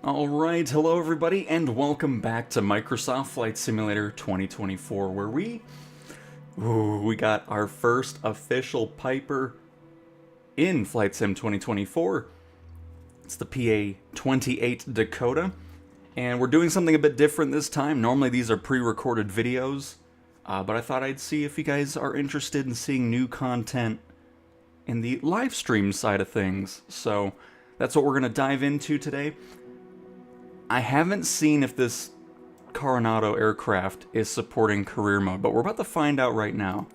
Alright, hello everybody, and welcome back to Microsoft Flight Simulator 2024, where we got our first official Piper in Flight Sim 2024. It's the PA-28 Dakota, and we're doing something a bit different this time. Normally these are pre-recorded videos, but I thought I'd see if you guys are interested in seeing new content in the live stream side of things. So that's what we're going to dive into today. I haven't seen if this Coronado aircraft is supporting career mode, but we're about to find out right now.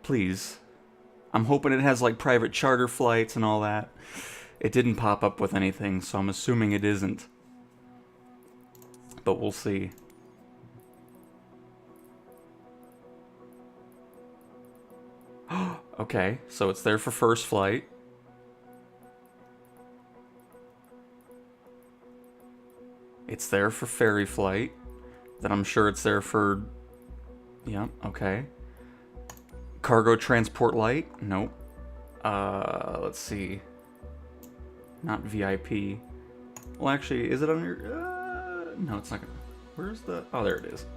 Please. I'm hoping it has like private charter flights and all that. It didn't pop up with anything, so I'm assuming it isn't. But we'll see. Okay, so it's there for first flight. It's there for ferry flight. Then I'm sure it's there for... Yeah, okay. Cargo transport light? Nope. Let's see. Not VIP. Well, actually, is it under... no, it's not gonna... Where's the... Oh, there it is.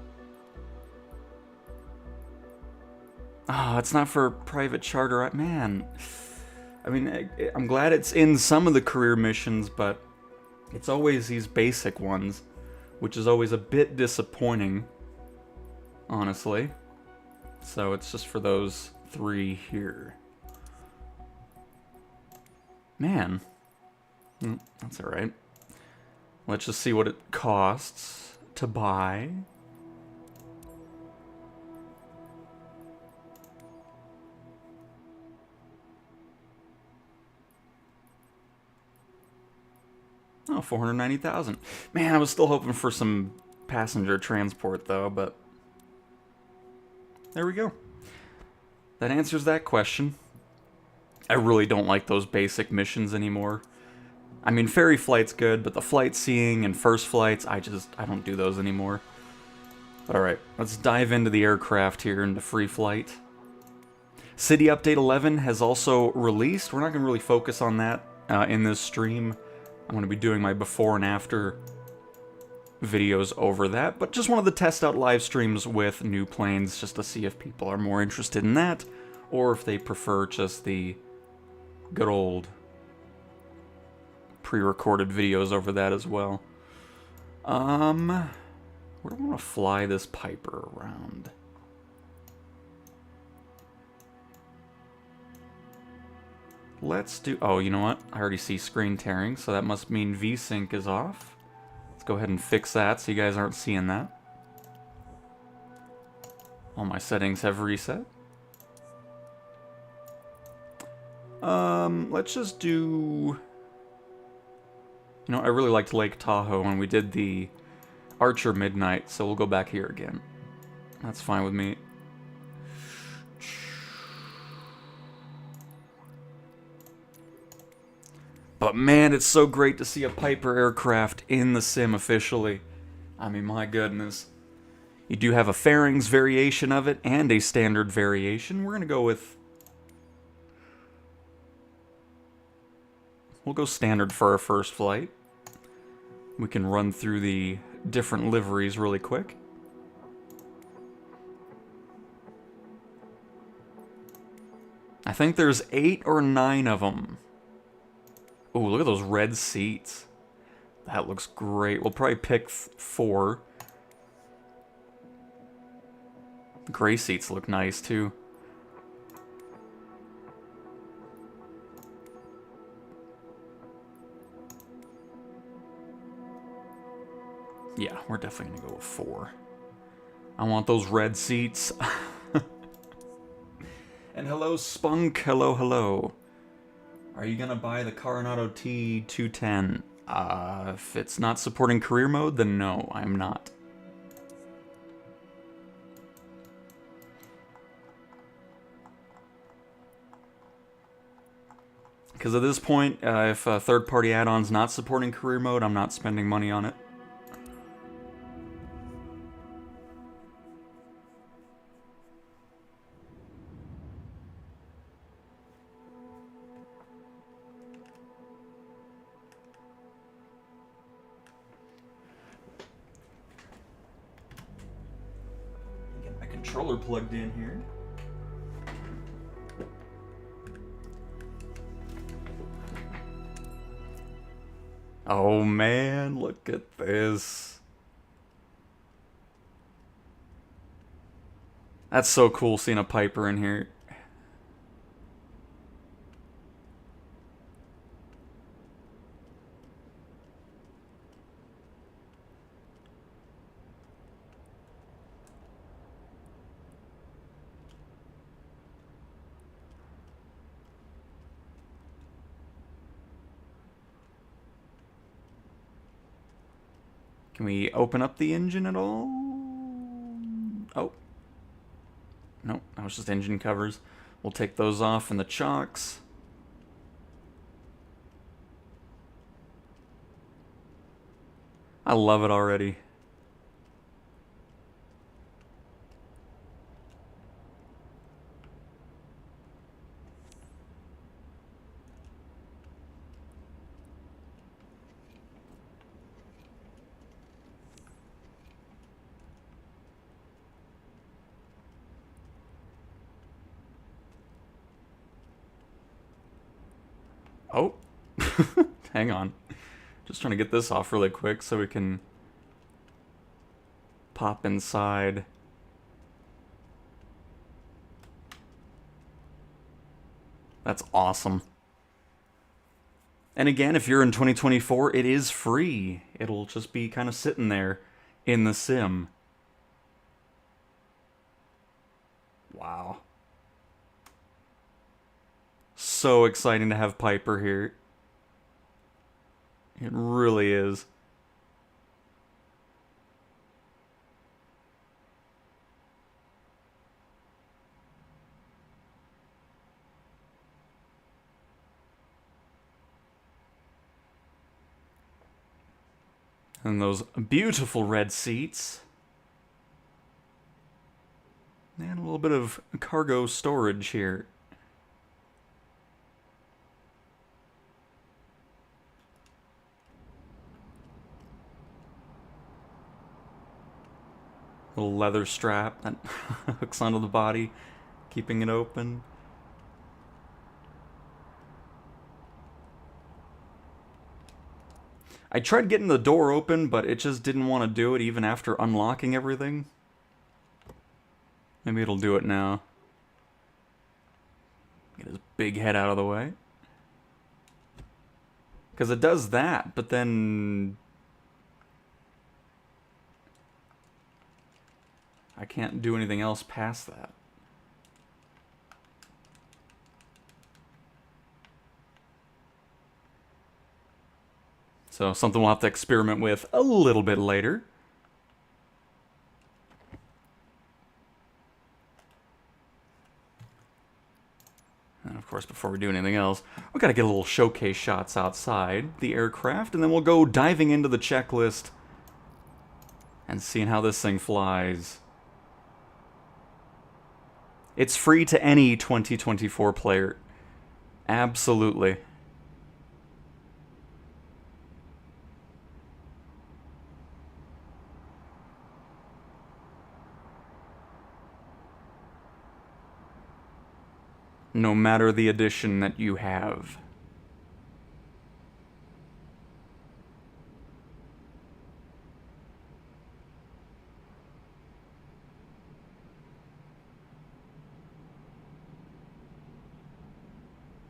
Oh, it's not for private charter. Man. I mean, I'm glad it's in some of the career missions, but... It's always these basic ones, which is always a bit disappointing, honestly. So it's just for those three here. Man. That's alright. Let's just see what it costs to buy. Oh, 490,000. Man, I was still hoping for some passenger transport, though, but... There we go. That answers that question. I really don't like those basic missions anymore. I mean, ferry flight's good, but the Flightseeing and first flights, I don't do those anymore. But alright, let's dive into the aircraft here, into free flight. City Update 11 has also released. We're not going to really focus on that in this stream. I'm going to be doing my before and after videos over that, but just wanted to test out live streams with new planes just to see if people are more interested in that, or if they prefer just the good old pre-recorded videos over that as well. Where do I want to fly this Piper around? Let's do... Oh, you know what? I already see screen tearing, so that must mean VSync is off. Let's go ahead and fix that so you guys aren't seeing that. All my settings have reset. Let's just do... You know, I really liked Lake Tahoe when we did the Archer Midnight, so we'll go back here again. That's fine with me. But man, it's so great to see a Piper aircraft in the sim officially. I mean, my goodness. You do have a fairings variation of it and a standard variation. We're going to go with... We'll go standard for our first flight. We can run through the different liveries really quick. I think there's 8 or 9 of them. Oh, look at those red seats. That looks great. We'll probably pick 4. Gray seats look nice, too. Yeah, we're definitely going to go with 4. I want those red seats. And hello, Spunk. Hello, hello. Are you gonna buy the Coronado T210? If it's not supporting career mode, then no, I'm not. Because at this point, if third-party add-on's not supporting career mode, I'm not spending money on it. controller plugged in here. Oh man, look at this. That's so cool seeing a Piper in here. Can we open up the engine at all? Oh. Nope, that was just engine covers. We'll take those off in the chocks. I love it already. Oh, hang on. Just trying to get this off really quick so we can pop inside. That's awesome. And again, if you're in 2024, it is free. It'll just be kind of sitting there in the sim. Wow. So exciting to have Piper here. It really is. And those beautiful red seats. And a little bit of cargo storage here. Little leather strap that hooks onto the body, keeping it open. I tried getting the door open, but it just didn't want to do it even after unlocking everything. Maybe it'll do it now. Get his big head out of the way. Because it does that, but then I can't do anything else past that. So something we'll have to experiment with a little bit later. And of course, before we do anything else, we gotta get a little showcase shots outside the aircraft, and then we'll go diving into the checklist and seeing how this thing flies. It's free to any 2024 player. Absolutely. No matter the edition that you have.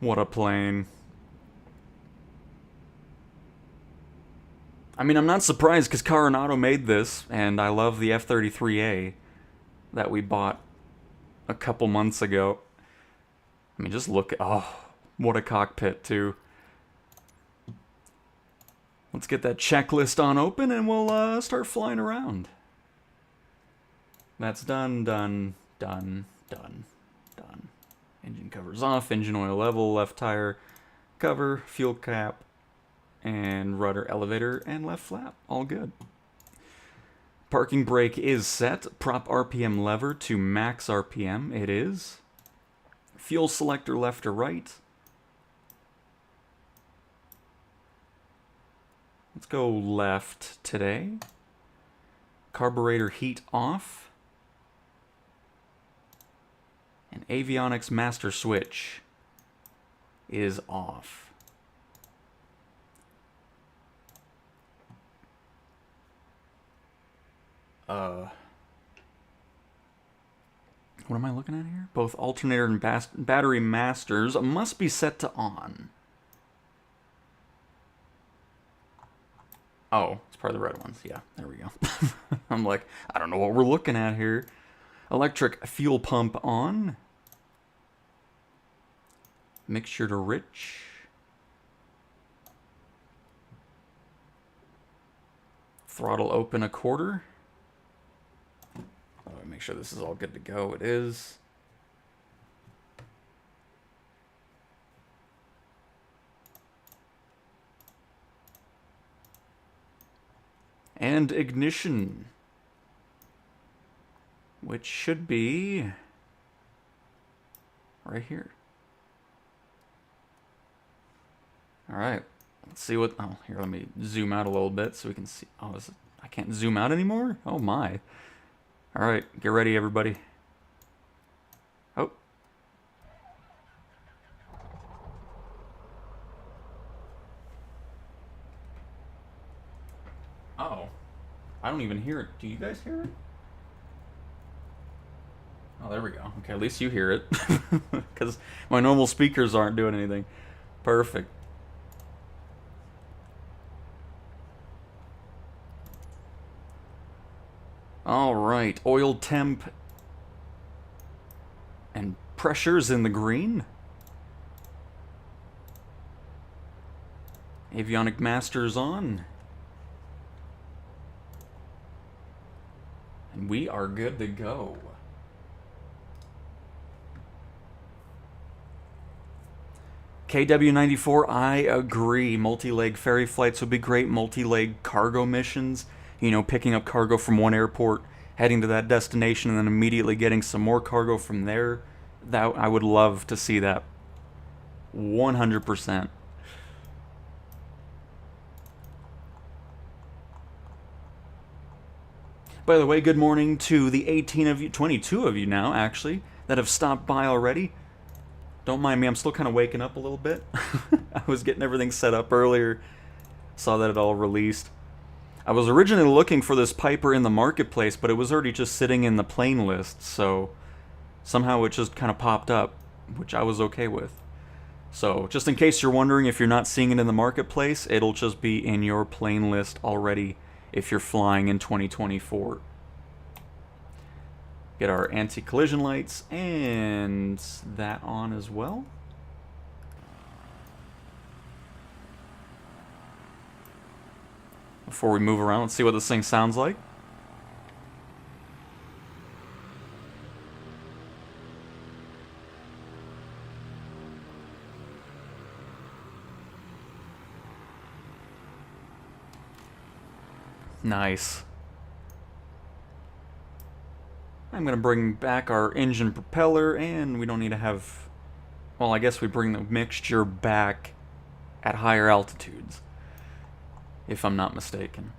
What a plane. I mean, I'm not surprised because Coronado made this, and I love the F-33A that we bought a couple months ago. I mean, just look at... Oh, what a cockpit, too. Let's get that checklist on open, and we'll start flying around. That's done, done, done, done, done. Engine covers off, engine oil level, left tire cover, fuel cap, and rudder elevator, and left flap. All good. Parking brake is set. Prop RPM lever to max RPM. It is. Fuel selector left or right. Let's go left today. Carburetor heat off. And avionics master switch is off. What am I looking at here? Both alternator and battery masters must be set to on. Oh, it's part of the red ones. Yeah, there we go. I'm like, I don't know what we're looking at here. Electric fuel pump on. Mixture to rich. Throttle open 1/4. Oh, make sure this is all good to go. It is. And ignition, which should be right here. All right, let's see what, oh, here, let me zoom out a little bit so we can see. Oh, is it, I can't zoom out anymore? Oh my. All right, get ready, everybody. Oh. Oh, I don't even hear it. Do you guys hear it? Oh, there we go. Okay, at least you hear it. Because my normal speakers aren't doing anything. Perfect. All right, oil temp and pressures in the green. Avionic masters on. And we are good to go. KW94, I agree. Multi-leg ferry flights would be great. Multi-leg cargo missions. You know, picking up cargo from one airport, heading to that destination, and then immediately getting some more cargo from there. That I would love to see that. 100%. By the way, good morning to the 18 of you, 22 of you now, actually, that have stopped by already. Don't mind me, I'm still kind of waking up a little bit. I was getting everything set up earlier. Saw that it all released. I was originally looking for this Piper in the marketplace, but it was already just sitting in the plane list, so somehow it just kind of popped up, which I was okay with. So, just in case you're wondering if you're not seeing it in the marketplace, it'll just be in your plane list already if you're flying in 2024. Get our anti-collision lights and that on as well. Before we move around, let's see what this thing sounds like. Nice. I'm going to bring back our engine propeller, and we don't need to have... Well, I guess we bring the mixture back at higher altitudes, if I'm not mistaken.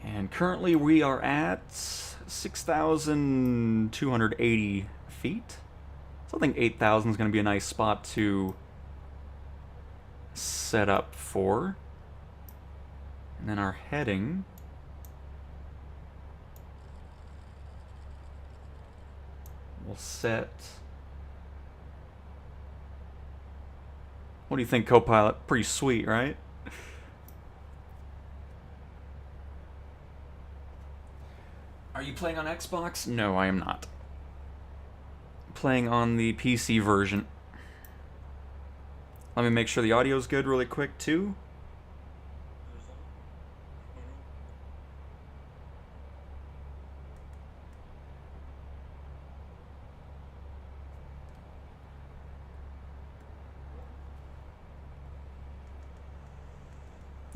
And currently we are at 6,280 feet. So I think 8,000 is going to be a nice spot to set up for. And then our heading. We'll set... What do you think, Copilot? Pretty sweet, right? Are you playing on Xbox? No, I am not. Playing on the PC version. Let me make sure the audio's good really quick, too.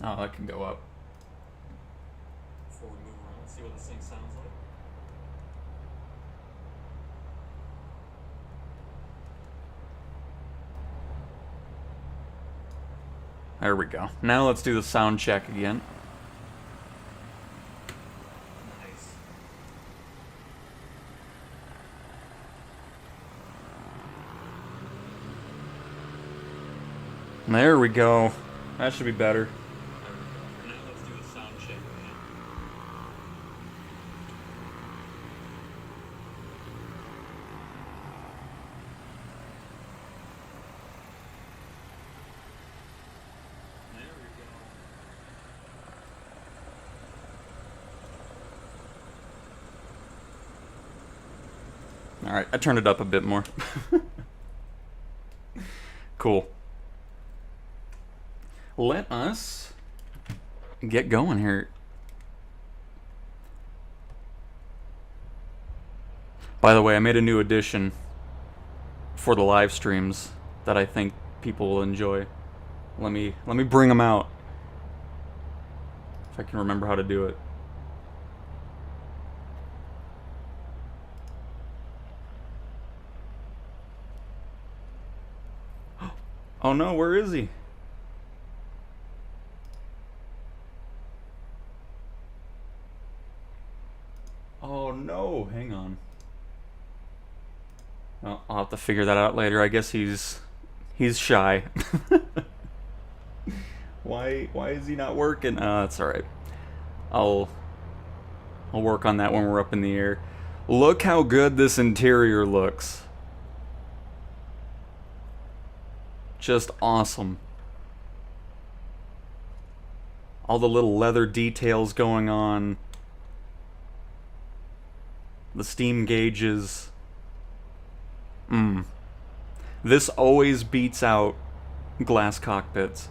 Oh, that can go up. Before we move around, see what this thing sounds like. There we go. Now let's do the sound check again. There we go. That should be better. Now let's do the sound check. There we go. Alright, I turned it up a bit more. Cool. Let us get going here. By the way, I made a new addition for the live streams that I think people will enjoy. Let me bring them out. If I can remember how to do it. Oh no, where is he? Oh no, hang on. Well, I'll have to figure that out later. I guess he's shy. Why is he not working? That's alright. I'll work on that when we're up in the air. Look how good this interior looks. Just awesome. All the little leather details going on. The steam gauges. This always beats out glass cockpits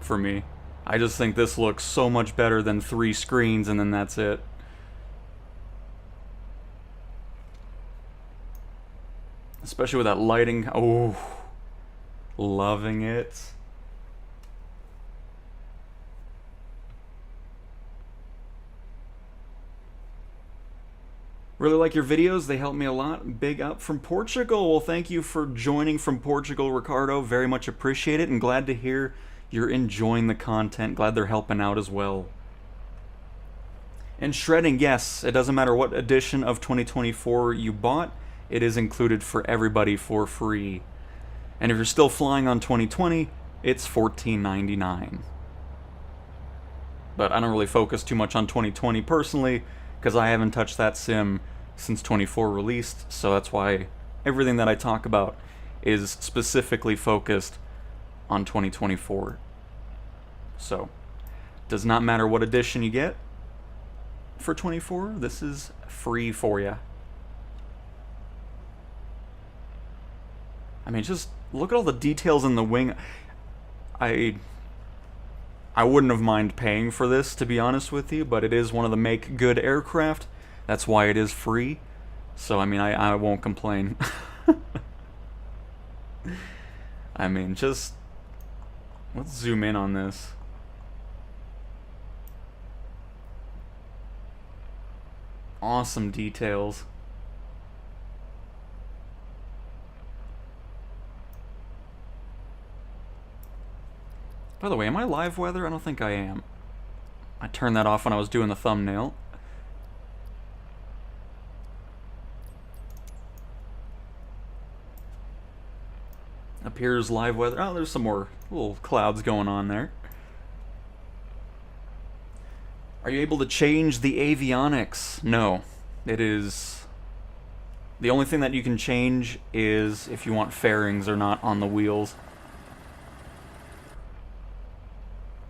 for me. I just think this looks so much better than 3 screens and then that's it. Especially with that lighting. Oh, loving it. Really like your videos. They help me a lot. Big up from Portugal. Well, thank you for joining from Portugal, Ricardo. Very much appreciate it and glad to hear you're enjoying the content. Glad they're helping out as well. And shredding, yes. It doesn't matter what edition of 2024 you bought. It is included for everybody for free. And if you're still flying on 2020, it's $14.99. But I don't really focus too much on 2020 personally, because I haven't touched that sim since 24 released, so that's why everything that I talk about is specifically focused on 2024. So, does not matter what edition you get for 24, this is free for you. I mean, just look at all the details in the wing. I wouldn't have mind paying for this, to be honest with you, but it is one of the make good aircraft. That's why it is free. So, I mean, I won't complain. I mean, just let's zoom in on this. Awesome details. By the way, am I live weather? I don't think I am. I turned that off when I was doing the thumbnail. Appears live weather. Oh, there's some more little clouds going on there. Are you able to change the avionics? No. It is... The only thing that you can change is if you want fairings or not on the wheels.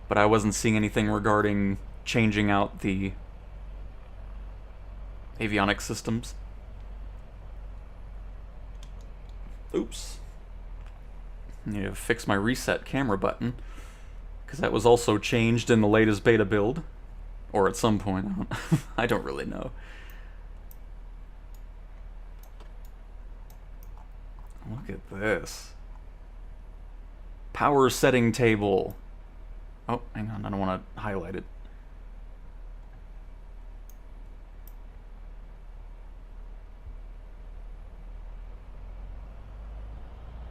But I wasn't seeing anything regarding changing out the avionics systems. Oops. I need to fix my reset camera button, because that was also changed in the latest beta build. Or at some point, I don't really know. Look at this. Power setting table. Oh, hang on, I don't want to highlight it.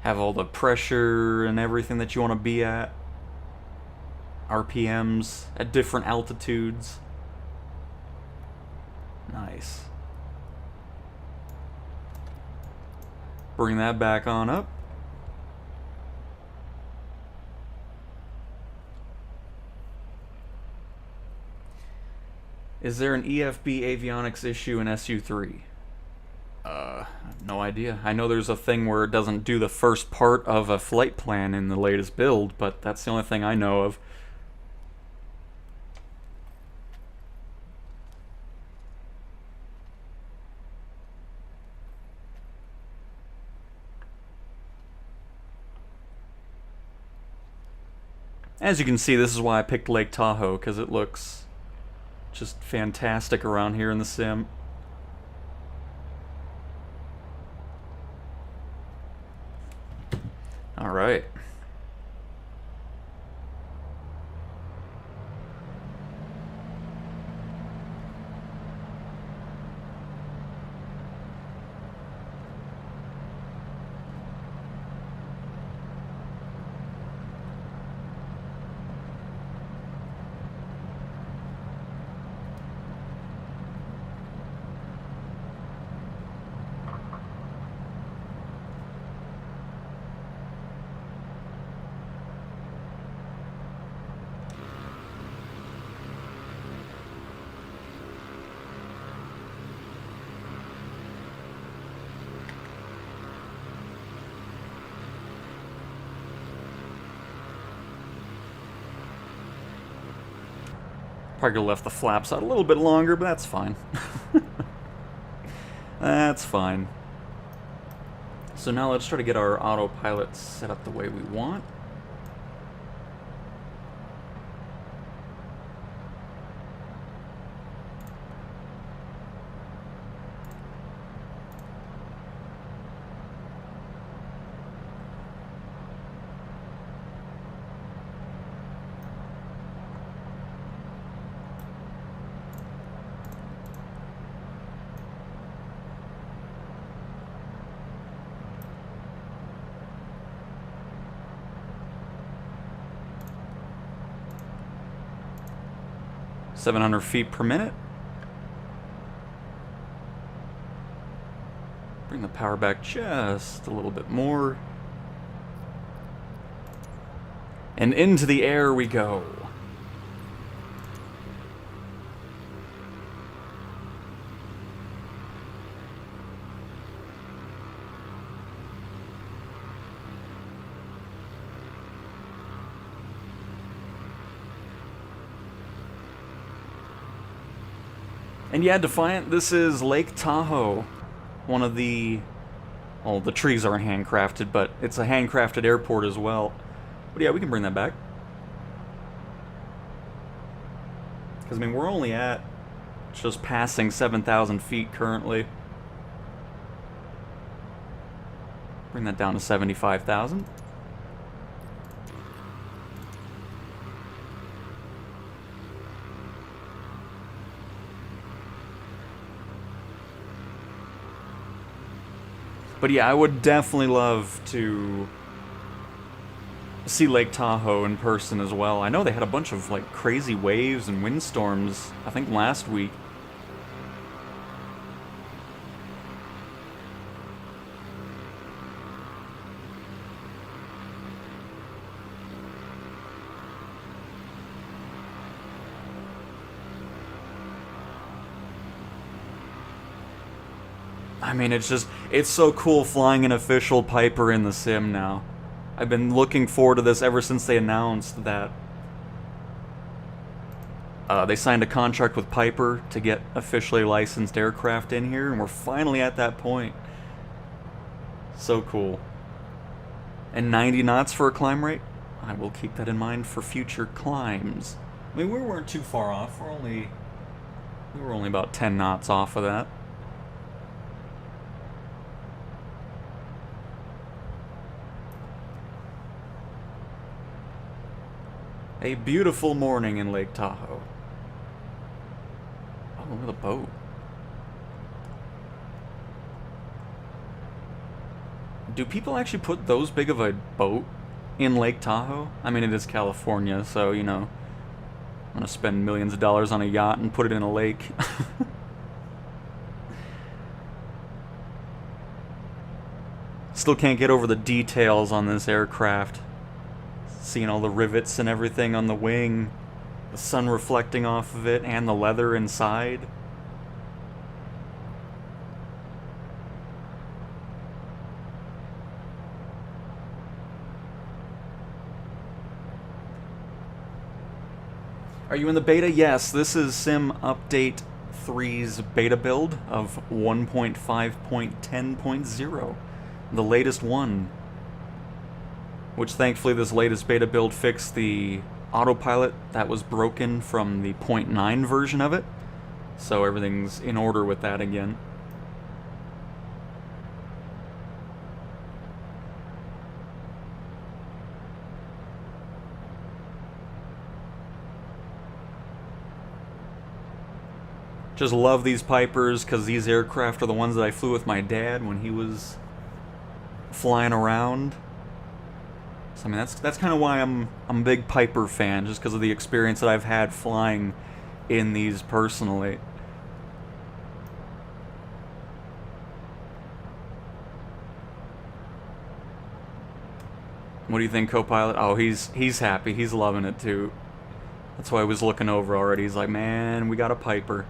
Have all the pressure and everything that you want to be at. RPMs at different altitudes. Nice. Bring that back on up. Is there an EFB avionics issue in SU3? No idea. I know there's a thing where it doesn't do the first part of a flight plan in the latest build, but that's the only thing I know of. As you can see, this is why I picked Lake Tahoe, because it looks just fantastic around here in the sim. All right. Probably could've left the flaps out a little bit longer, but that's fine. That's fine. So now let's try to get our autopilot set up the way we want. $700 feet per minute. Bring the power back just a little bit more. And into the air we go. And yeah, Defiant, this is Lake Tahoe. One of the... well, the trees are handcrafted, but it's a handcrafted airport as well. But yeah, we can bring that back. Because, I mean, we're only at just passing 7,000 feet currently. Bring that down to 75,000. But yeah, I would definitely love to see Lake Tahoe in person as well. I know they had a bunch of like crazy waves and windstorms, I think last week. I mean, it's so cool flying an official Piper in the sim now. I've been looking forward to this ever since they announced that they signed a contract with Piper to get officially licensed aircraft in here, and we're finally at that point. So cool. And 90 knots for a climb rate? I will keep that in mind for future climbs. I mean, we weren't too far off. We were only about 10 knots off of that. A beautiful morning in Lake Tahoe. Oh, look at the boat. Do people actually put those big of a boat in Lake Tahoe? I mean, it is California, so, you know, I'm gonna spend millions of dollars on a yacht and put it in a lake. Still can't get over the details on this aircraft. Seeing all the rivets and everything on the wing. The sun reflecting off of it and the leather inside. Are you in the beta? Yes, this is Sim Update 3's beta build of 1.5.10.0, the latest one. Which thankfully this latest beta build fixed the autopilot that was broken from the 0.9 version of it. So everything's in order with that again. Just love these Pipers because these aircraft are the ones that I flew with my dad when he was flying around. So I mean that's kind of why I'm a big Piper fan, just because of the experience that I've had flying in these personally. What do you think, co-pilot? Oh, he's happy. He's loving it too. That's why I was looking over already. He's like, man, we got a Piper.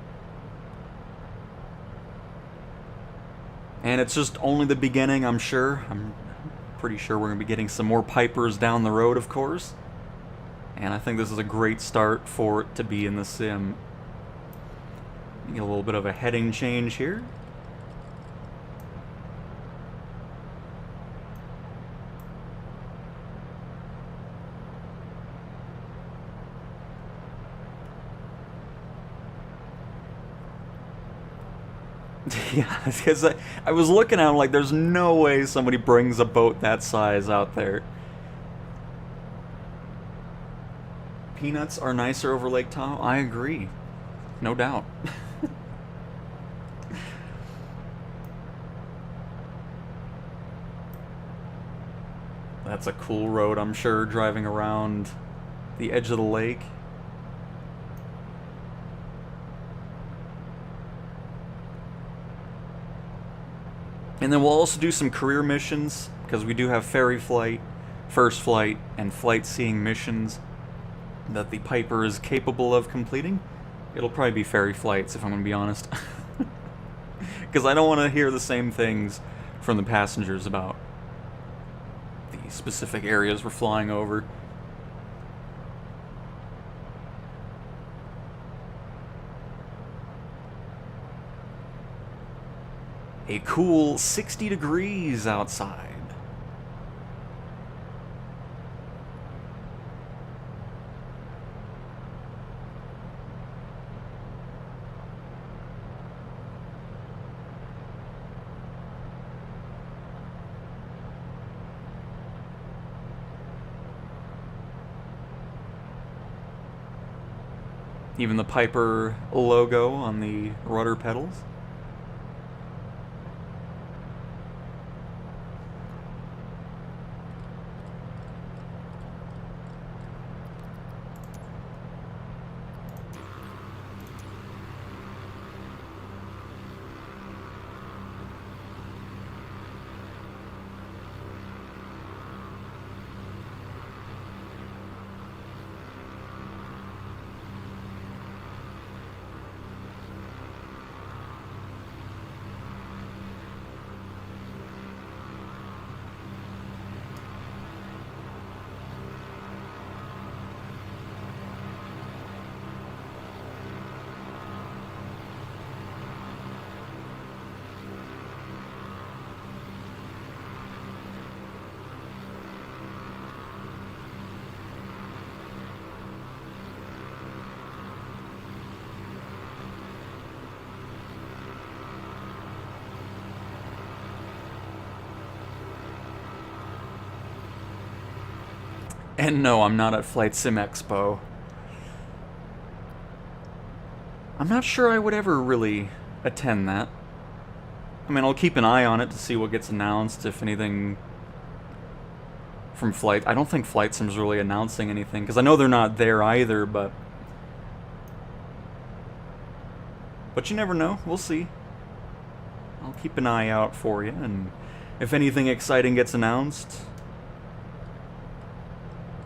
And it's just only the beginning, I'm sure. I'm pretty sure we're going to be getting some more Pipers down the road, of course. And I think this is a great start for it to be in the sim. Get a little bit of a heading change here. Yeah, because I was looking at him like, there's no way somebody brings a boat that size out there. Peanuts are nicer over Lake Tahoe. I agree. No doubt. That's a cool road, I'm sure, driving around the edge of the lake. And then we'll also do some career missions, because we do have ferry flight, first flight, and flight seeing missions that the Piper is capable of completing. It'll probably be ferry flights, if I'm going to be honest. Because I don't want to hear the same things from the passengers about the specific areas we're flying over. A cool 60 degrees outside. Even the Piper logo on the rudder pedals. And no, I'm not at Flight Sim Expo. I'm not sure I would ever really attend that. I mean, I'll keep an eye on it to see what gets announced, if anything from Flight. I don't think Flight Sim's really announcing anything, because I know they're not there either, but you never know. We'll see. I'll keep an eye out for you, and if anything exciting gets announced,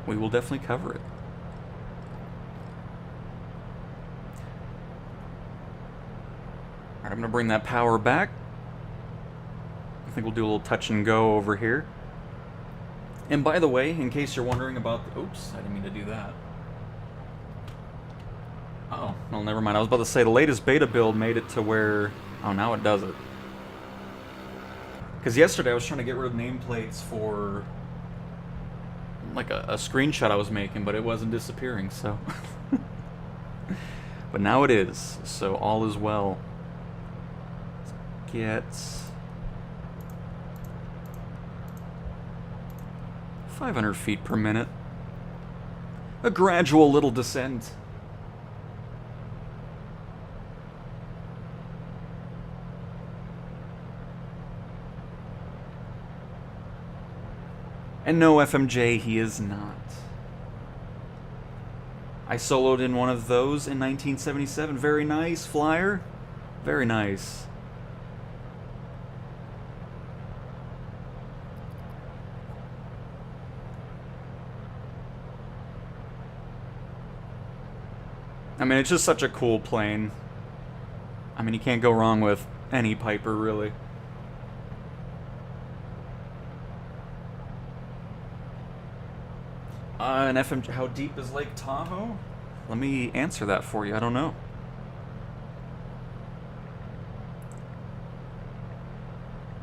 we will definitely cover it. Alright, I'm gonna bring that power back. I think we'll do a little touch and go over here. And by the way, in case you're wondering about the... Oops, I didn't mean to do that. Oh, well, never mind. I was about to say the latest beta build made it to where... Oh, now it does it. Because yesterday I was trying to get rid of nameplates for... like a screenshot I was making, but it wasn't disappearing, so... But now it is, so all is well. Let's get... 500 feet per minute. A gradual little descent. And no, FMJ, he is not. I soloed in one of those in 1977. Very nice, Flyer. Very nice. I mean, it's just such a cool plane. I mean, you can't go wrong with any Piper, really. An FMJ, how deep is Lake Tahoe? Let me answer that for you, I don't know.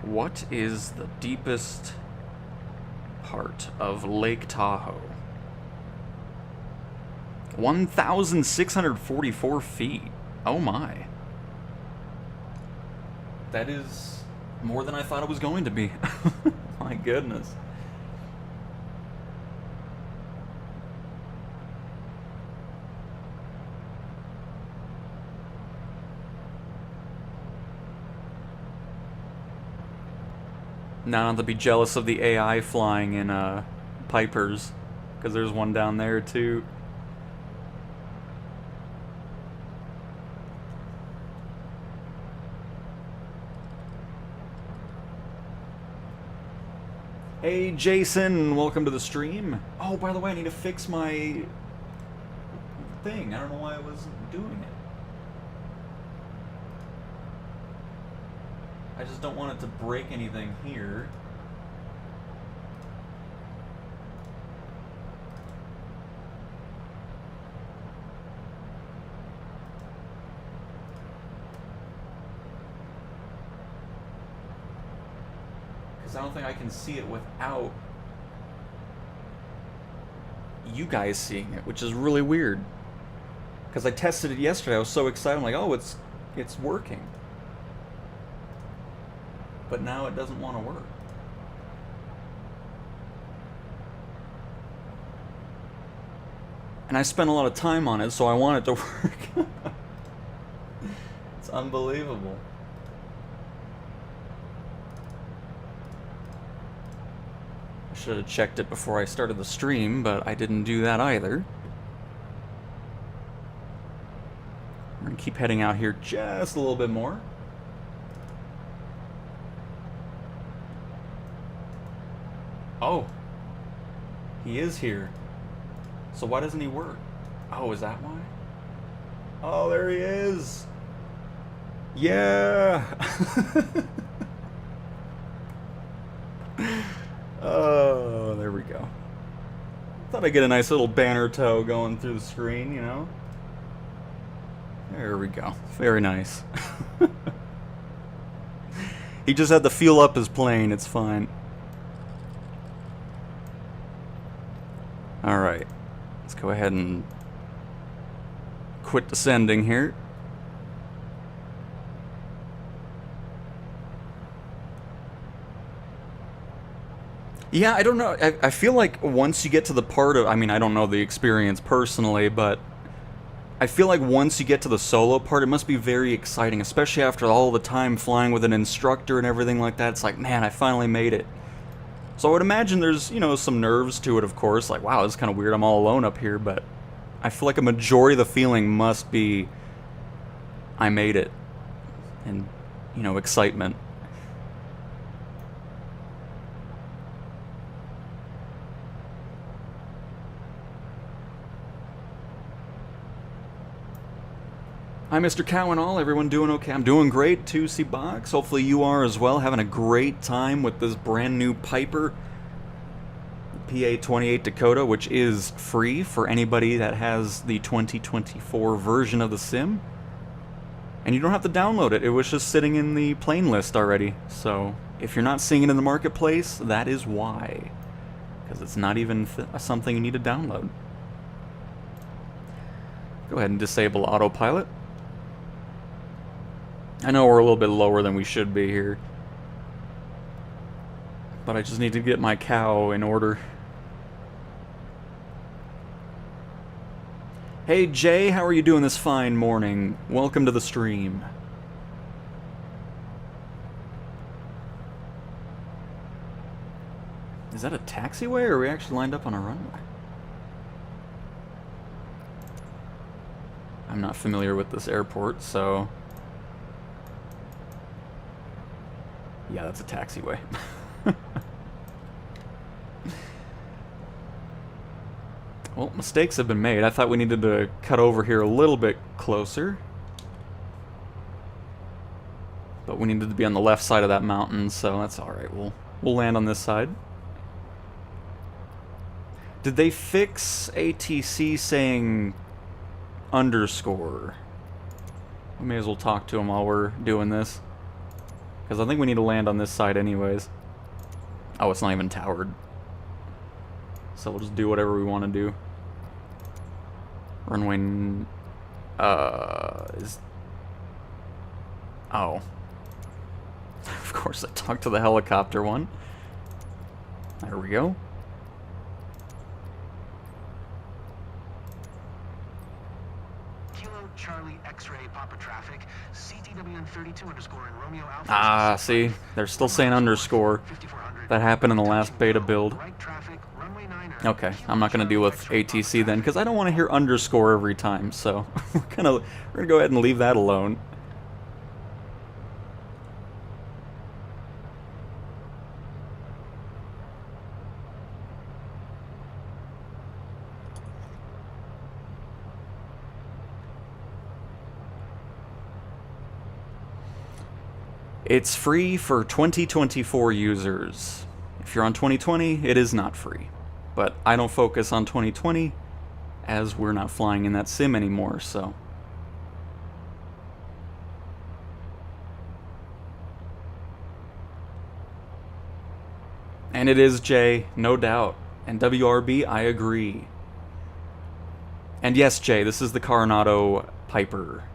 What is the deepest part of Lake Tahoe? 1,644 feet. Oh my. That is more than I thought it was going to be. My goodness. Now, not to be jealous of the AI flying in Pipers, because there's one down there too. Hey Jason, welcome to the stream. Oh, by the way, I need to fix my thing. I don't know why I wasn't doing it. I just don't want it to break anything here. Because I don't think I can see it without you guys seeing it, which is really weird. Because I tested it yesterday, I was so excited, I'm like, oh, it's working. But now it doesn't want to work. And I spent a lot of time on it, so I want it to work. It's unbelievable. I should have checked it before I started the stream, but I didn't do that either. We're gonna keep heading out here just a little bit more. Oh, he is here. So why doesn't he work? Oh, is that why? Oh, there he is. Yeah. Oh, there we go. Thought I'd get a nice little banner toe going through the screen, you know? There we go. Very nice. He just had to feel up his plane. It's fine. Alright, let's go ahead and quit descending here. Yeah, I don't know. I feel like once you get to the part of... I mean, I don't know the experience personally, but I feel like once you get to the solo part, it must be very exciting, especially after all the time flying with an instructor and everything like that. It's like, man, I finally made it. So I would imagine there's, you know, some nerves to it, of course. Like, wow, it's kind of weird. I'm all alone up here. But I feel like a majority of the feeling must be I made it. And, you know, excitement. Hi, Mr. Cow and all. Everyone doing okay? I'm doing great, 2C Box. Hopefully you are as well. Having a great time with this brand new Piper PA-28 Dakota, which is free for anybody that has the 2024 version of the sim. And you don't have to download it. It was just sitting in the plane list already. So if you're not seeing it in the marketplace, that is why. Because it's not even something you need to download. Go ahead and disable Autopilot. I know we're a little bit lower than we should be here. But I just need to get my cow in order. Hey Jay, how are you doing this fine morning? Welcome to the stream. Is that a taxiway, or are we actually lined up on a runway? I'm not familiar with this airport, so... yeah, that's a taxiway. Well, mistakes have been made. I thought we needed to cut over here a little bit closer. But we needed to be on the left side of that mountain, so that's alright. We'll land on this side. Did they fix ATC saying underscore? We may as well talk to them while we're doing this. Because I think we need to land on this side anyways. Oh, it's not even towered. So we'll just do whatever we want to do. Runway... is... oh. Of course I talked to the helicopter one. There we go. Kilo Charlie X-ray Papa traffic, CTWN 32 underscore and Romeo Alpha. Ah, see? They're still saying underscore. That happened in the last beta build. Okay, I'm not going to deal with ATC then, because I don't want to hear underscore every time, so we're gonna go ahead and leave that alone. It's free for 2024 users. If you're on 2020, it is not free. But I don't focus on 2020, as we're not flying in that sim anymore, so... and it is Jay, no doubt. And WRB, I agree. And yes, Jay, this is the Coronado Piper.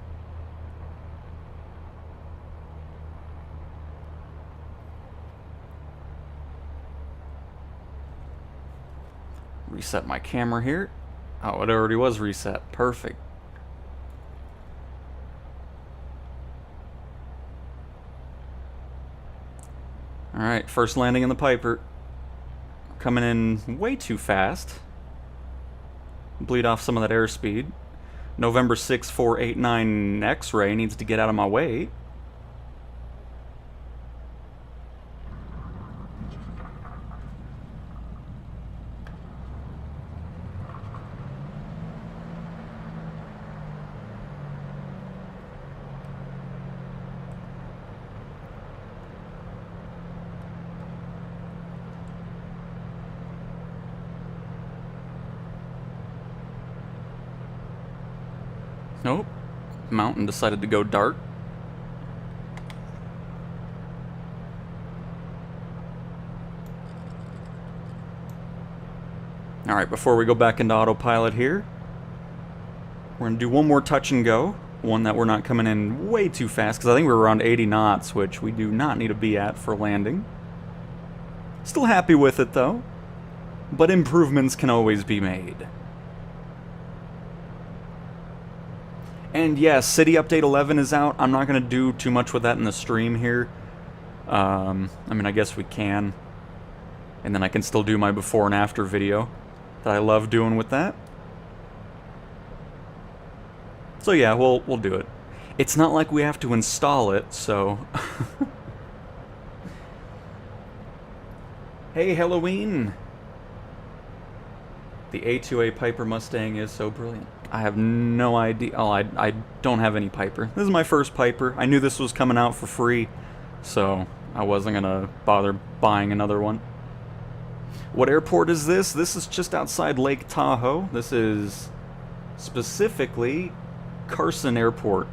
Reset my camera here. Oh, it already was reset. Perfect. Alright, first landing in the Piper. Coming in way too fast. Bleed off some of that airspeed. November 6489 X-ray needs to get out of my way. Nope. Mountain decided to go dark. Alright, before we go back into autopilot here, we're going to do one more touch and go. One that we're not coming in way too fast, because I think we're around 80 knots, which we do not need to be at for landing. Still happy with it, though. But improvements can always be made. And yes, City Update 11 is out. I'm not going to do too much with that in the stream here. I mean, I guess we can. And then I can still do my before and after video that I love doing with that. So yeah, we'll do it. It's not like we have to install it, so... Hey, Halloween! The A2A Piper Mustang is so brilliant. I have no idea. Oh, I don't have any Piper. This is my first Piper. I knew this was coming out for free, so I wasn't gonna bother buying another one. What airport is this? This is just outside Lake Tahoe. This is specifically Carson Airport.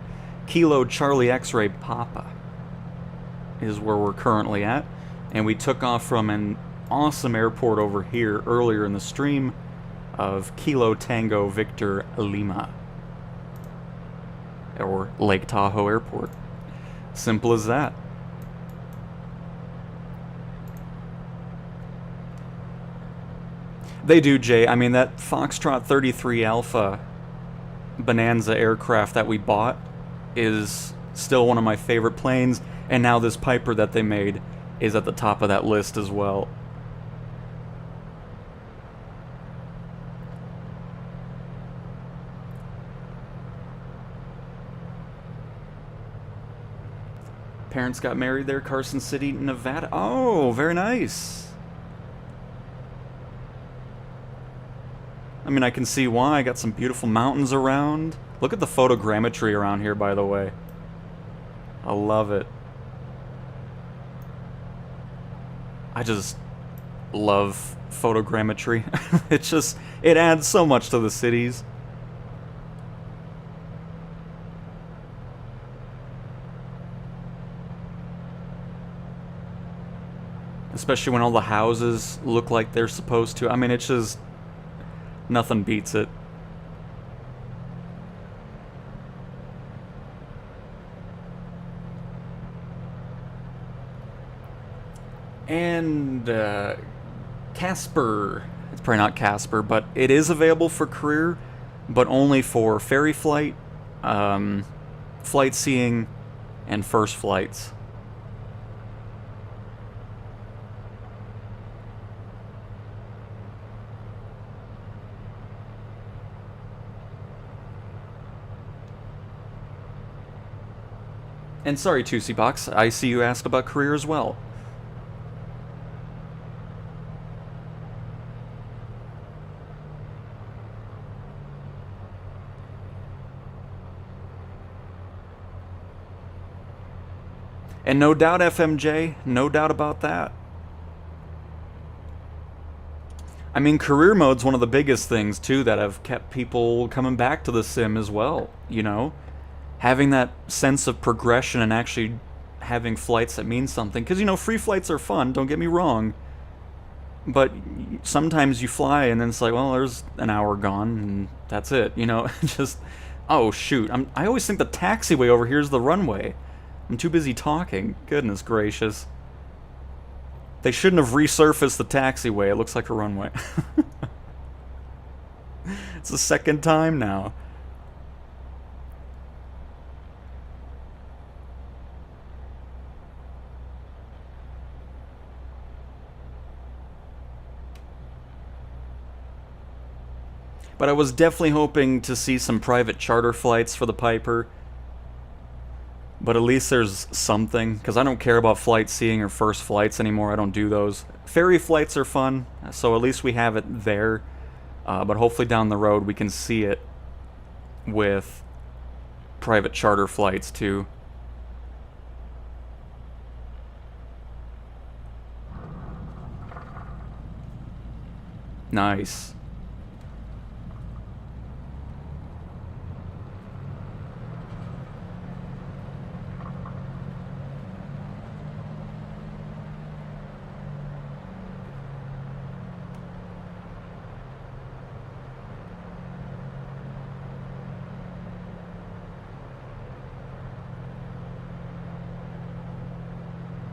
Kilo Charlie X-Ray Papa is where we're currently at. And we took off from an awesome airport over here earlier in the stream of Kilo Tango Victor Lima. Or Lake Tahoe Airport. Simple as that. They do, Jay. I mean, that Foxtrot 33 Alpha Bonanza aircraft that we bought is still one of my favorite planes, and now this Piper that they made is at the top of that list as well. Parents got married there, Carson City, Nevada. Oh, very nice. I mean, I can see why. I got some beautiful mountains around. Look at the photogrammetry around here, by the way. I love it. I just love photogrammetry. It adds so much to the cities. Especially when all the houses look like they're supposed to. I mean, it's just... nothing beats it. And Casper, it's probably not Casper, but it is available for career, but only for ferry flight, Flightseeing, and first flights. And sorry, 2C Box, I see you asked about career as well. And no doubt, FMJ, no doubt about that. I mean, career mode's one of the biggest things, too, that have kept people coming back to the sim as well, you know? Having that sense of progression and actually having flights that mean something. Because, you know, free flights are fun, don't get me wrong. But sometimes you fly and then it's like, well, there's an hour gone and that's it, you know? Just, oh, shoot. I always think the taxiway over here is the runway. I'm too busy talking. Goodness gracious. They shouldn't have resurfaced the taxiway. It looks like a runway. It's the second time now. But I was definitely hoping to see some private charter flights for the Piper. But at least there's something, because I don't care about Flightseeing or first flights anymore. I don't do those. Ferry flights are fun, so at least we have it there. But hopefully down the road we can see it with private charter flights too. Nice.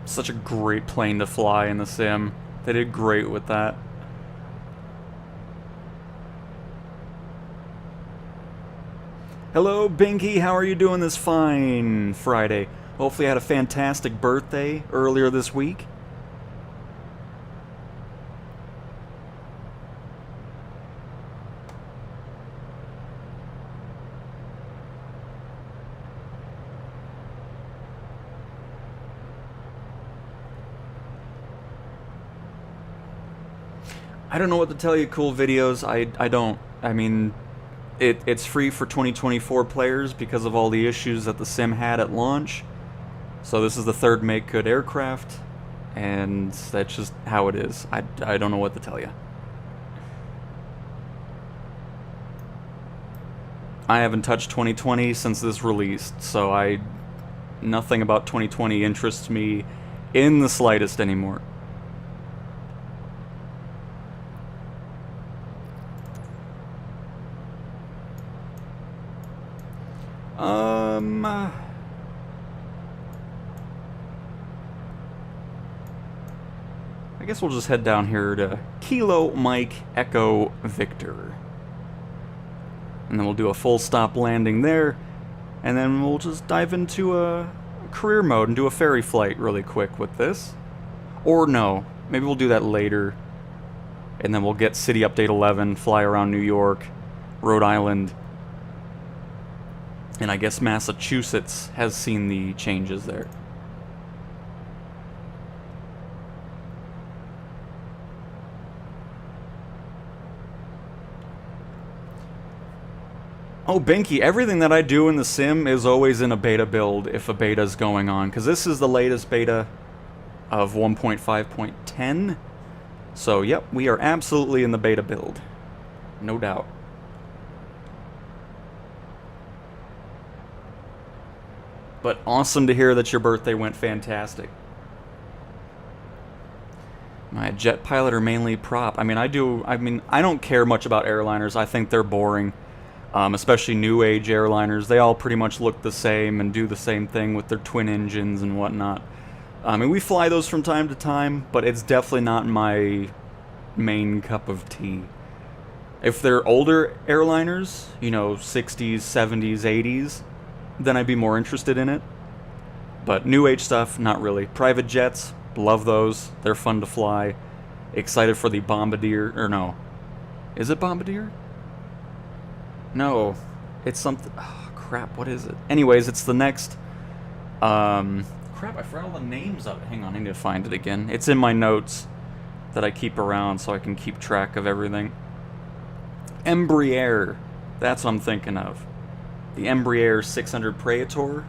Such a great plane to fly in the sim. They did great with that. Hello, Binky. How are you doing this fine Friday? Hopefully you had a fantastic birthday earlier this week. I don't know what to tell you, cool videos. I don't. I mean, it's free for 2024 players because of all the issues that the sim had at launch. So this is the third make good aircraft, and that's just how it is. I don't know what to tell you. I haven't touched 2020 since this released, so nothing about 2020 interests me in the slightest anymore. I guess we'll just head down here to Kilo Mike Echo Victor. And then we'll do a full stop landing there, and then we'll just dive into a career mode and do a ferry flight really quick with this. Or no, maybe we'll do that later, and then we'll get City Update 11, fly around New York, Rhode Island, and I guess Massachusetts has seen the changes there. Oh, Binky, everything that I do in the sim is always in a beta build if a beta's going on, because this is the latest beta of 1.5.10. So, yep, we are absolutely in the beta build. No doubt. But awesome to hear that your birthday went fantastic. My jet pilot are mainly prop. I don't care much about airliners. I think they're boring. Especially new age airliners. They all pretty much look the same and do the same thing with their twin engines and whatnot. We fly those from time to time, but it's definitely not my main cup of tea. If they're older airliners, you know, 60s, 70s, 80s, then I'd be more interested in it. But new age stuff, not really. Private jets, love those. They're fun to fly. Excited for the Bombardier, or no. Is it Bombardier? No, it's something. Oh, crap, what is it? Anyways, it's the next. Crap, I forgot all the names of it. Hang on, I need to find it again. It's in my notes that I keep around so I can keep track of everything. Embraer. That's what I'm thinking of. The Embraer 600 Praetor.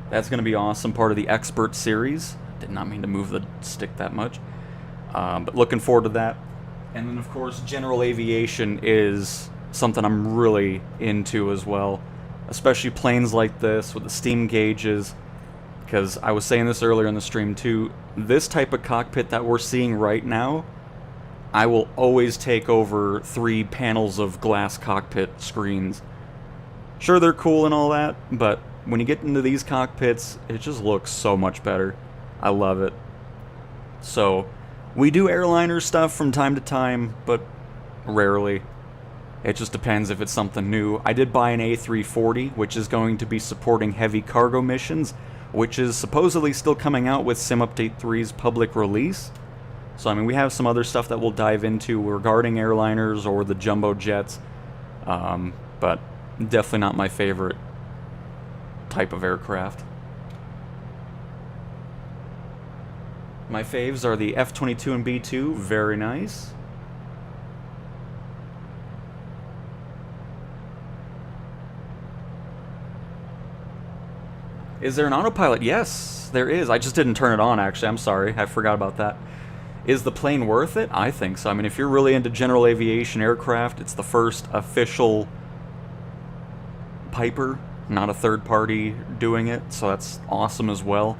That's going to be awesome. Part of the Expert series. Did not mean to move the stick that much. But looking forward to that. And then, of course, general aviation is something I'm really into as well, especially planes like this with the steam gauges, because I was saying this earlier in the stream too, this type of cockpit that we're seeing right now, I will always take over 3 panels of glass cockpit screens. Sure, they're cool and all that, but when you get into these cockpits, it just looks so much better. I love it. So, we do airliner stuff from time to time, but rarely. It just depends if it's something new. I did buy an A340, which is going to be supporting heavy cargo missions, which is supposedly still coming out with Sim Update 3's public release. So, we have some other stuff that we'll dive into regarding airliners or the jumbo jets, but definitely not my favorite type of aircraft. My faves are the F-22 and B-2, very nice. Is there an autopilot? Yes, there is. I just didn't turn it on, actually. I'm sorry. I forgot about that. Is the plane worth it? I think so. If you're really into general aviation aircraft, it's the first official Piper, not a third party doing it, so that's awesome as well.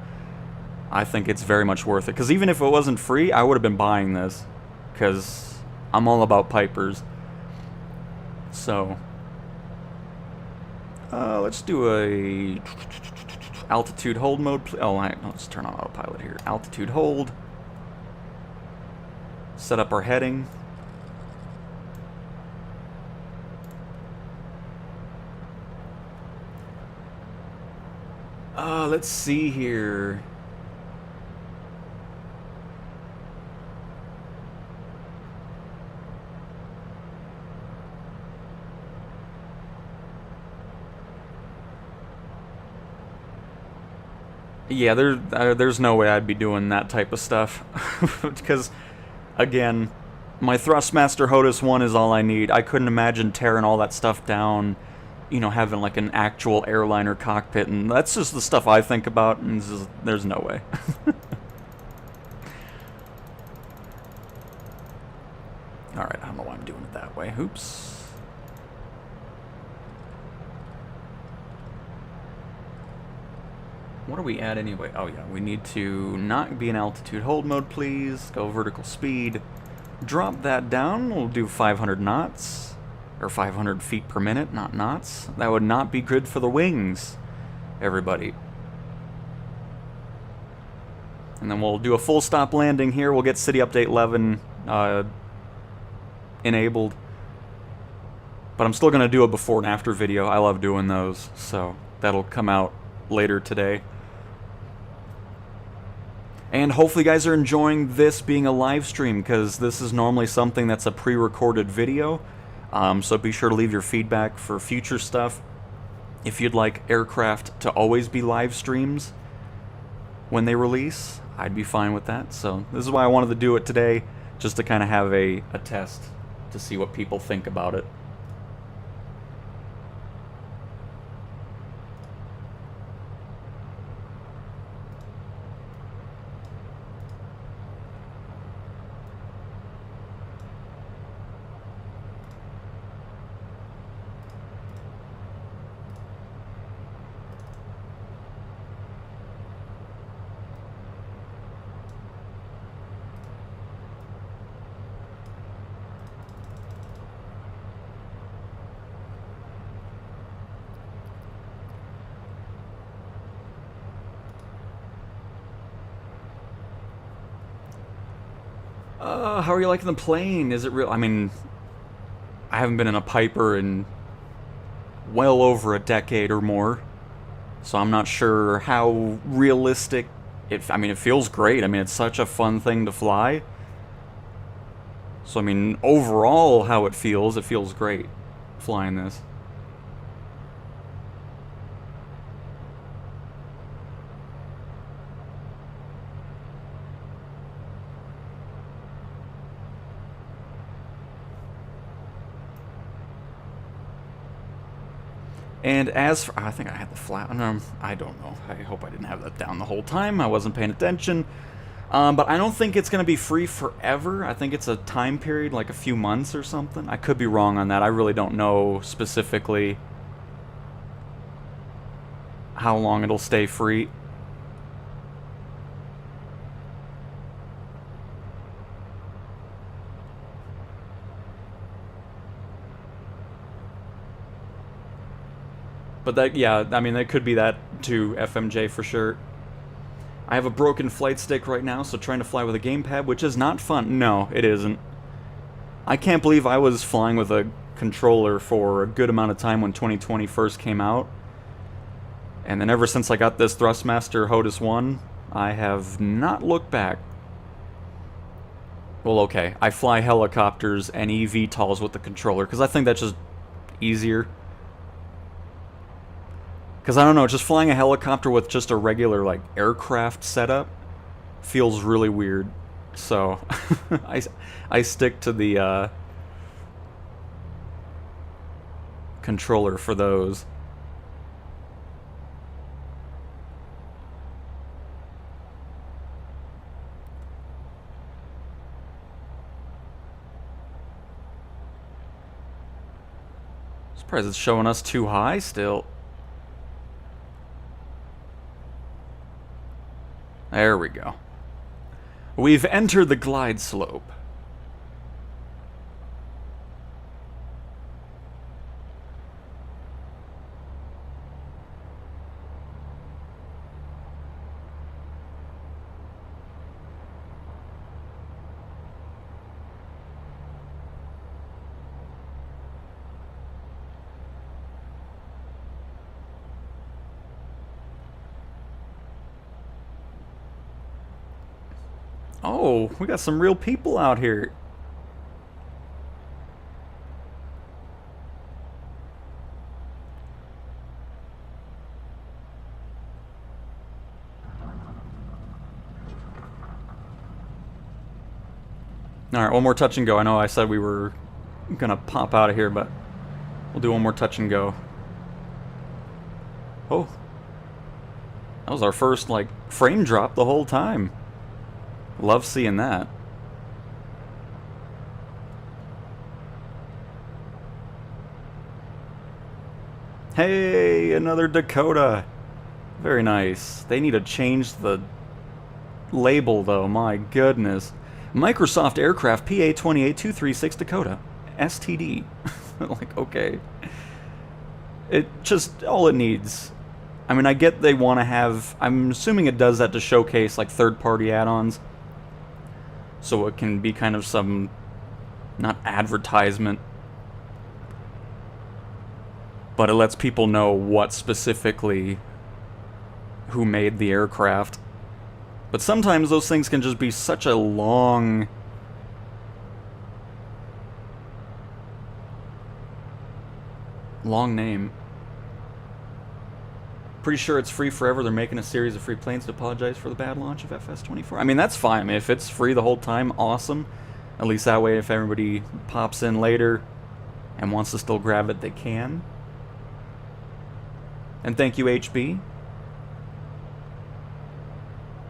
I think it's very much worth it, because even if it wasn't free, I would have been buying this, because I'm all about Pipers. So, let's do a altitude hold mode. Let's turn on autopilot here. Altitude hold. Set up our heading. Let's see here. Yeah, there's no way I'd be doing that type of stuff. Because, again, My Thrustmaster HOTUS 1 is all I need. I couldn't imagine tearing all that stuff down, you know, having like an actual airliner cockpit, and that's just the stuff I think about, and there's no way. Alright, I don't know why I'm doing it that way. Oops. What are we at anyway? Oh yeah, we need to not be in altitude hold mode, please. Go vertical speed. Drop that down. We'll do 500 knots. Or 500 feet per minute, not knots. That would not be good for the wings, everybody. And then we'll do a full stop landing here. We'll get City Update 11 enabled. But I'm still going to do a before and after video. I love doing those, so that'll come out later today. And hopefully you guys are enjoying this being a live stream, because this is normally something that's a pre-recorded video. So be sure to leave your feedback for future stuff. If you'd like aircraft to always be live streams when they release, I'd be fine with that. So this is why I wanted to do it today, just to kind of have a test to see what people think about it. How are you liking the plane? Is it real? I mean, I haven't been in a Piper in well over a decade or more, so I'm not sure how realistic I mean, it feels great. I mean, it's such a fun thing to fly. So, I mean, overall, how it feels great flying this. And as for, I think I had the flat, I don't know. I hope I didn't have that down the whole time. I wasn't paying attention. But I don't think it's going to be free forever. I think it's a time period, like a few months or something. I could be wrong on that. I really don't know specifically how long it'll stay free. But that, yeah, I mean, that could be that too, FMJ for sure. I have a broken flight stick right now, so trying to fly with a gamepad, which is not fun. No, it isn't. I can't believe I was flying with a controller for a good amount of time when 2020 first came out. And then ever since I got this Thrustmaster HOTUS 1, I have not looked back. Well, okay, I fly helicopters and eVTOLs with the controller, because I think that's just easier. Because, I don't know, just flying a helicopter with just a regular, like, aircraft setup feels really weird. So, I stick to the, controller for those. Surprised it's showing us too high still. There we go. We've entered the glide slope. Oh, we got some real people out here. Alright, one more touch and go. I know I said we were gonna pop out of here, but we'll do one more touch and go. Oh. That was our first, like, frame drop the whole time. Love seeing that. Hey, another Dakota. Very nice. They need to change the label, though. My goodness. Microsoft Aircraft PA-28 236 Dakota. STD. Like, okay. It just, all it needs. I mean, I get they want to have... I'm assuming it does that to showcase, like, third-party add-ons. So it can be kind of some... not advertisement. But it lets people know what specifically... who made the aircraft. But sometimes those things can just be such a long... name. Pretty sure it's free forever. They're making a series of free planes to apologize for the bad launch of FS-24. I mean, that's fine. I mean, if it's free the whole time, awesome. At least that way, if everybody pops in later and wants to still grab it, they can. And thank you, HB.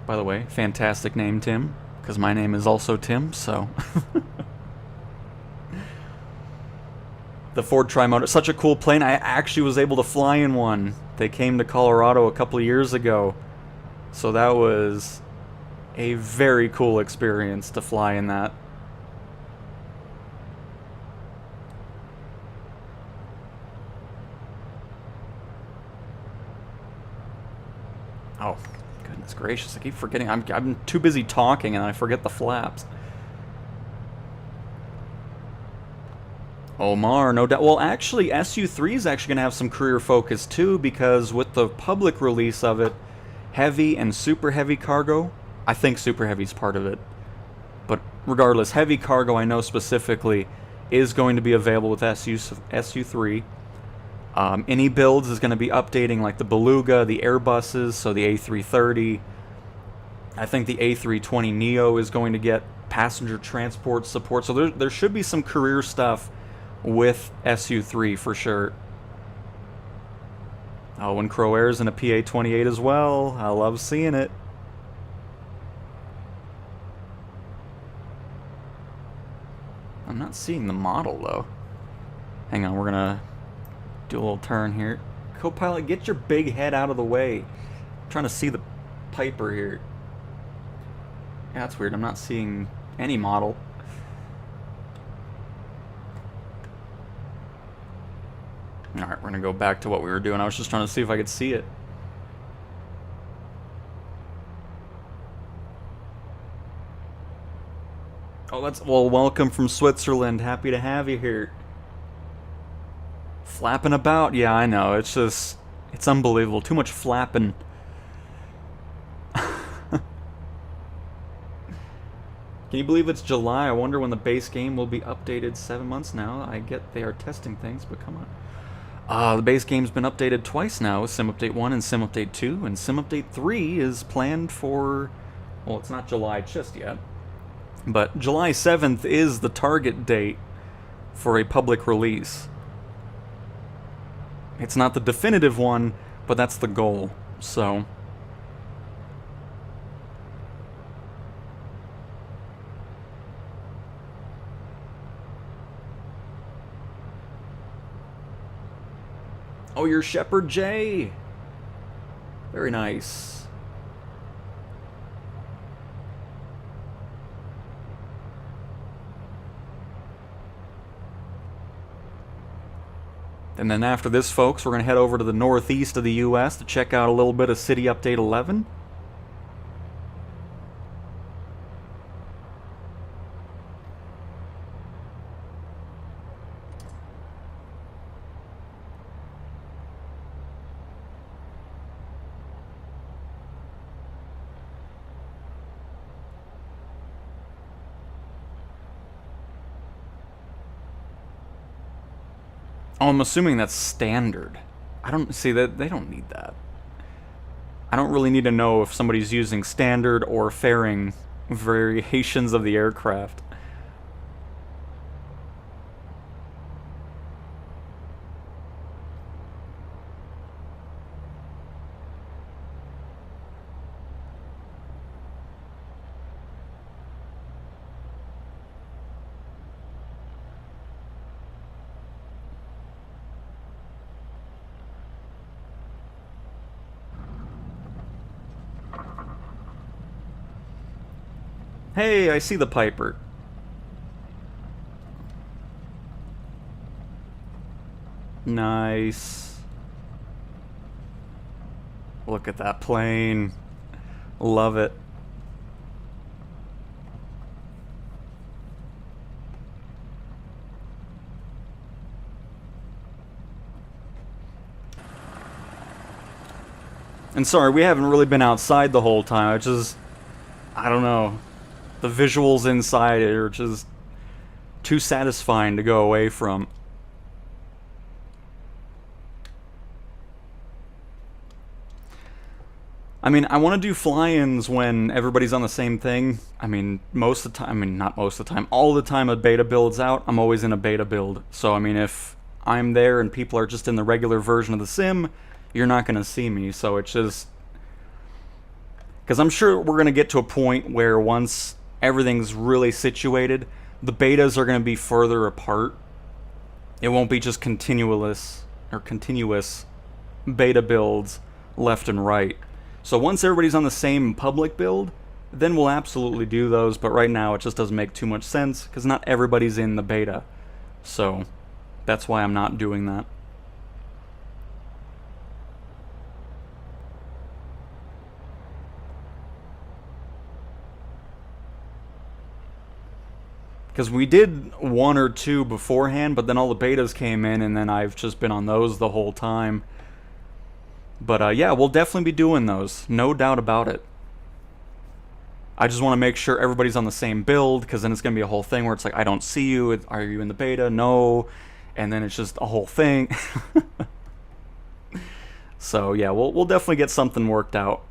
By the way, fantastic name, Tim. Because my name is also Tim, so... The Ford Tri-Motor, such a cool plane. I actually was able to fly in one. They came to Colorado a couple of years ago. So that was a very cool experience to fly in that. Oh, goodness gracious. I keep forgetting. I'm too busy talking and I forget the flaps. Omar, no doubt. Well, actually, SU-3 is actually going to have some career focus, too, because with the public release of it, heavy and super heavy cargo, I think super heavy is part of it. But regardless, heavy cargo, I know specifically, is going to be available with SU-3. Any builds is going to be updating, like the Beluga, the Airbuses, so the A330. I think the A320neo is going to get passenger transport support. So there should be some career stuff with SU-3 for sure. Oh, and Crow Air's in a PA-28 as well. I love seeing it. I'm not seeing the model though. Hang on, we're gonna do a little turn here. Co-pilot, get your big head out of the way. I'm trying to see the Piper here. Yeah, that's weird. I'm not seeing any model. Alright, we're going to go back to what we were doing. I was just trying to see if I could see it. Oh, that's... Well, welcome from Switzerland. Happy to have you here. Flapping about? Yeah, I know. It's just... It's unbelievable. Too much flapping. Can you believe it's July? I wonder when the base game will be updated. 7 months now. I get they are testing things, but come on. The base game's been updated twice now, with Sim Update 1 and Sim Update 2, and Sim Update 3 is planned for... Well, it's not July just yet, but July 7th is the target date for a public release. It's not the definitive one, but that's the goal, so... Oh, you're Shepherd J. Very nice. And then after this, folks, we're going to head over to the northeast of the U.S. to check out a little bit of City Update 11. Oh, I'm assuming that's standard. I don't see that they don't need that. I don't really need to know if somebody's using standard or fairing variations of the aircraft. Hey, I see the Piper. Nice. Look at that plane. Love it. And sorry, we haven't really been outside the whole time. It's just, I don't know. The visuals inside it are just too satisfying to go away from. I mean, I want to do fly-ins when everybody's on the same thing. I mean, most of the time, I mean, not most of the time, all the time a beta build's out, I'm always in a beta build. So, I mean, if I'm there and people are just in the regular version of the sim, you're not going to see me. So it's just... because I'm sure we're going to get to a point where once everything's really situated, the betas are going to be further apart. It won't be just continuous beta builds left and right. So once everybody's on the same public build, then we'll absolutely do those, but right now it just doesn't make too much sense, because not everybody's in the beta. So that's why I'm not doing that. Because we did one or two beforehand, but then all the betas came in, and then I've just been on those the whole time. But yeah, we'll definitely be doing those. No doubt about it. I just want to make sure everybody's on the same build, because then it's going to be a whole thing where it's like, I don't see you. Are you in the beta? No. And then it's just a whole thing. So yeah, we'll definitely get something worked out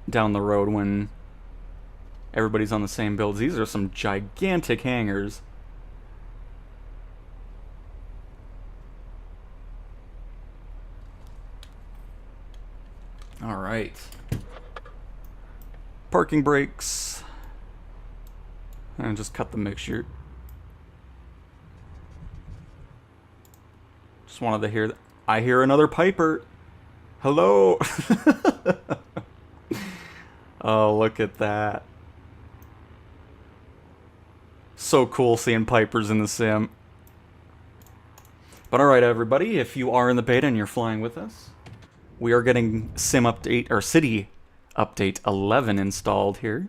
down the road when everybody's on the same builds. These are some gigantic hangars. All right. Parking brakes. And just cut the mixture. Just wanted to hear that. I hear another Piper. Hello. Oh, look at that. So cool seeing Pipers in the sim. But alright everybody, if you are in the beta and you're flying with us, we are getting sim update, or city update 11 installed here.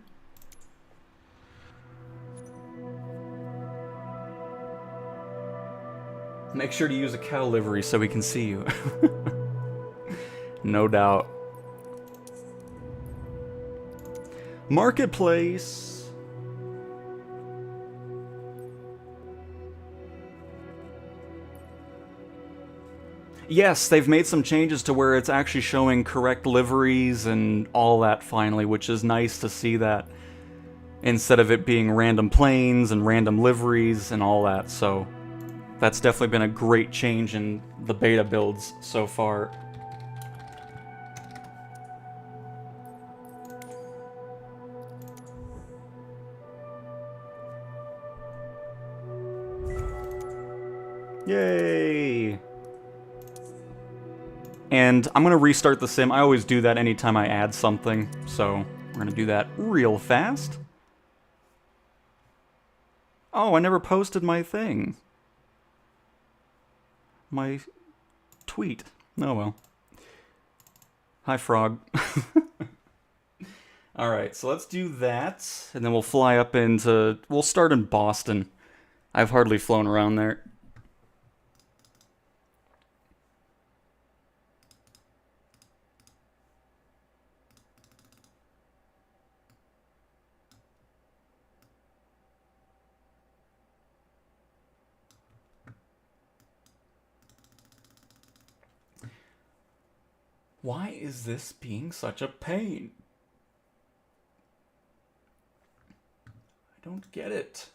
Make sure to use a cow livery so we can see you. No doubt. Marketplace. Yes, they've made some changes to where it's actually showing correct liveries and all that finally, which is nice to see that. Instead of it being random planes and random liveries and all that, so that's definitely been a great change in the beta builds so far. Yay! And I'm gonna restart the sim. I always do that anytime I add something, so we're gonna do that real fast. Oh, I never posted my thing. My tweet. Oh well. Hi, Frog. Alright, so let's do that, and then we'll fly up into... we'll start in Boston. I've hardly flown around there. Why is this being such a pain? I don't get it.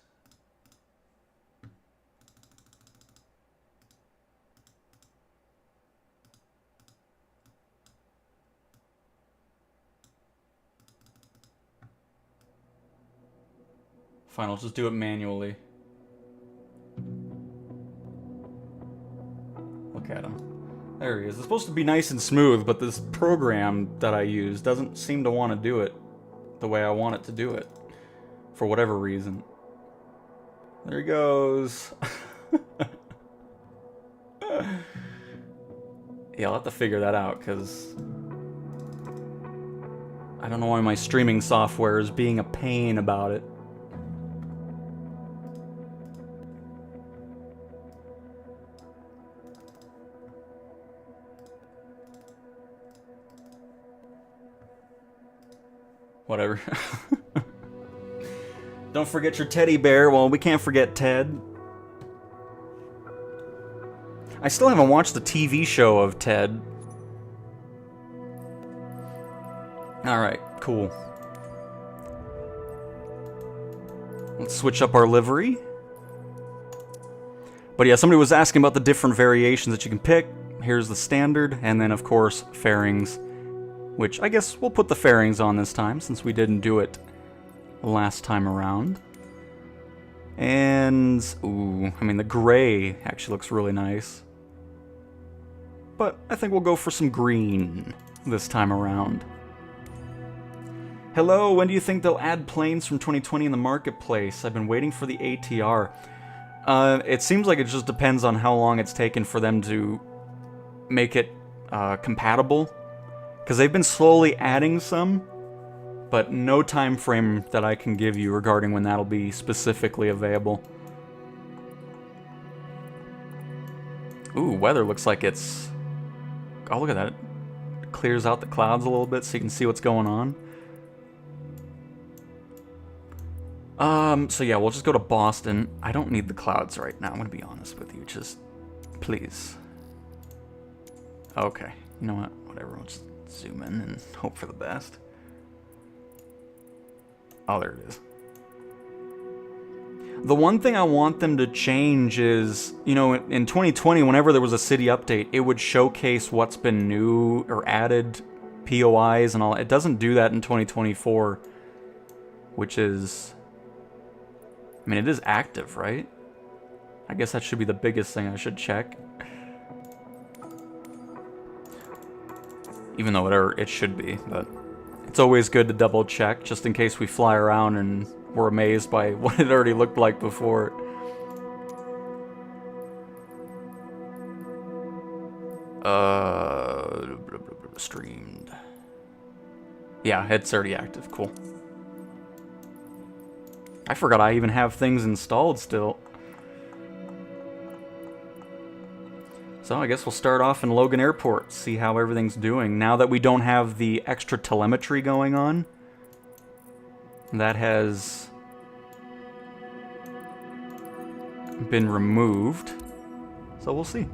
Fine, I'll just do it manually. Look at him. There he is. It's supposed to be nice and smooth, but this program that I use doesn't seem to want to do it the way I want it to do it. For whatever reason. There he goes. Yeah, I'll have to figure that out, because I don't know why my streaming software is being a pain about it. Whatever. Don't forget your teddy bear. Well, we can't forget Ted. I still haven't watched the TV show of Ted. Alright, cool. Let's switch up our livery. But yeah, somebody was asking about the different variations that you can pick. Here's the standard, and then of course, fairings. Which, I guess we'll put the fairings on this time, since we didn't do it last time around. And, ooh, I mean the gray actually looks really nice. But I think we'll go for some green this time around. Hello, when do you think they'll add planes from 2020 in the marketplace? I've been waiting for the ATR. It seems like it just depends on how long it's taken for them to make it compatible. Because they've been slowly adding some, but no time frame that I can give you regarding when that'll be specifically available. Ooh, weather looks like it's... Oh, look at that. It clears out the clouds a little bit so you can see what's going on. So yeah, we'll just go to Boston. I don't need the clouds right now, I'm gonna be honest with you. Just, please. Okay, you know what? Whatever, we'll just zoom in and hope for the best. Oh, there it is. The one thing I want them to change is, you know, in 2020, whenever there was a city update, it would showcase what's been new or added, POIs and all. It doesn't do that in 2024, which is... I mean, it is active, right? I guess that should be the biggest thing I should check. Even though it should be, but it's always good to double check, just in case we fly around and we're amazed by what it already looked like before. Streamed. Yeah, it's already active, cool. I forgot I even have things installed still. So I guess we'll start off in Logan Airport, see how everything's doing. Now that we don't have the extra telemetry going on, that has been removed. So we'll see.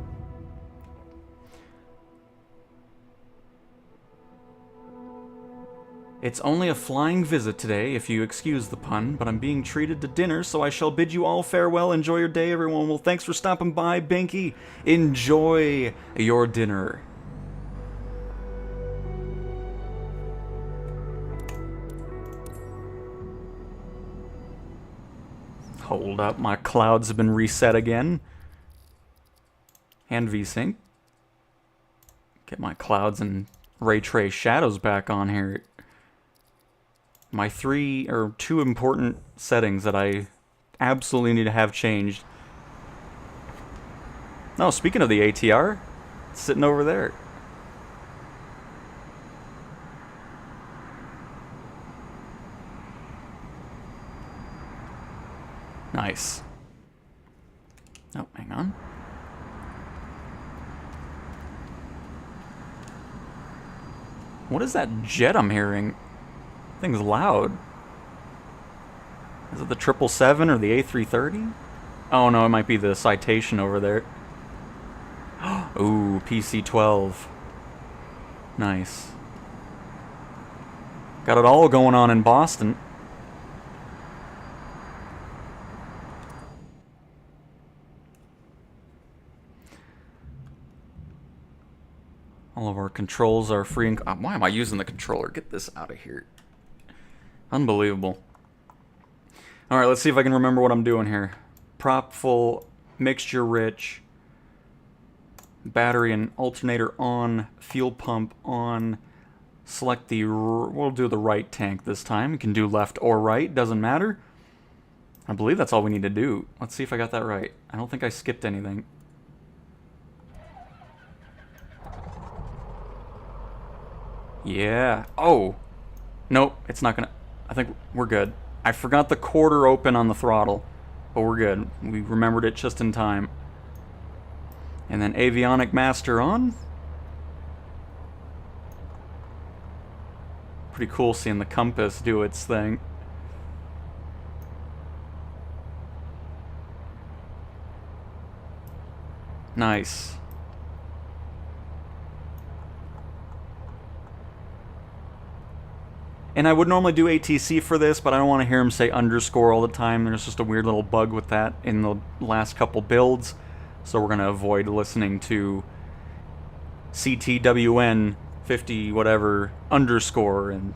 It's only a flying visit today, if you excuse the pun, but I'm being treated to dinner, so I shall bid you all farewell. Enjoy your day, everyone. Well, thanks for stopping by, Binky. Enjoy your dinner. Hold up, my clouds have been reset again. And VSync. Get my clouds and ray trace shadows back on here. My two important settings that I absolutely need to have changed. No, speaking of the ATR, it's sitting over there. Nice. Oh, hang on. What is that jet I'm hearing? Thing's loud. Is it the 777 or the A330? Oh no, it might be the Citation over there. Ooh, PC-12. Nice. Got it all going on in Boston. All of our controls are free and... why am I using the controller? Get this out of here. Unbelievable. Alright, let's see if I can remember what I'm doing here. Prop full, mixture rich, battery and alternator on, fuel pump on, Select the... We'll do the right tank this time. You can do left or right, doesn't matter. I believe that's all we need to do. Let's see if I got that right. I don't think I skipped anything. Yeah. Oh. Nope, it's not gonna... I think we're good. I forgot the quarter open on the throttle, but we're good. We remembered it just in time. And then avionic master on. Pretty cool seeing the compass do its thing. Nice. And I would normally do ATC for this, but I don't want to hear him say underscore all the time. There's just a weird little bug with that in the last couple builds. So we're going to avoid listening to CTWN 50 whatever underscore and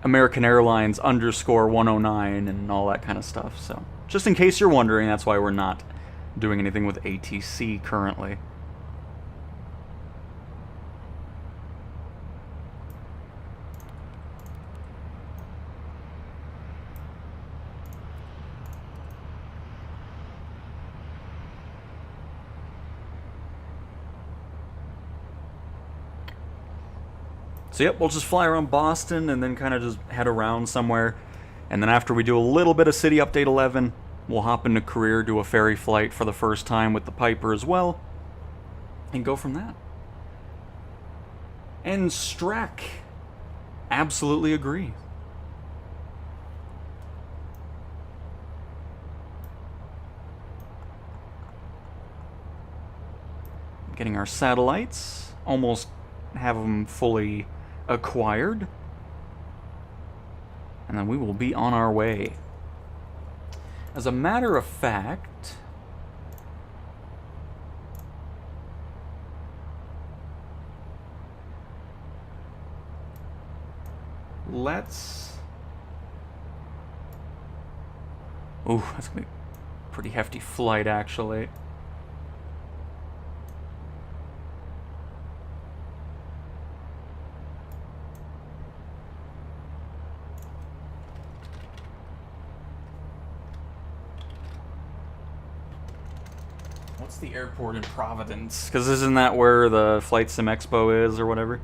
American Airlines underscore 109 and all that kind of stuff. So just in case you're wondering, that's why we're not doing anything with ATC currently. So yep, we'll just fly around Boston and then kind of just head around somewhere. And then after we do a little bit of City Update 11, we'll hop into career, do a ferry flight for the first time with the Piper as well, and go from that. And Strack, absolutely agree. Getting our satellites, almost have them fully acquired, and then we will be on our way. As a matter of fact, let's... Ooh, that's gonna be a pretty hefty flight, actually. What's the airport in Providence? Because isn't that where the Flight Sim Expo is or whatever?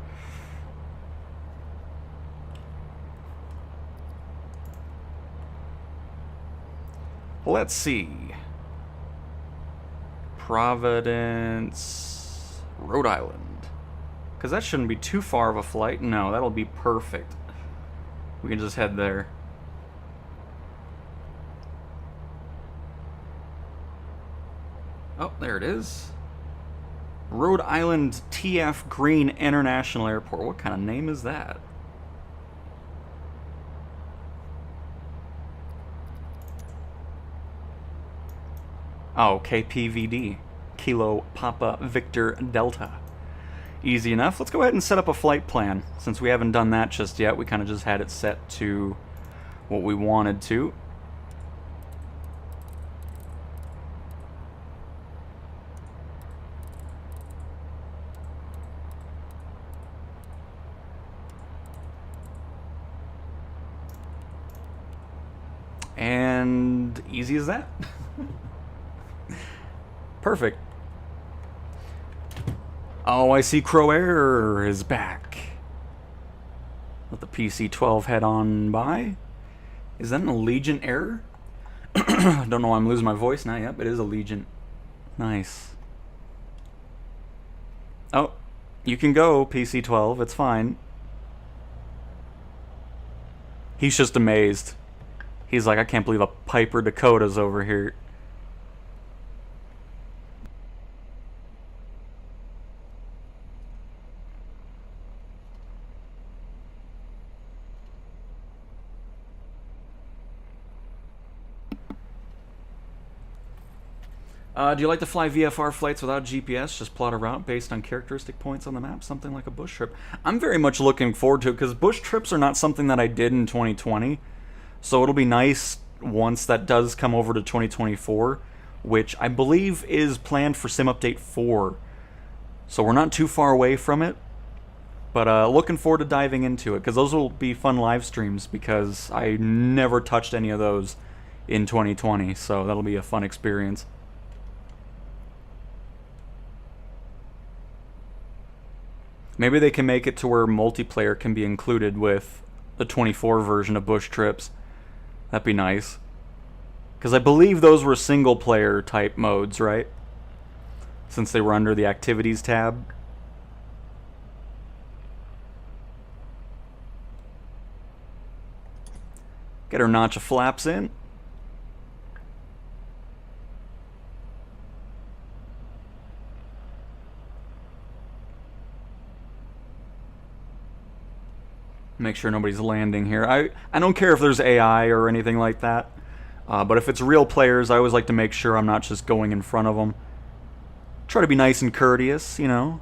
Let's see. Providence, Rhode Island. Because that shouldn't be too far of a flight. No, that'll be perfect. We can just head there. Oh, there it is. Rhode Island TF Green International Airport. What kind of name is that? Oh, KPVD. Kilo Papa Victor Delta. Easy enough. Let's go ahead and set up a flight plan. Since we haven't done that just yet, we kind of just had it set to what we wanted to. And easy as that. Perfect. Oh, I see Crow Air is back. Let the PC-12 head on by. Is that an Allegiant error? Don't know why I'm losing my voice now. Yep, it is Allegiant. Nice. Oh, you can go, PC-12. It's fine. He's just amazed. He's like, I can't believe a Piper Dakota's over here. Do you like to fly VFR flights without GPS? Just plot a route based on characteristic points on the map, something like a bush trip. I'm very much looking forward to it, because bush trips are not something that I did in 2020. So it'll be nice once that does come over to 2024, which I believe is planned for Sim Update 4. So we're not too far away from it. But looking forward to diving into it, because those will be fun live streams, because I never touched any of those in 2020, so that'll be a fun experience. Maybe they can make it to where multiplayer can be included with the 24 version of Bush Trips. That'd be nice. Because I believe those were single player type modes, right? Since they were under the Activities tab. Get our notch of flaps in. Make sure nobody's landing here. I don't care if there's AI or anything like that. But if it's real players, I always like to make sure I'm not just going in front of them. Try to be nice and courteous, you know.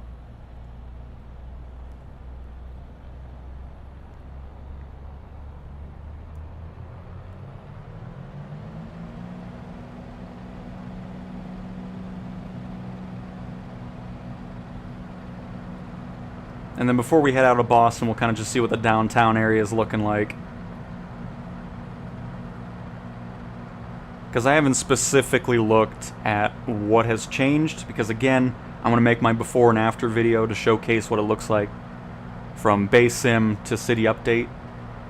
And then before we head out of Boston, we'll kind of just see what the downtown area is looking like. Because I haven't specifically looked at what has changed, because again, I'm going to make my before and after video to showcase what it looks like from base sim to city update.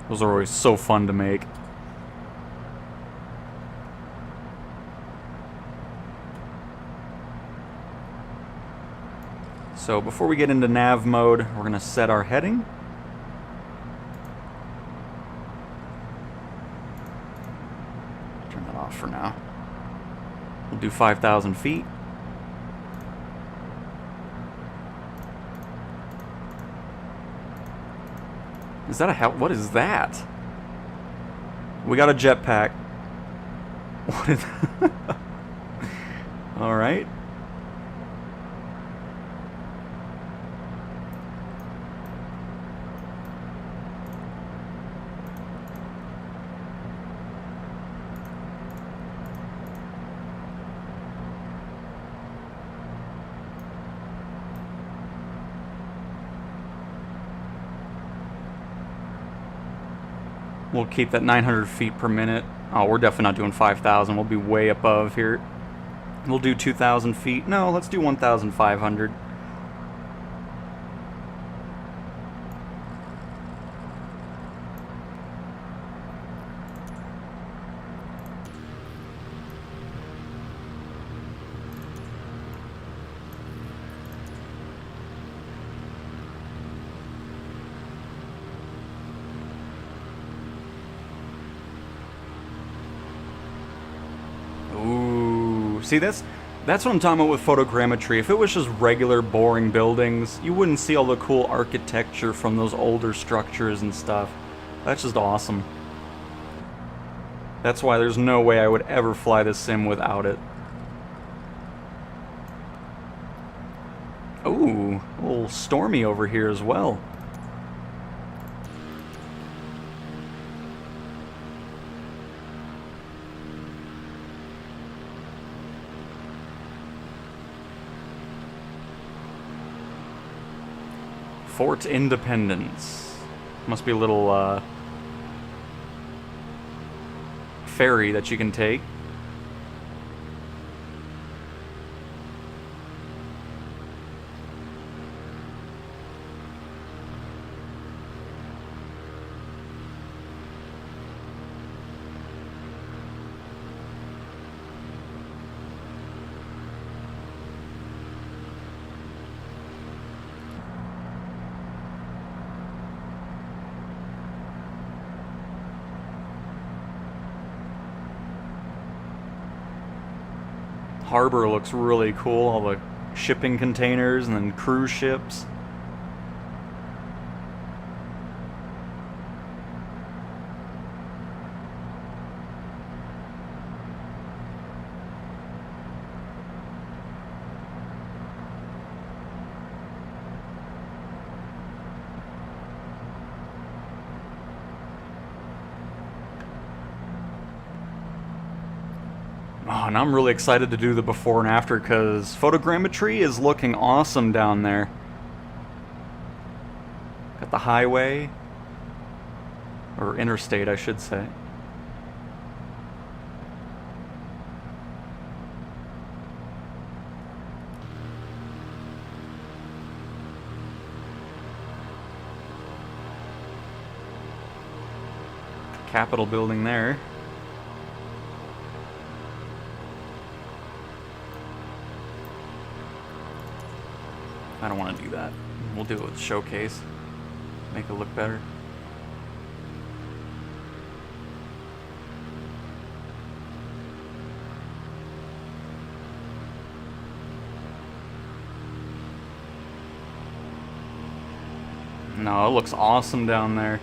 Those are always so fun to make. So before we get into nav mode, we're going to set our heading. Turn that off for now. We'll do 5,000 feet. Is that a hell? What is that? We got a jetpack. What is all right. We'll keep that 900 feet per minute. Oh, we're definitely not doing 5,000. We'll be way above here. We'll do 2,000 feet. No, let's do 1,500. See, that's what I'm talking about with photogrammetry. If it was just regular boring buildings, you wouldn't see all the cool architecture from those older structures and stuff. That's just awesome. That's why there's no way I would ever fly this sim without it. Ooh, a little stormy over here as well. Fort Independence. Must be a little ferry that you can take. Harbor looks really cool, all the shipping containers and then cruise ships. Oh, and I'm really excited to do the before and after because photogrammetry is looking awesome down there. the highway. Or interstate, I should say. Capitol building there. I don't want to do that. We'll do it with showcase. Make it look better. No, it looks awesome down there.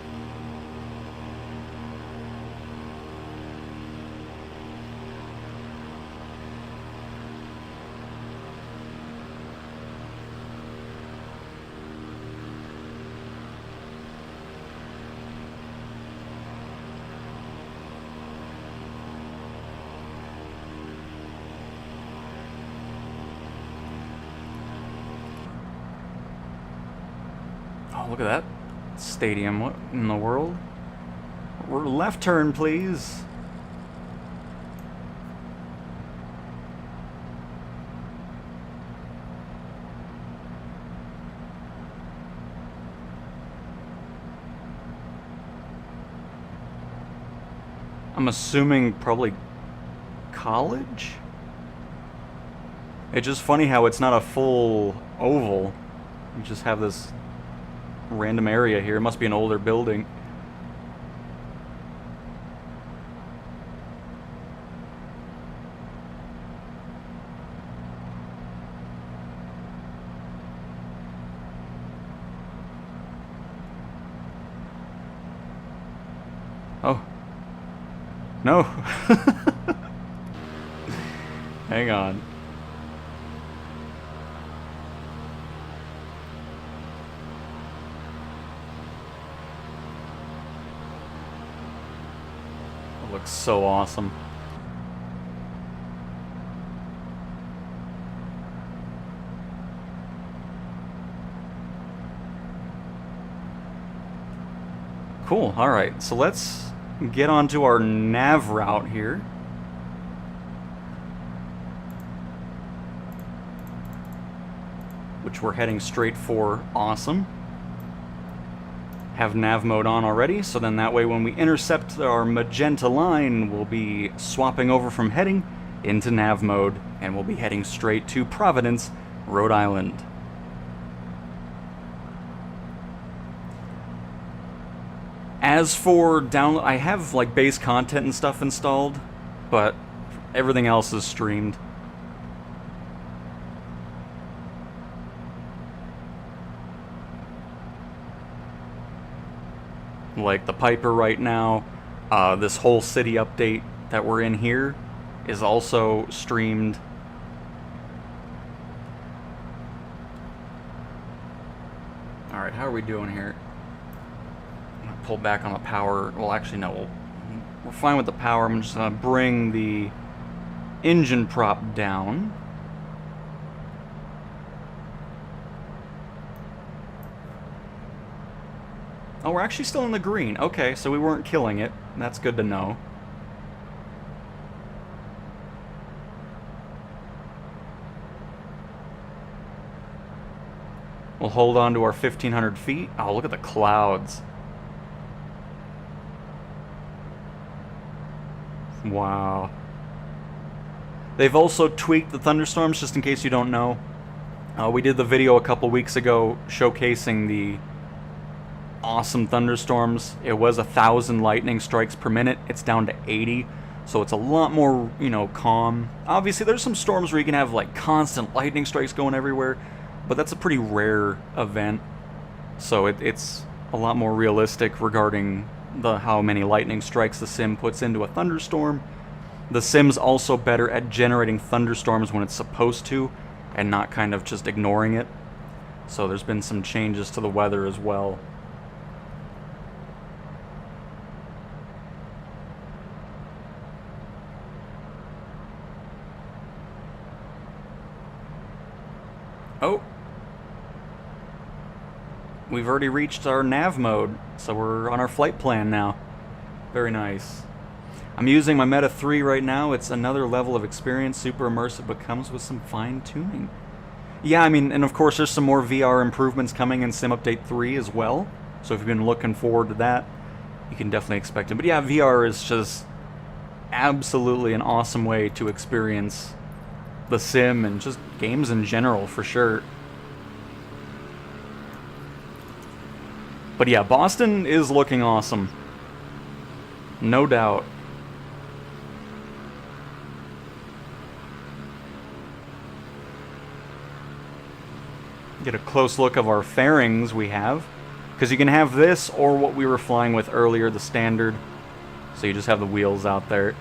Oh, look at that stadium. What in the world? Left turn, please. I'm assuming probably college? It's just funny how it's not a full oval. You just have this random area here. It must be an older building. Oh. No. Hang on. It looks so awesome. Cool. All right. So let's get onto our nav route here. Which we're heading straight for. Awesome. Have nav mode on already, so then that way when we intercept our magenta line, we'll be swapping over from heading into nav mode, and we'll be heading straight to Providence, Rhode Island. As for download, I have like base content and stuff installed, but everything else is streamed. Like the Piper right now, this whole city update that we're in here is also streamed. Alright, how are we doing here? I'm gonna pull back on the power. Well, actually, no. We're fine with the power. I'm just gonna bring the engine prop down. Oh, we're actually still in the green. Okay, so we weren't killing it. That's good to know. We'll hold on to our 1,500 feet. Oh, look at the clouds. Wow. They've also tweaked the thunderstorms, just in case you don't know. We did the video a couple weeks ago showcasing the awesome thunderstorms. It was 1,000 lightning strikes per minute. It's down to 80, so it's a lot more, you know, calm. Obviously, there's some storms where you can have like constant lightning strikes going everywhere, but that's a pretty rare event. So it's a lot more realistic regarding how many lightning strikes the sim puts into a thunderstorm. The sim's also better at generating thunderstorms when it's supposed to, and not kind of just ignoring it. So there's been some changes to the weather as well. Oh. we've already reached our nav mode, so we're on our flight plan now. Very nice. I'm using my Meta 3 right now. It's another level of experience, super immersive, but comes with some fine-tuning. Yeah, I mean, and of course there's some more VR improvements coming in Sim Update 3 as well, so if you've been looking forward to that, you can definitely expect it. But yeah, VR is just absolutely an awesome way to experience the sim and just games in general, for sure. But yeah, Boston is looking awesome. No doubt. Get a close look of our fairings we have. Because you can have this or what we were flying with earlier, the standard. So you just have the wheels out there.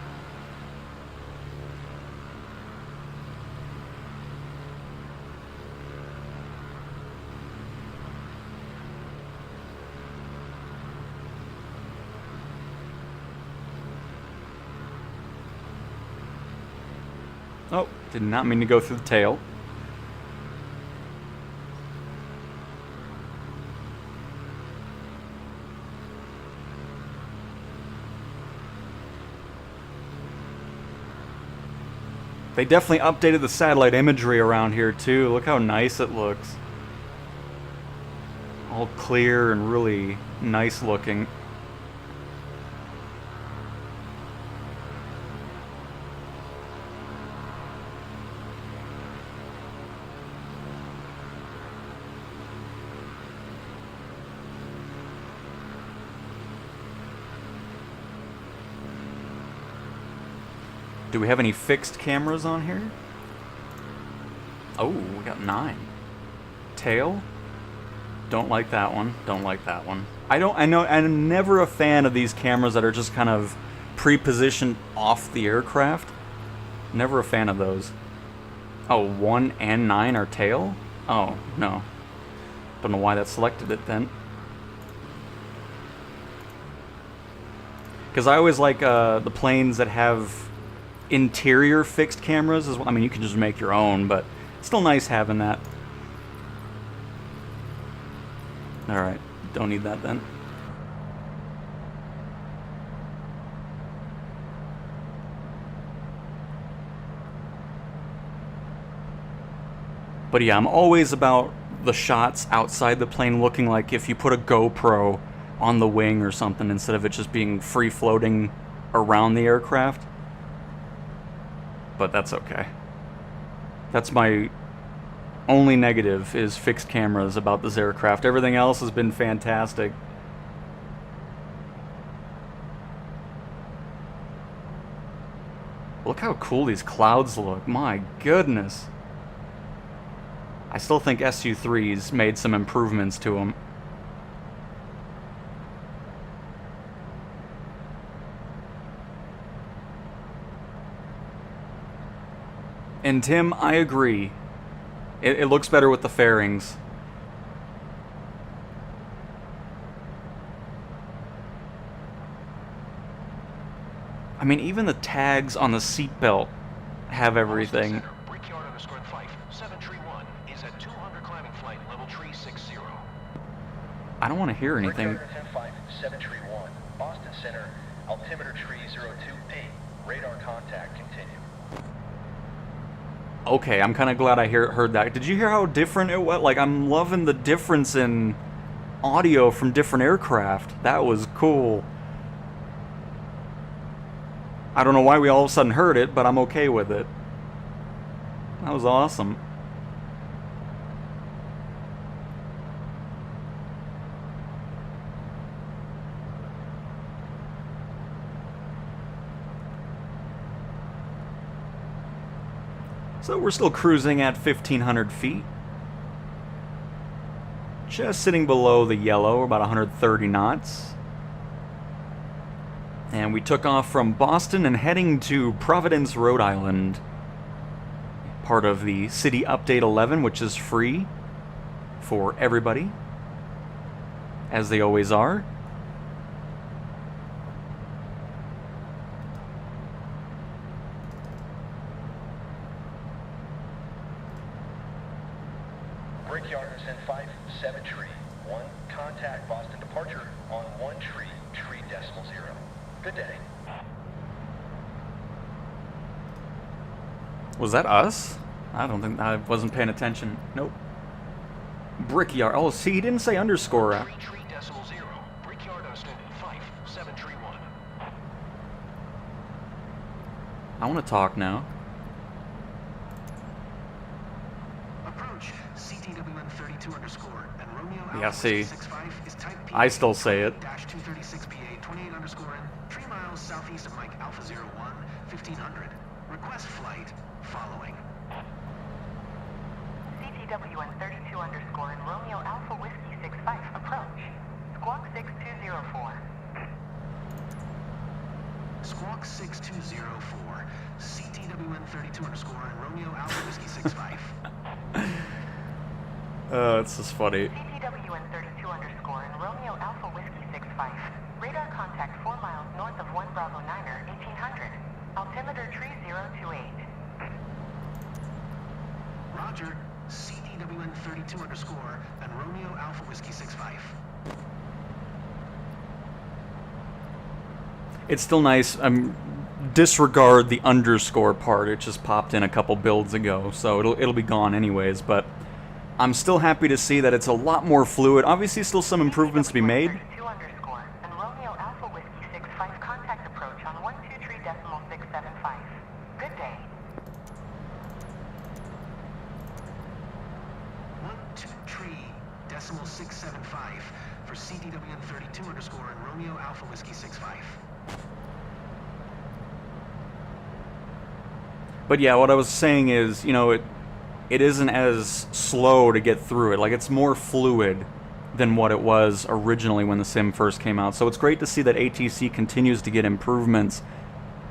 Oh, did not mean to go through the tail. They definitely updated the satellite imagery around here too. Look how nice it looks. All clear and really nice looking. Do we have any fixed cameras on here? Oh, we got 9. Tail? Don't like that one. Don't like that one. I know I'm never a fan of these cameras that are just kind of pre-positioned off the aircraft. Never a fan of those. Oh, 1 and 9 are tail? Oh, no. Don't know why that selected it then. Because I always like the planes that have interior fixed cameras as well. I mean, you can just make your own, but it's still nice having that. Alright, don't need that then. But yeah, I'm always about the shots outside the plane looking like if you put a GoPro on the wing or something instead of it just being free floating around the aircraft. But that's okay. That's my only negative, is fixed cameras about this aircraft. Everything else has been fantastic. Look how cool these clouds look. My goodness. I still think SU-3's made some improvements to them. And Tim, I agree. It looks better with the fairings. I mean, even the tags on the seatbelt have everything. Brickyard underscore 731 is at 200 climbing flight level 360. I don't want to hear anything. 731, Boston Center, altimeter tree 02A, radar contact continue. Okay, I'm kind of glad I heard that. Did you hear how different it was? Like, I'm loving the difference in audio from different aircraft. That was cool. I don't know why we all of a sudden heard it, but I'm okay with it. That was awesome. So we're still cruising at 1,500 feet. Just sitting below the yellow, about 130 knots. And we took off from Boston and heading to Providence, Rhode Island. Part of the City Update 11, which is free for everybody, as they always are. Brickyard is in 573, 1, contact Boston departure on 1 tree, 0. Good day. Was that us? I don't think, I wasn't paying attention. Nope. Brickyard. Oh, see, he didn't say underscore. 3 tree decimal 0. Brickyard Austin 5731. I want to talk now. Approach CTWN 32 underscore and Romeo Yeah, Alpha see. 65 is type P. I still say it. Dash 236 PA-28 underscore N, 3 miles southeast of Mike Alpha 01, 1500. Request flight following. CTWN 32 underscore and Romeo Alpha Whiskey 65 approach. Squawk 6204. Squawk 6204. CTWN 32 underscore and Romeo Alpha Whiskey 65. It's just funny. CTWN 32 underscore and Romeo Alpha Whiskey 65. Radar contact 4 miles north of 1 Bravo 9er, 1800. Altimeter tree 028. Roger. CTWN 32 underscore and Romeo Alpha Whiskey 65. It's still nice. Disregard the underscore part. It just popped in a couple builds ago, so it'll be gone anyways. But I'm still happy to see that it's a lot more fluid. Obviously, still some improvements to be made. 32 underscore and Romeo Alpha Whiskey 65 contact approach on 123.675. Good day. 123.675 for CTWN 32 underscore and Romeo Alpha Whiskey 65. But yeah, what I was saying is, you know, it isn't as slow to get through it. Like, it's more fluid than what it was originally when the sim first came out. So it's great to see that ATC continues to get improvements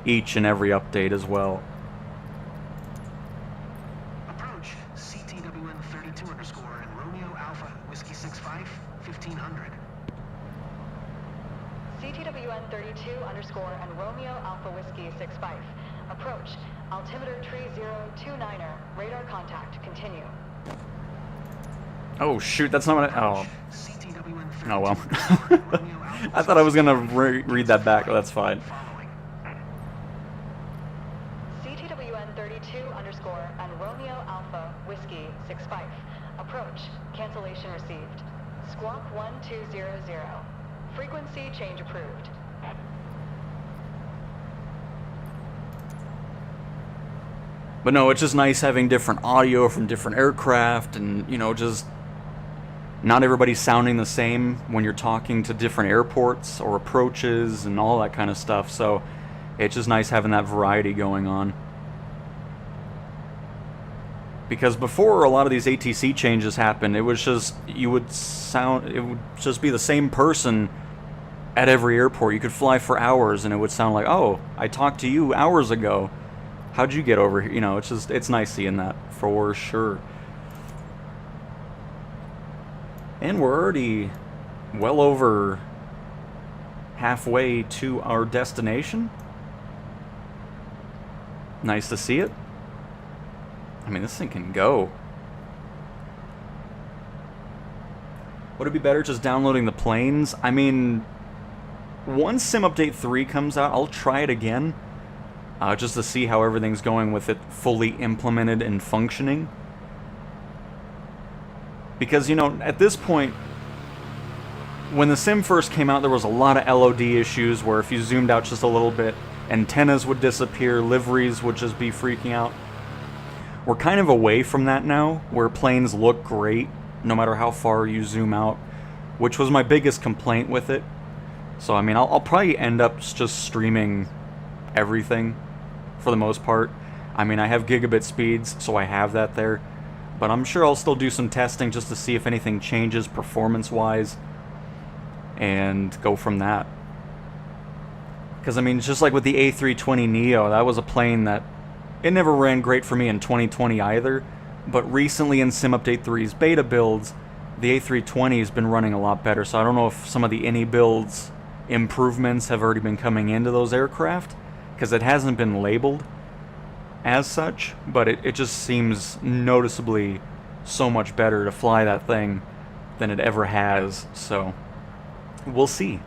each and every update as well. Approach CTWN 32 underscore and Romeo Alpha Whiskey 65, 1500. CTWN 32 underscore and Romeo Alpha Whiskey 65. Approach. Altimeter tree 029er. Radar contact. Continue. Oh shoot, that's not what I... Oh. CTWN 32 Oh well. underscore and Romeo Alpha I thought I was gonna Whiskey read that back, but that's fine. following. CTWN 32 underscore and Romeo Alpha Whiskey 65. Approach. Cancellation received. Squawk 1200. Frequency change approved. But no, it's just nice having different audio from different aircraft, and, you know, just not everybody sounding the same when you're talking to different airports or approaches and all that kind of stuff. So it's just nice having that variety going on. Because before a lot of these ATC changes happened, it was just, it would just be the same person at every airport. You could fly for hours and it would sound like, oh, I talked to you hours ago. How'd you get over here? You know, it's nice seeing that for sure. And we're already well over halfway to our destination. Nice to see it. I mean, this thing can go. Would it be better just downloading the planes? I mean, once Sim Update 3 comes out, I'll try it again. Just to see how everything's going with it fully implemented and functioning. Because, you know, at this point, when the sim first came out, there was a lot of LOD issues where if you zoomed out just a little bit, antennas would disappear, liveries would just be freaking out. We're kind of away from that now, where planes look great, no matter how far you zoom out, which was my biggest complaint with it. So, I mean, I'll probably end up just streaming everything, for the most part. I mean, I have gigabit speeds, so I have that there. But I'm sure I'll still do some testing just to see if anything changes performance-wise, and go from that. Because, I mean, just like with the A320neo, that was a plane that, it never ran great for me in 2020 either, but recently in Sim Update 3's beta builds, the A320 has been running a lot better, so I don't know if some of the any builds improvements have already been coming into those aircraft, because it hasn't been labeled as such, but it just seems noticeably so much better to fly that thing than it ever has, so we'll see.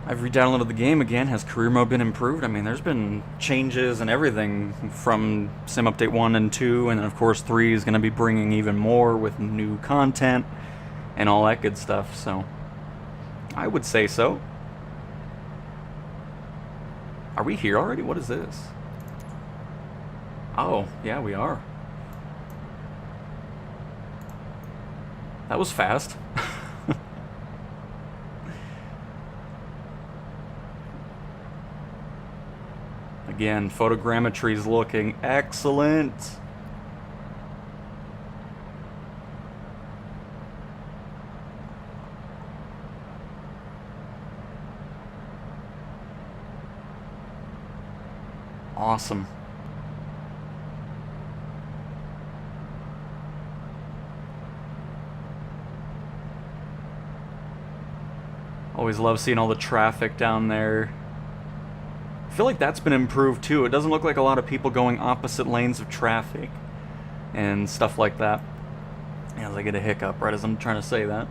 I've re-downloaded the game again. Has career mode been improved? I mean, there's been changes and everything from Sim Update 1 and 2, and then of course 3 is going to be bringing even more with new content and all that good stuff, so I would say so. Are we here already? What is this? Oh, yeah, we are. That was fast. Again, photogrammetry is looking excellent. Awesome. Always love seeing all the traffic down there. I feel like that's been improved too. It doesn't look like a lot of people going opposite lanes of traffic and stuff like that. As I get a hiccup right as I'm trying to say that.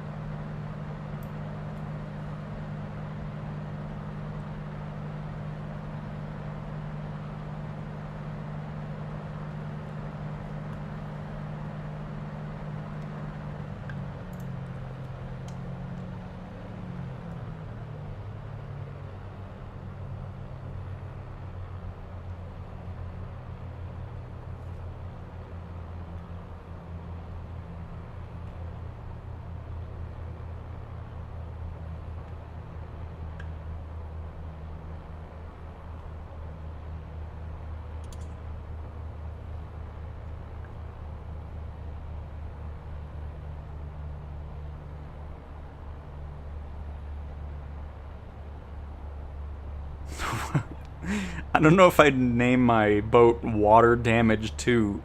I don't know if I'd name my boat Water Damage 2.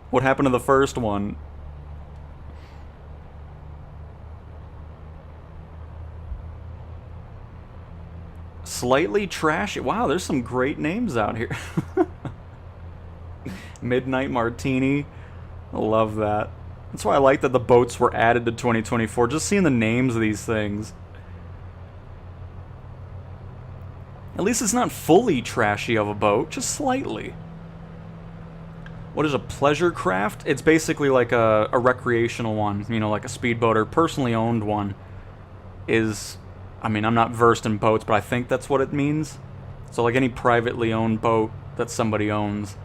What happened to the first one? Slightly Trashy. Wow, there's some great names out here. Midnight Martini. I love that. That's why I like that the boats were added to 2024. Just seeing the names of these things. At least it's not fully trashy of a boat, just slightly. What is a pleasure craft? It's basically like a recreational one, you know, like a speedboat or personally owned one. I mean, I'm not versed in boats, but I think that's what it means. So like any privately owned boat that somebody owns.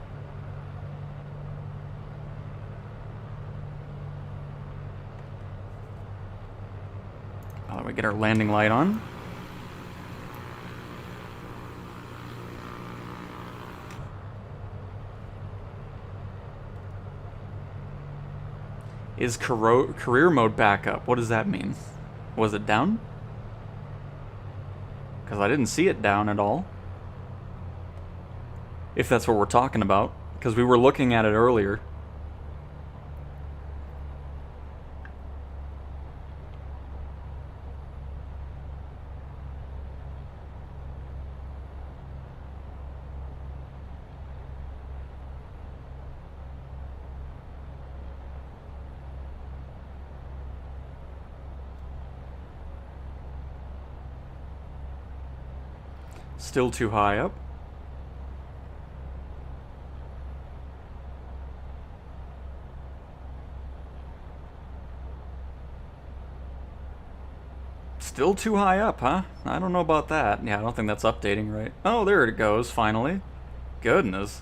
We get our landing light on. Is career mode back up? What does that mean? Was it down? Because I didn't see it down at all. If that's what we're talking about. Because we were looking at it earlier. Still too high up. Still too high up, huh? I don't know about that. Yeah, I don't think that's updating right. Oh, there it goes, finally. Goodness.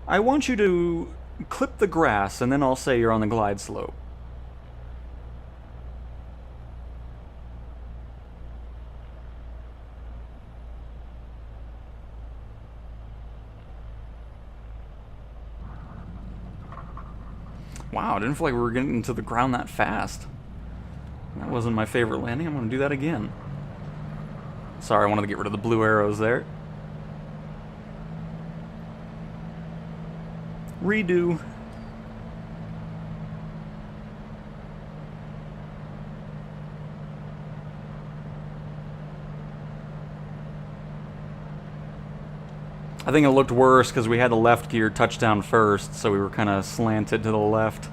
I want you to clip the grass, and then I'll say you're on the glide slope. Wow, I didn't feel like we were getting to the ground that fast. That wasn't my favorite landing. I'm going to do that again. Sorry, I wanted to get rid of the blue arrows there. Redo. I think it looked worse because we had the left gear touchdown first, so we were kind of slanted to the left.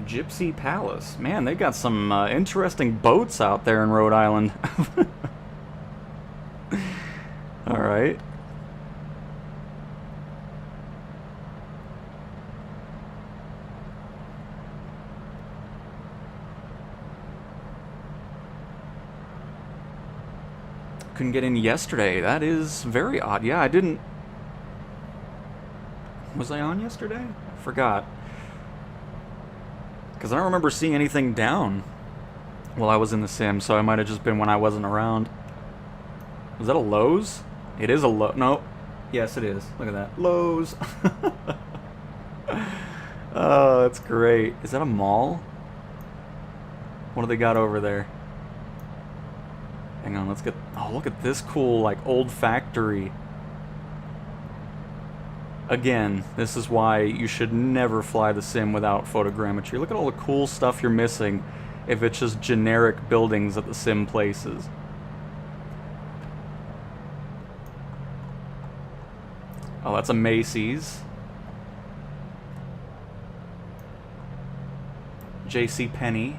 Gypsy Palace. Man, they got some interesting boats out there in Rhode Island. Alright. Couldn't get in yesterday. That is very odd. Yeah, I didn't... Was I on yesterday? I forgot. Because I don't remember seeing anything down while I was in the sim, so it might have just been when I wasn't around. Was that a Lowe's? It is a Lowe's. No. Yes, it is. Look at that. Lowe's. Oh, that's great. Is that a mall? What do they got over there? Hang on, let's get... Oh, look at this cool, like, old factory. Again, this is why you should never fly the sim without photogrammetry. Look at all the cool stuff you're missing if it's just generic buildings at the sim places. Oh, that's a Macy's. J.C. Penney.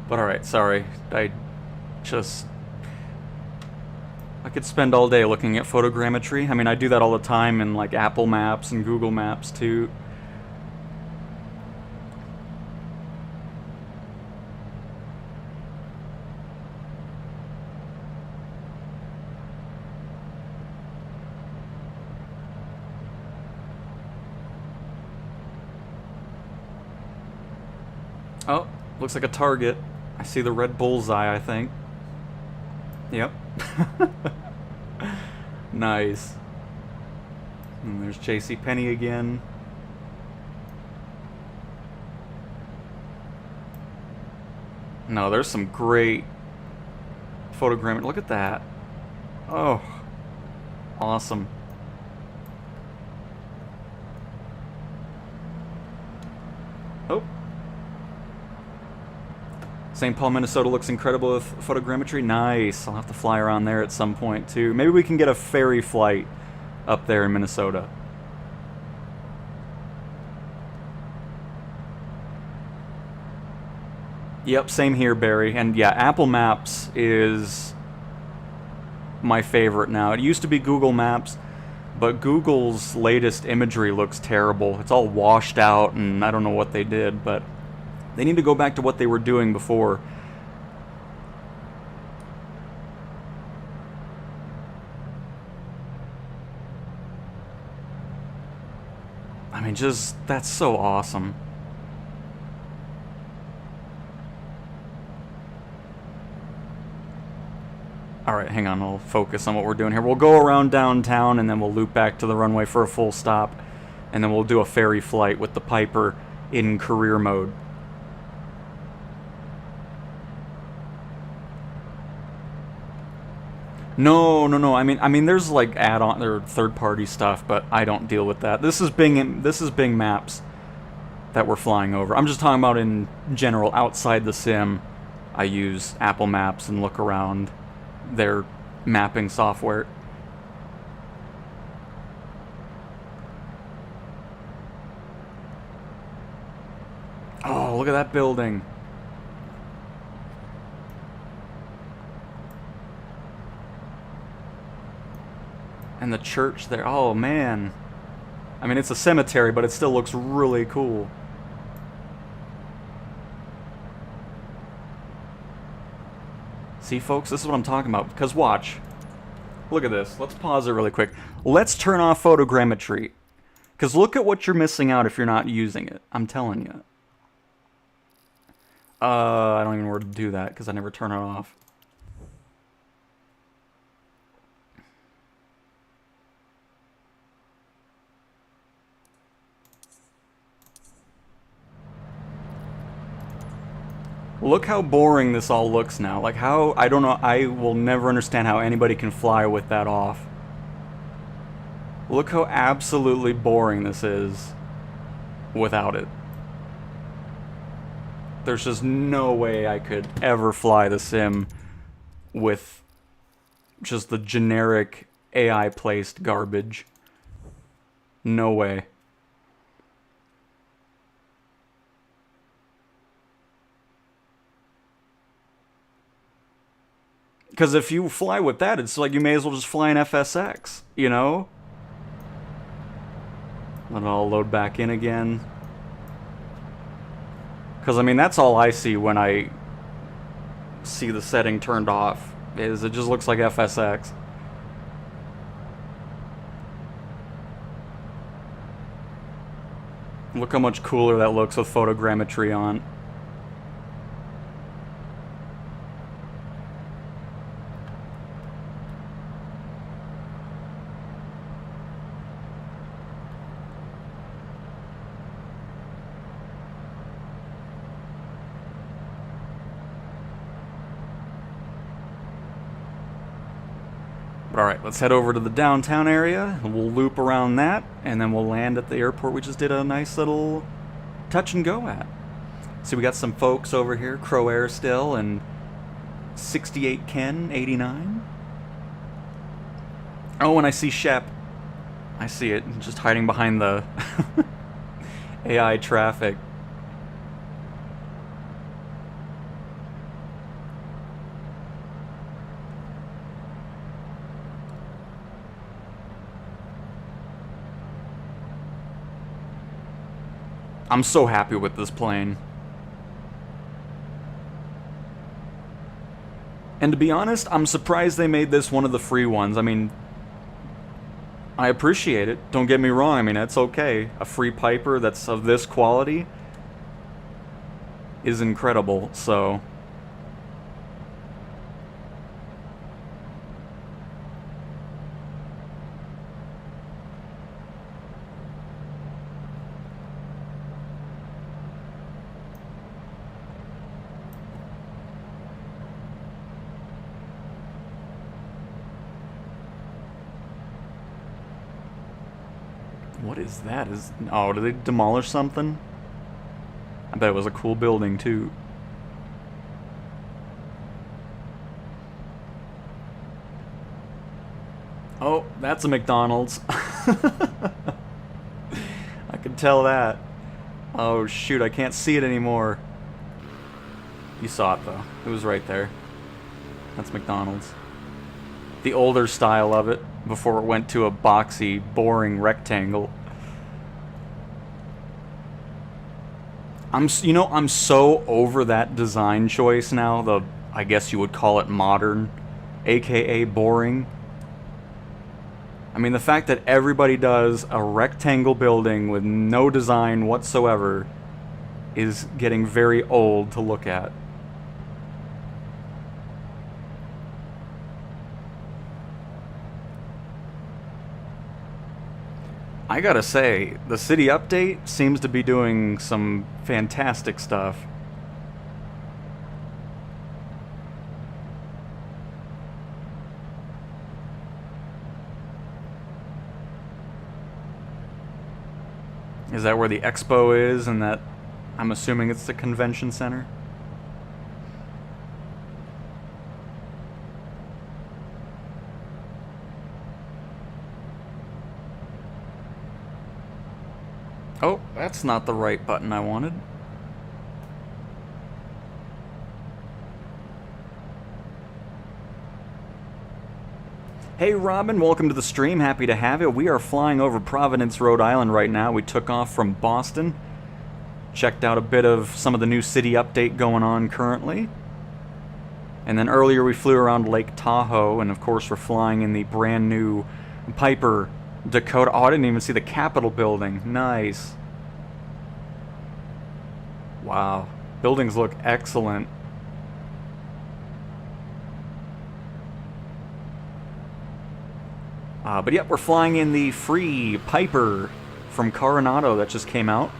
But alright, sorry. I could spend all day looking at photogrammetry. I mean, I do that all the time in like Apple Maps and Google Maps too. Oh, looks like a target. I see the red bullseye, I think. Yep. Nice. And there's J.C. Penney again. No, there's some great photogrammetry. Look at that. Oh, awesome. Oh. St. Paul, Minnesota looks incredible with photogrammetry. Nice. I'll have to fly around there at some point, too. Maybe we can get a ferry flight up there in Minnesota. Yep, same here, Barry. And yeah, Apple Maps is my favorite now. It used to be Google Maps, but Google's latest imagery looks terrible. It's all washed out, and I don't know what they did, but they need to go back to what they were doing before. I mean, just, that's so awesome. Alright, hang on, I'll focus on what we're doing here. We'll go around downtown, and then we'll loop back to the runway for a full stop, and then we'll do a ferry flight with the Piper in career mode. No. I mean, there's like add-on or third-party stuff, but I don't deal with that. This is Bing Maps. that we're flying over. I'm just talking about in general, outside the sim. I use Apple Maps and look around their mapping software. Oh, look at that building. And the church there. Oh, man. I mean, it's a cemetery, but it still looks really cool. See, folks, this is what I'm talking about. Because watch. Look at this. Let's pause it really quick. Let's turn off photogrammetry. Because look at what you're missing out if you're not using it. I'm telling you. I don't even know where to do that because I never turn it off. Look how boring this all looks now. Like how, I don't know, I will never understand how anybody can fly with that off. Look how absolutely boring this is without it. There's just no way I could ever fly the sim with just the generic AI-placed garbage. No way. Because if you fly with that, it's like you may as well just fly an FSX, you know? Let it all load back in again. Because, I mean, that's all I see when I see the setting turned off, is it just looks like FSX. Look how much cooler that looks with photogrammetry on. Alright, let's head over to the downtown area, and we'll loop around that, and then we'll land at the airport we just did a nice little touch and go at. So we got some folks over here, Crow Air still, and 68 Ken, 89. Oh, and I see Shep. I see it, just hiding behind the AI traffic. I'm so happy with this plane. And to be honest, I'm surprised they made this one of the free ones. I mean, I appreciate it. Don't get me wrong. I mean, that's okay. A free Piper that's of this quality is incredible, so... What is that? Oh, did they demolish something? I bet it was a cool building, too. Oh, that's a McDonald's. I could tell that. Oh, shoot, I can't see it anymore. You saw it, though. It was right there. That's McDonald's. The older style of it, before it went to a boxy, boring rectangle. I'm so over that design choice now, I guess you would call it modern, aka boring. I mean, the fact that everybody does a rectangle building with no design whatsoever is getting very old to look at. I gotta say, the city update seems to be doing some fantastic stuff. Is that where the expo is, and that I'm assuming it's the convention center? Oh, that's not the right button I wanted. Hey Robin, welcome to the stream. Happy to have you. We are flying over Providence, Rhode Island right now. We took off from Boston. Checked out a bit of some of the new city update going on currently. And then earlier we flew around Lake Tahoe, and of course we're flying in the brand new Piper Dakota. Oh, I didn't even see the Capitol building. Nice. Wow. Buildings look excellent. But yep, we're flying in the free Piper from Coronado that just came out.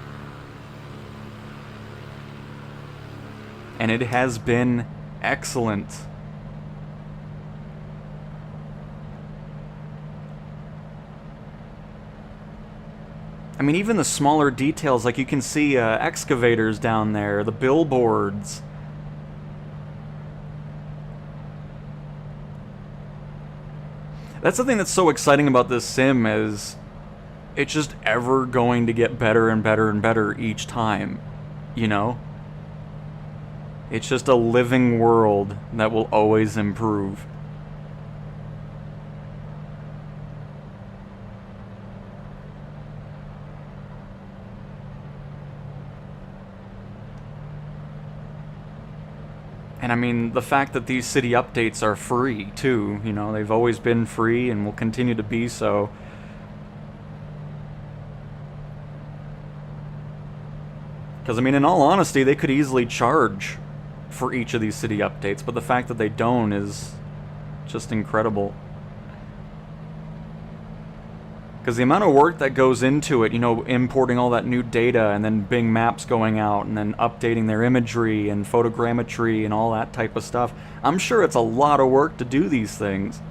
And it has been excellent. I mean, even the smaller details, like you can see excavators down there, the billboards. That's the thing that's so exciting about this sim, is it's just ever going to get better and better and better each time, you know? It's just a living world that will always improve. And I mean, the fact that these city updates are free, too, you know, they've always been free and will continue to be so. Because, I mean, in all honesty, they could easily charge for each of these city updates, but the fact that they don't is just incredible. Because the amount of work that goes into it, you know, importing all that new data and then Bing Maps going out and then updating their imagery and photogrammetry and all that type of stuff, I'm sure it's a lot of work to do these things.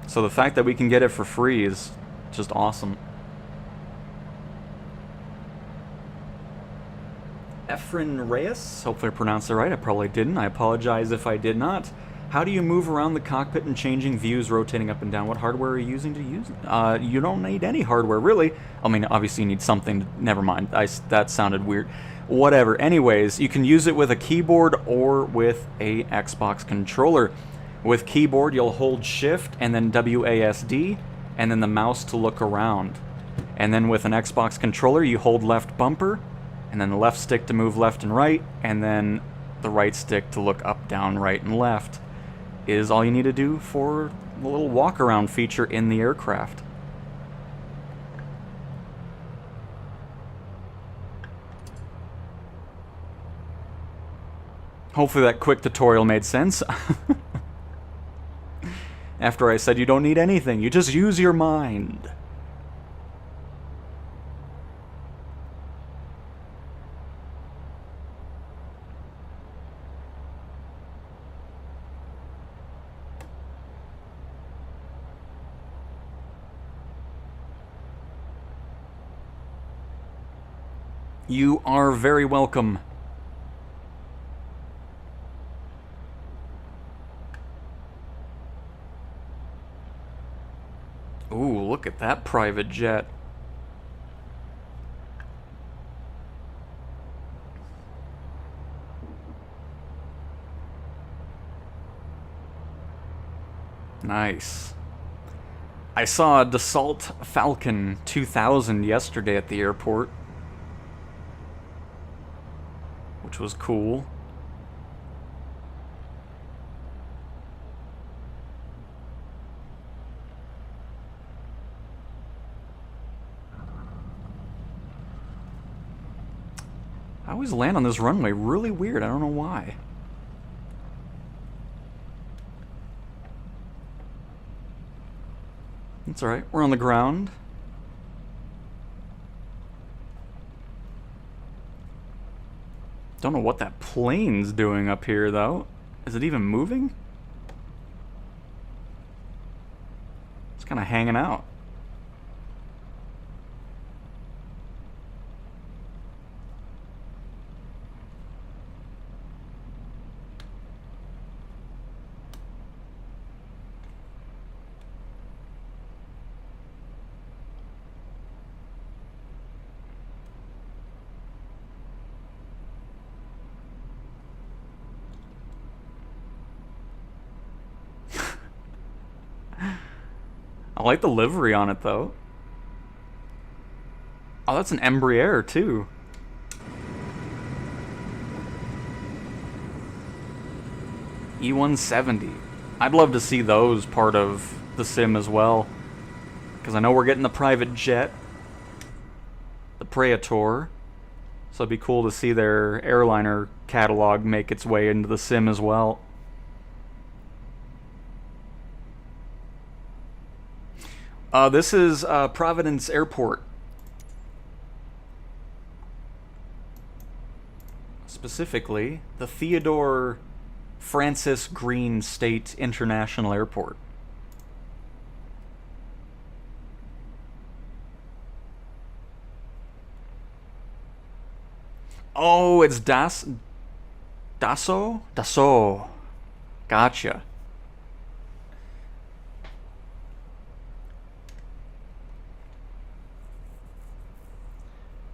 So the fact that we can get it for free is just awesome. Efren Reyes, hopefully I pronounced it right. I probably didn't. I apologize if I did not. How do you move around the cockpit and changing views, rotating up and down? What hardware are you using to use it? You don't need any hardware, really. I mean, obviously you need something. Never mind. That sounded weird. Whatever. Anyways, you can use it with a keyboard or with a Xbox controller. With keyboard, you'll hold Shift and then WASD, and then the mouse to look around. And then with an Xbox controller, you hold left bumper, and then the left stick to move left and right, and then the right stick to look up, down, right, and left is all you need to do for the little walk-around feature in the aircraft. Hopefully that quick tutorial made sense. After I said you don't need anything, you just use your mind. You are very welcome. Ooh, look at that private jet. Nice. I saw a Dassault Falcon 2000 yesterday at the airport, which was cool. I always land on this runway really weird. I don't know why. That's alright. We're on the ground. Don't know what that plane's doing up here, though. Is it even moving? kind of hanging out. I like the livery on it, though. Oh, that's an Embraer, too. E170. I'd love to see those part of the sim as well. Because I know we're getting the private jet. The Praetor. So it'd be cool to see their airliner catalog make its way into the sim as well. This is Providence Airport. Specifically, the Theodore Francis Green State International Airport. Oh, it's Dasso? Dasso. Gotcha.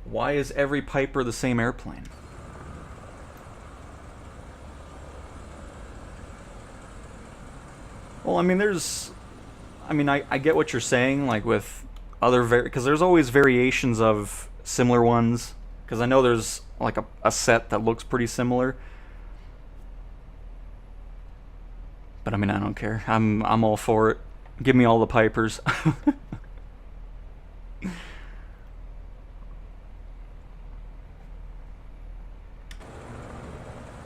Why is every Piper the same airplane? Well, I mean, I get what you're saying, like with other because there's always variations of similar ones. Because I know there's like a set that looks pretty similar. But I mean, I don't care. I'm all for it. Give me all the Pipers.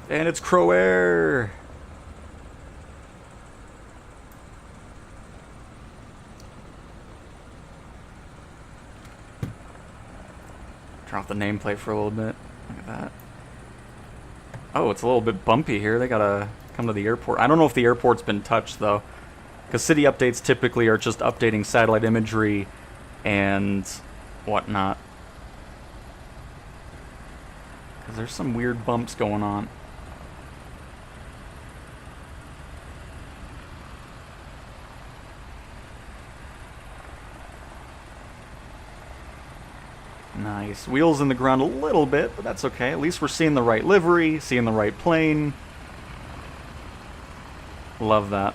And it's Crow Air. Turn off the nameplate for a little bit. Look at that. Oh, it's a little bit bumpy here. They gotta come to the airport. I don't know if the airport's been touched, though. Because city updates typically are just updating satellite imagery and whatnot. Because there's some weird bumps going on. Nice. Wheels in the ground a little bit, but that's okay. At least we're seeing the right livery, seeing the right plane. Love that.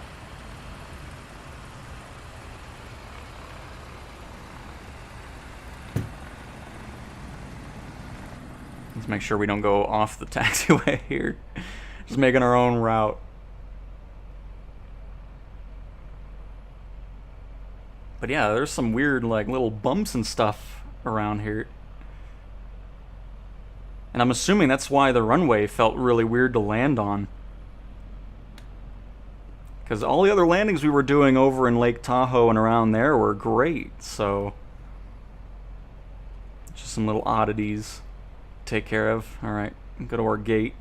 Let's make sure we don't go off the taxiway here. Just making our own route. But yeah, there's some weird like little bumps and stuff around here. And I'm assuming that's why the runway felt really weird to land on. Because all the other landings we were doing over in Lake Tahoe and around there were great, so... just some little oddities to take care of. Alright, go to our gate.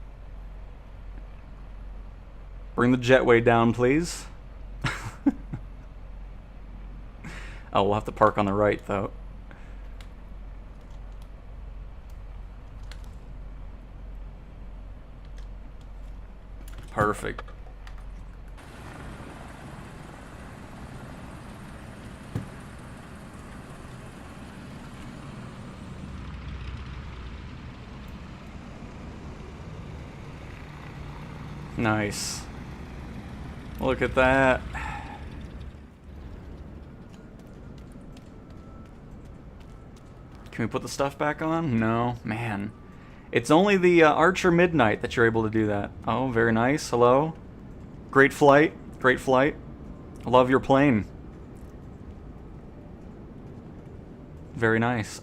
Bring the jetway down, please. Oh, we'll have to park on the right, though. Perfect. Nice. Look at that. Can we put the stuff back on? No. Man. It's only the Archer Midnight that you're able to do that. Oh, very nice. Hello. Great flight. Great flight. I love your plane. Very nice.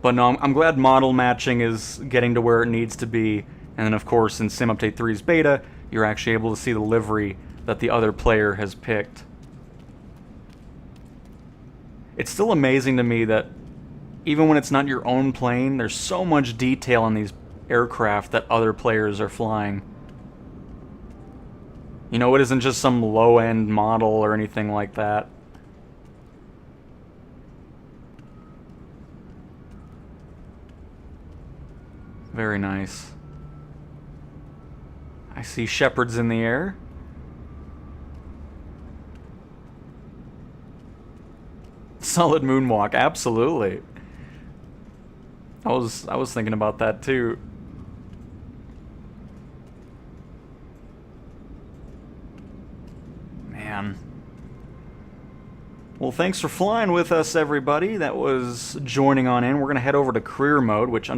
But no, I'm glad model matching is getting to where it needs to be. And then, of course, in Sim Update 3's beta, you're actually able to see the livery that the other player has picked. It's still amazing to me that even when it's not your own plane, there's so much detail on these aircraft that other players are flying. You know, it isn't just some low-end model or anything like that. Very nice. I see shepherds in the air. Solid moonwalk, absolutely. I was thinking about that too. Man. Well, thanks for flying with us, everybody. That was joining on in. We're gonna head over to career mode, which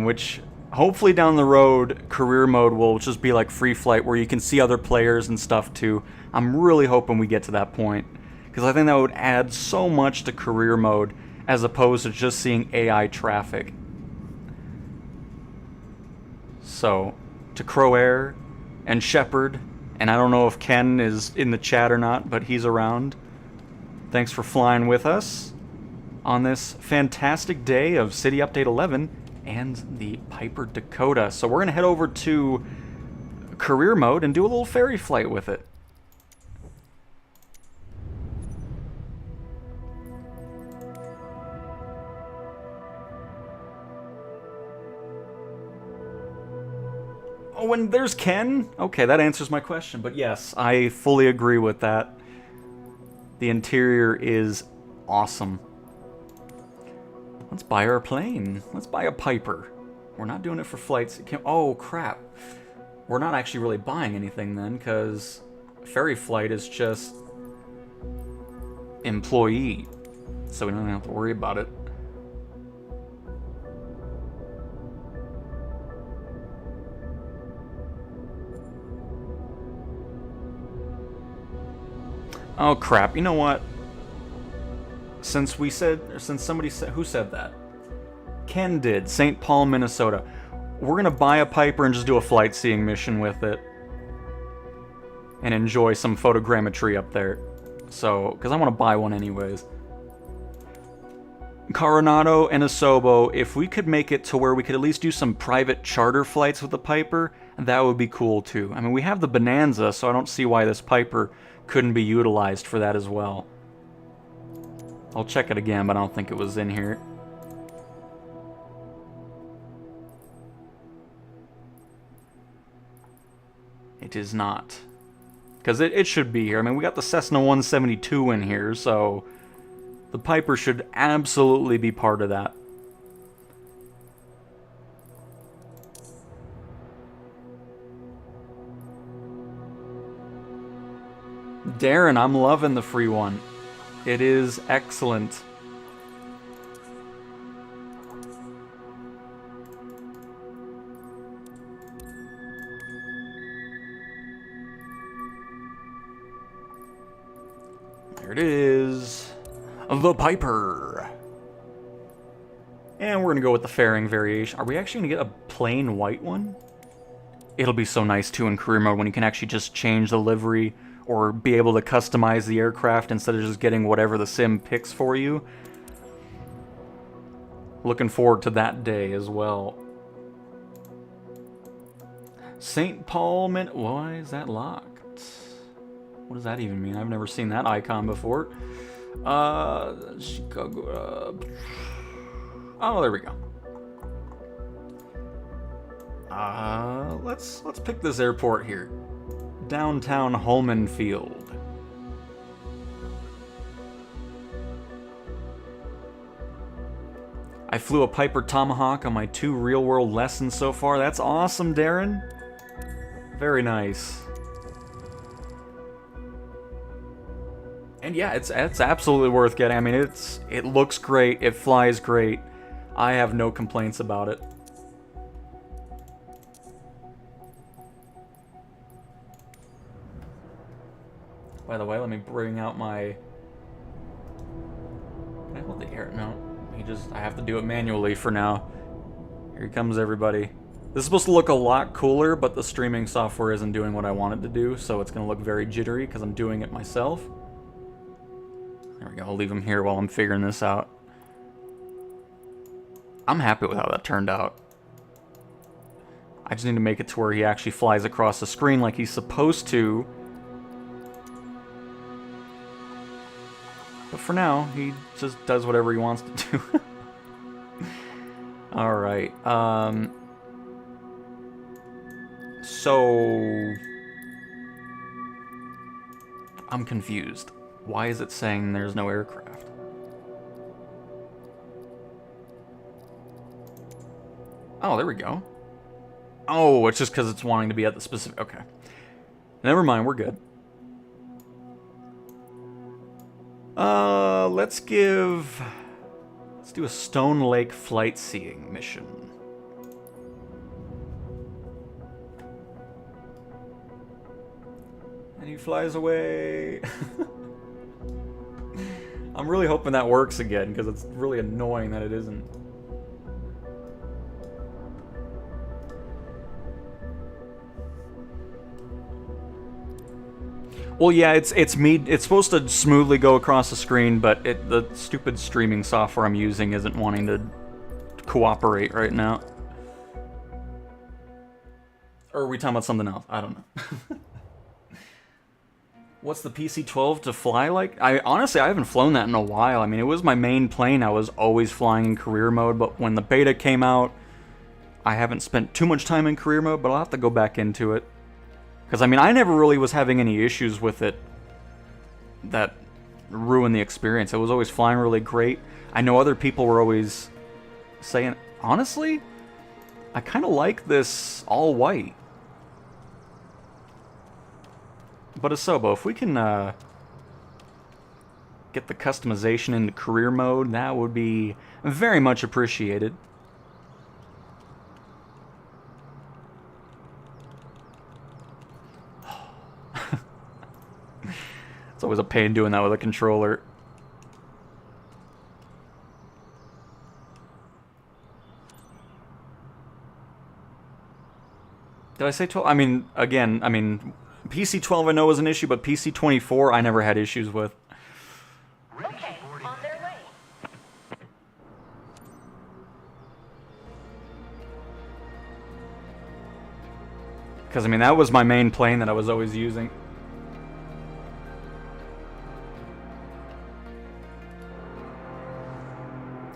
which hopefully down the road, career mode will just be like free flight, where you can see other players and stuff too. I'm really hoping we get to that point, because I think that would add so much to career mode as opposed to just seeing AI traffic. So, to Crow Air and Shepard, and I don't know if Ken is in the chat or not, but he's around. Thanks for flying with us on this fantastic day of City Update 11 and the Piper Dakota. So we're going to head over to career mode and do a little ferry flight with it. Oh, and there's Ken? Okay, that answers my question. But yes, I fully agree with that. The interior is awesome. Let's buy our plane. Let's buy a Piper. We're not doing it for flights. Oh, crap. We're not actually really buying anything then, because ferry flight is just employee. So we don't have to worry about it. Oh crap, you know what? Since somebody said, who said that? Ken did, St. Paul, Minnesota. We're gonna buy a Piper and just do a flight seeing mission with it. And enjoy some photogrammetry up there. So, because I want to buy one anyways. Coronado and Asobo, if we could make it to where we could at least do some private charter flights with the Piper, that would be cool too. I mean, we have the Bonanza, so I don't see why this Piper couldn't be utilized for that as well. I'll check it again, but I don't think it was in here. It is not. Because it should be here. I mean, we got the Cessna 172 in here, so the Piper should absolutely be part of that. Darren, I'm loving the free one. It is excellent. There it is. The Piper. And we're going to go with the fairing variation. Are we actually going to get a plain white one? It'll be so nice too in career mode when you can actually just change the livery or be able to customize the aircraft instead of just getting whatever the sim picks for you. Looking forward to that day as well. St. Paul, why is that locked? What does that even mean? I've never seen that icon before. Chicago. Oh, there we go. Let's pick this airport here. Downtown Holman Field. I flew a Piper Tomahawk on my 2 real-world lessons so far. That's awesome, Darren. Very nice. And yeah, it's absolutely worth getting. I mean, it looks great. It flies great. I have no complaints about it. By the way, let me bring out my... Can I hold the air? No. I have to do it manually for now. Here comes everybody. This is supposed to look a lot cooler, but the streaming software isn't doing what I want it to do, so it's going to look very jittery because I'm doing it myself. There we go. I'll leave him here while I'm figuring this out. I'm happy with how that turned out. I just need to make it to where he actually flies across the screen like he's supposed to. But for now, he just does whatever he wants to do. Alright, so... I'm confused. Why is it saying there's no aircraft? Oh, there we go. Oh, it's just because it's wanting to be at the specific... Okay. Never mind, we're good. Let's do a Stone Lake flight seeing mission. And he flies away. I'm really hoping that works again, because it's really annoying that it isn't. Well, yeah, it's supposed to smoothly go across the screen, but the stupid streaming software I'm using isn't wanting to cooperate right now. Or are we talking about something else? I don't know. What's the PC-12 to fly like? Honestly, I haven't flown that in a while. I mean, it was my main plane. I was always flying in career mode, but when the beta came out, I haven't spent too much time in career mode, but I'll have to go back into it. Because, I mean, I never really was having any issues with it that ruined the experience. It was always flying really great. I know other people were always saying, honestly, I kind of like this all white. But Asobo, if we can get the customization into career mode, that would be very much appreciated. It's always a pain doing that with a controller. Did I say 12? I mean, again, PC-12 I know was an issue, but PC-24 I never had issues with. Okay, on their way. Because, I mean, that was my main plane that I was always using.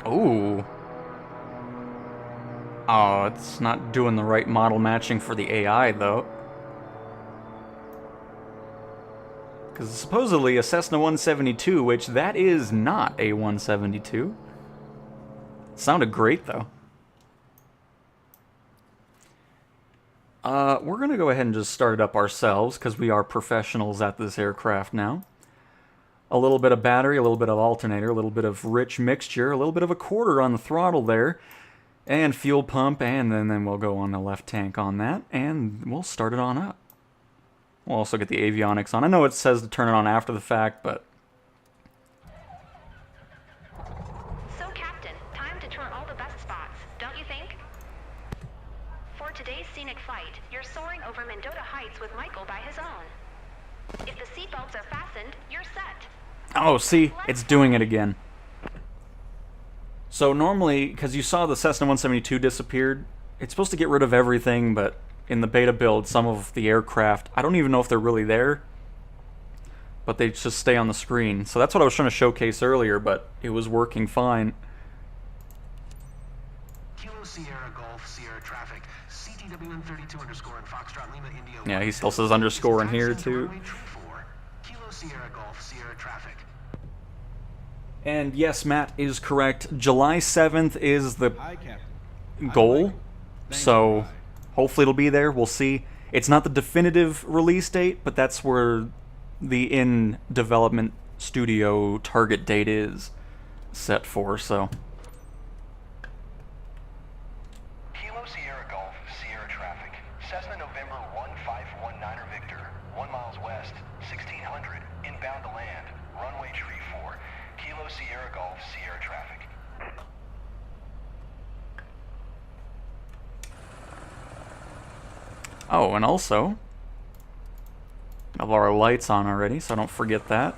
Ooh. Oh, it's not doing the right model matching for the AI, though. Because supposedly a Cessna 172, which that is not a 172. Sounded great, though. We're going to go ahead and just start it up ourselves, because we are professionals at this aircraft now. A little bit of battery, a little bit of alternator, a little bit of rich mixture, a little bit of a quarter on the throttle there, and fuel pump, and then we'll go on the left tank on that, and we'll start it on up. We'll also get the avionics on. I know it says to turn it on after the fact, but... So, Captain, time to tour all the best spots, don't you think? For today's scenic flight, you're soaring over Mendota Heights with Michael by his own. If the seatbelts are fastened, you're set. Oh, see? It's doing it again. So normally, because you saw the Cessna 172 disappeared, it's supposed to get rid of everything, but in the beta build, some of the aircraft, I don't even know if they're really there, but they just stay on the screen. So that's what I was trying to showcase earlier, but it was working fine. Kilo Sierra Golf Sierra traffic. CTWN32 underscore and Foxtrot Lima Indio. Yeah, he still says underscore in here too. Kilo Sierra Golf Sierra traffic. And yes, Matt is correct. July 7th is the goal, so hopefully it'll be there. We'll see. It's not the definitive release date, but that's where the in-development studio target date is set for, so... Kilo Sierra Golf Sierra traffic. Cessna November 1519 Victor, 1 miles west, 1600, inbound to land, runway tree 4. Kilo Sierra Golf Sierra traffic. Oh, and also, I have our lights on already, so I don't forget that.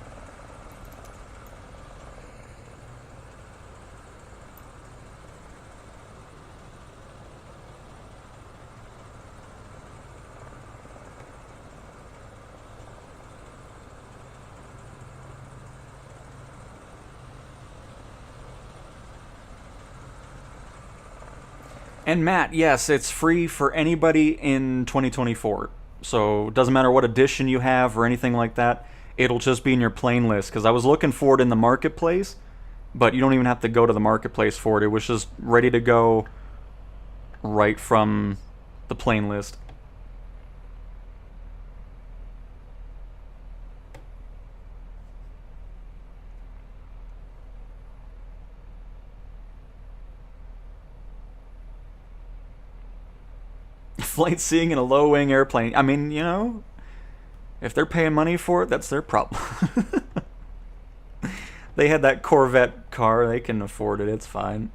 And Matt, yes, it's free for anybody in 2024. So it doesn't matter what edition you have or anything like that. It'll just be in your plane list. Because I was looking for it in the marketplace, but you don't even have to go to the marketplace for it. It was just ready to go right from the plane list. Flight-seeing in a low-wing airplane. I mean, you know, if they're paying money for it, that's their problem. They had that Corvette car. They can afford it. It's fine.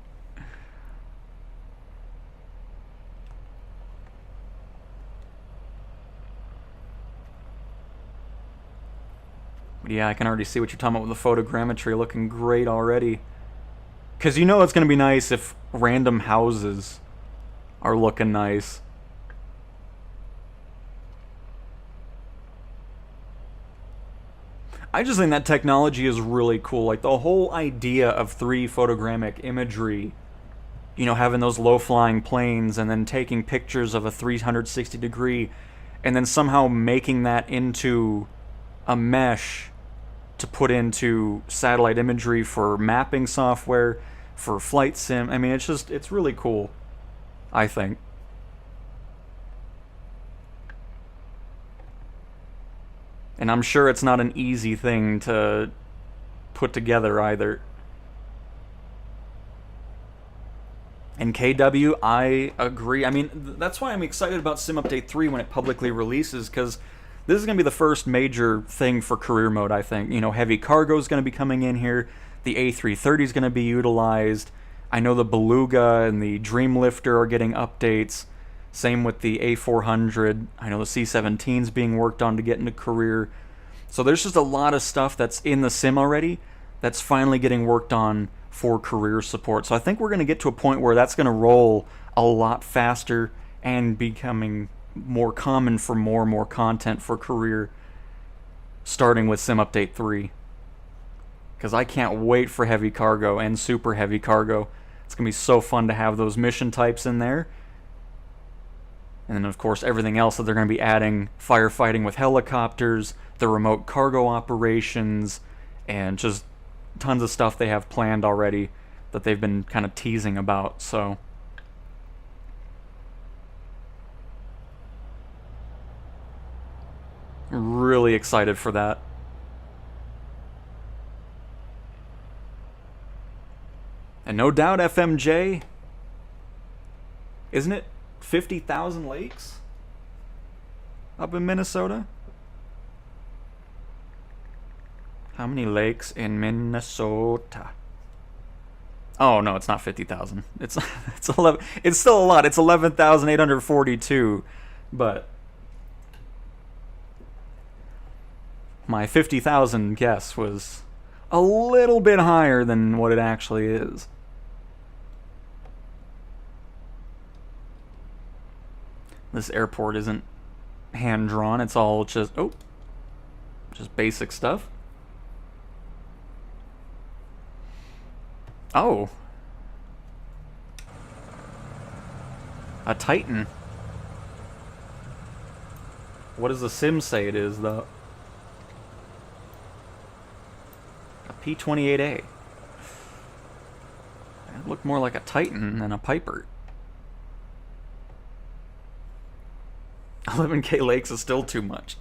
But yeah, I can already see what you're talking about with the photogrammetry looking great already. Because you know it's going to be nice if random houses are looking nice. I just think that technology is really cool. Like, the whole idea of 3 photogrammic imagery, you know, having those low-flying planes and then taking pictures of a 360 degree and then somehow making that into a mesh to put into satellite imagery for mapping software, for flight sim. I mean, it's really cool, I think. And I'm sure it's not an easy thing to put together either. And KW, I agree. I mean, that's why I'm excited about Sim Update 3 when it publicly releases, because this is going to be the first major thing for career mode, I think. You know, heavy cargo is going to be coming in here. The A330 is going to be utilized. I know the Beluga and the Dreamlifter are getting updates. Same with the A400. I know the C-17 is being worked on to get into career. So there's just a lot of stuff that's in the sim already that's finally getting worked on for career support. So I think we're going to get to a point where that's going to roll a lot faster and becoming more common for more and more content for career, starting with Sim Update 3. Because I can't wait for heavy cargo and super heavy cargo. It's going to be so fun to have those mission types in there. And then, of course, everything else that they're going to be adding, firefighting with helicopters, the remote cargo operations, and just tons of stuff they have planned already that they've been kind of teasing about. So really excited for that. And no doubt FMJ, isn't it 50,000 lakes up in Minnesota? How many lakes in Minnesota? Oh no, it's not 50,000. It's 11. It's still a lot. It's 11,842, but my 50,000 guess was a little bit higher than what it actually is. This airport isn't hand-drawn. It's all just basic stuff. Oh. A Titan. What does the sim say it is, though? A P-28A. It looked more like a Titan than a Piper. 11K lakes is still too much.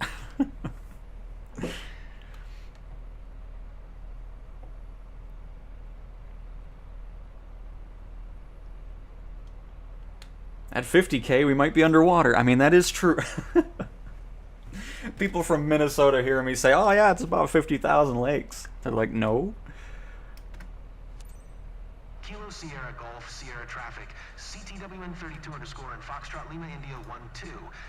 At 50K, we might be underwater. I mean, that is true. People from Minnesota hear me say, oh yeah, it's about 50,000 lakes. They're like, no. Kilo Sierra Golf Sierra traffic. CTWN 32 underscore and Foxtrot Lima India 12.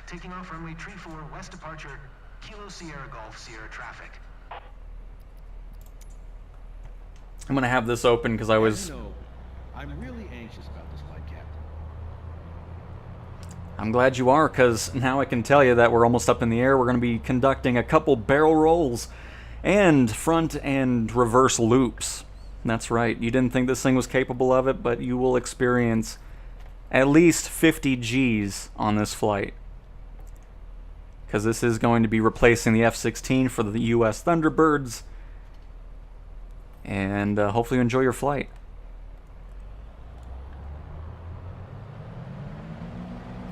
Taking off runway tree 4, west departure. Kilo Sierra Golf Sierra traffic. I'm gonna have this open because I was... I'm really anxious about this flight, Captain. I'm glad you are, because now I can tell you that we're almost up in the air. We're going to be conducting a couple barrel rolls and front and reverse loops. That's right. You didn't think this thing was capable of it, but you will experience at least 50 Gs on this flight, because this is going to be replacing the F-16 for the US Thunderbirds, and hopefully you enjoy your flight.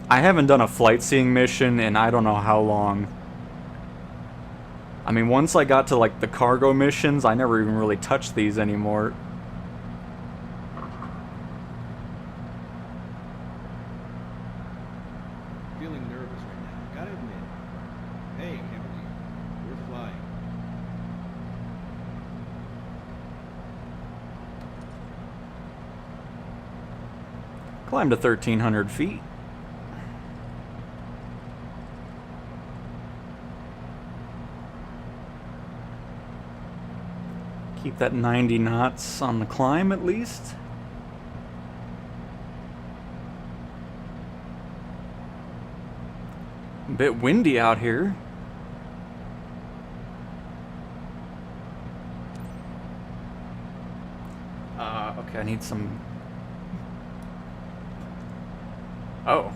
I haven't done a flight-seeing mission in I don't know how long. I mean, once I got to like the cargo missions, I never even really touched these anymore. Feeling nervous right now, gotta admit. Hey, Kimberly, we're flying. Climb to 1,300 feet. Keep that 90 knots on the climb at least. A bit windy out here. Okay, I need some... Oh.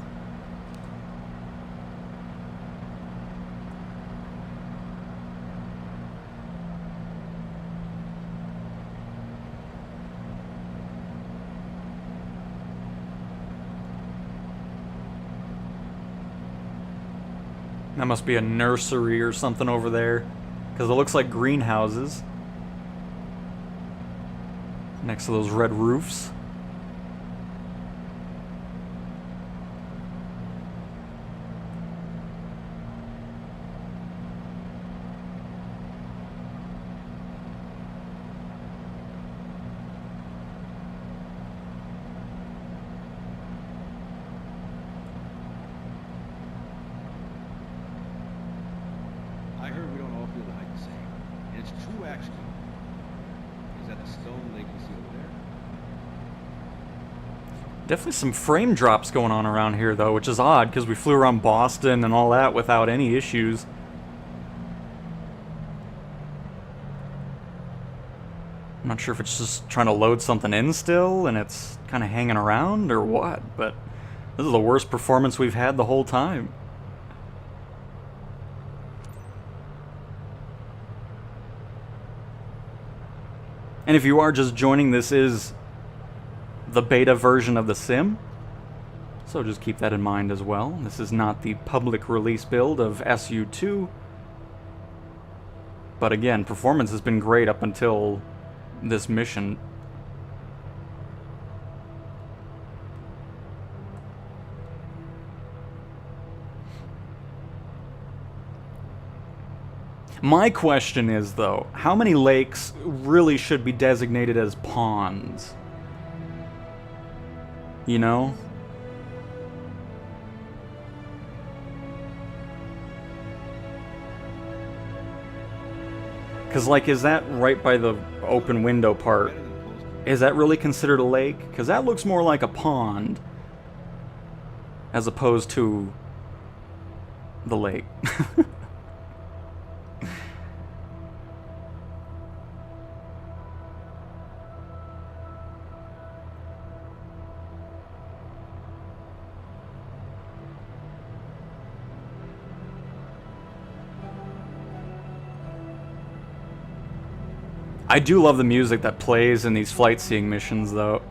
That must be a nursery or something over there, because it looks like greenhouses next to those red roofs. I heard we don't all feel the height the same. And it's true, actually. Is that the stone lake you see over there? Definitely some frame drops going on around here, though, which is odd, because we flew around Boston and all that without any issues. I'm not sure if it's just trying to load something in still, and it's kind of hanging around, or what, but this is the worst performance we've had the whole time. And if you are just joining, this is the beta version of the sim, so just keep that in mind as well. This is not the public release build of SU2, but again, performance has been great up until this mission. My question is, though, how many lakes really should be designated as ponds? You know? Because, like, is that right by the open window part? Is that really considered a lake? Because that looks more like a pond as opposed to the lake. I do love the music that plays in these flight-seeing missions, though.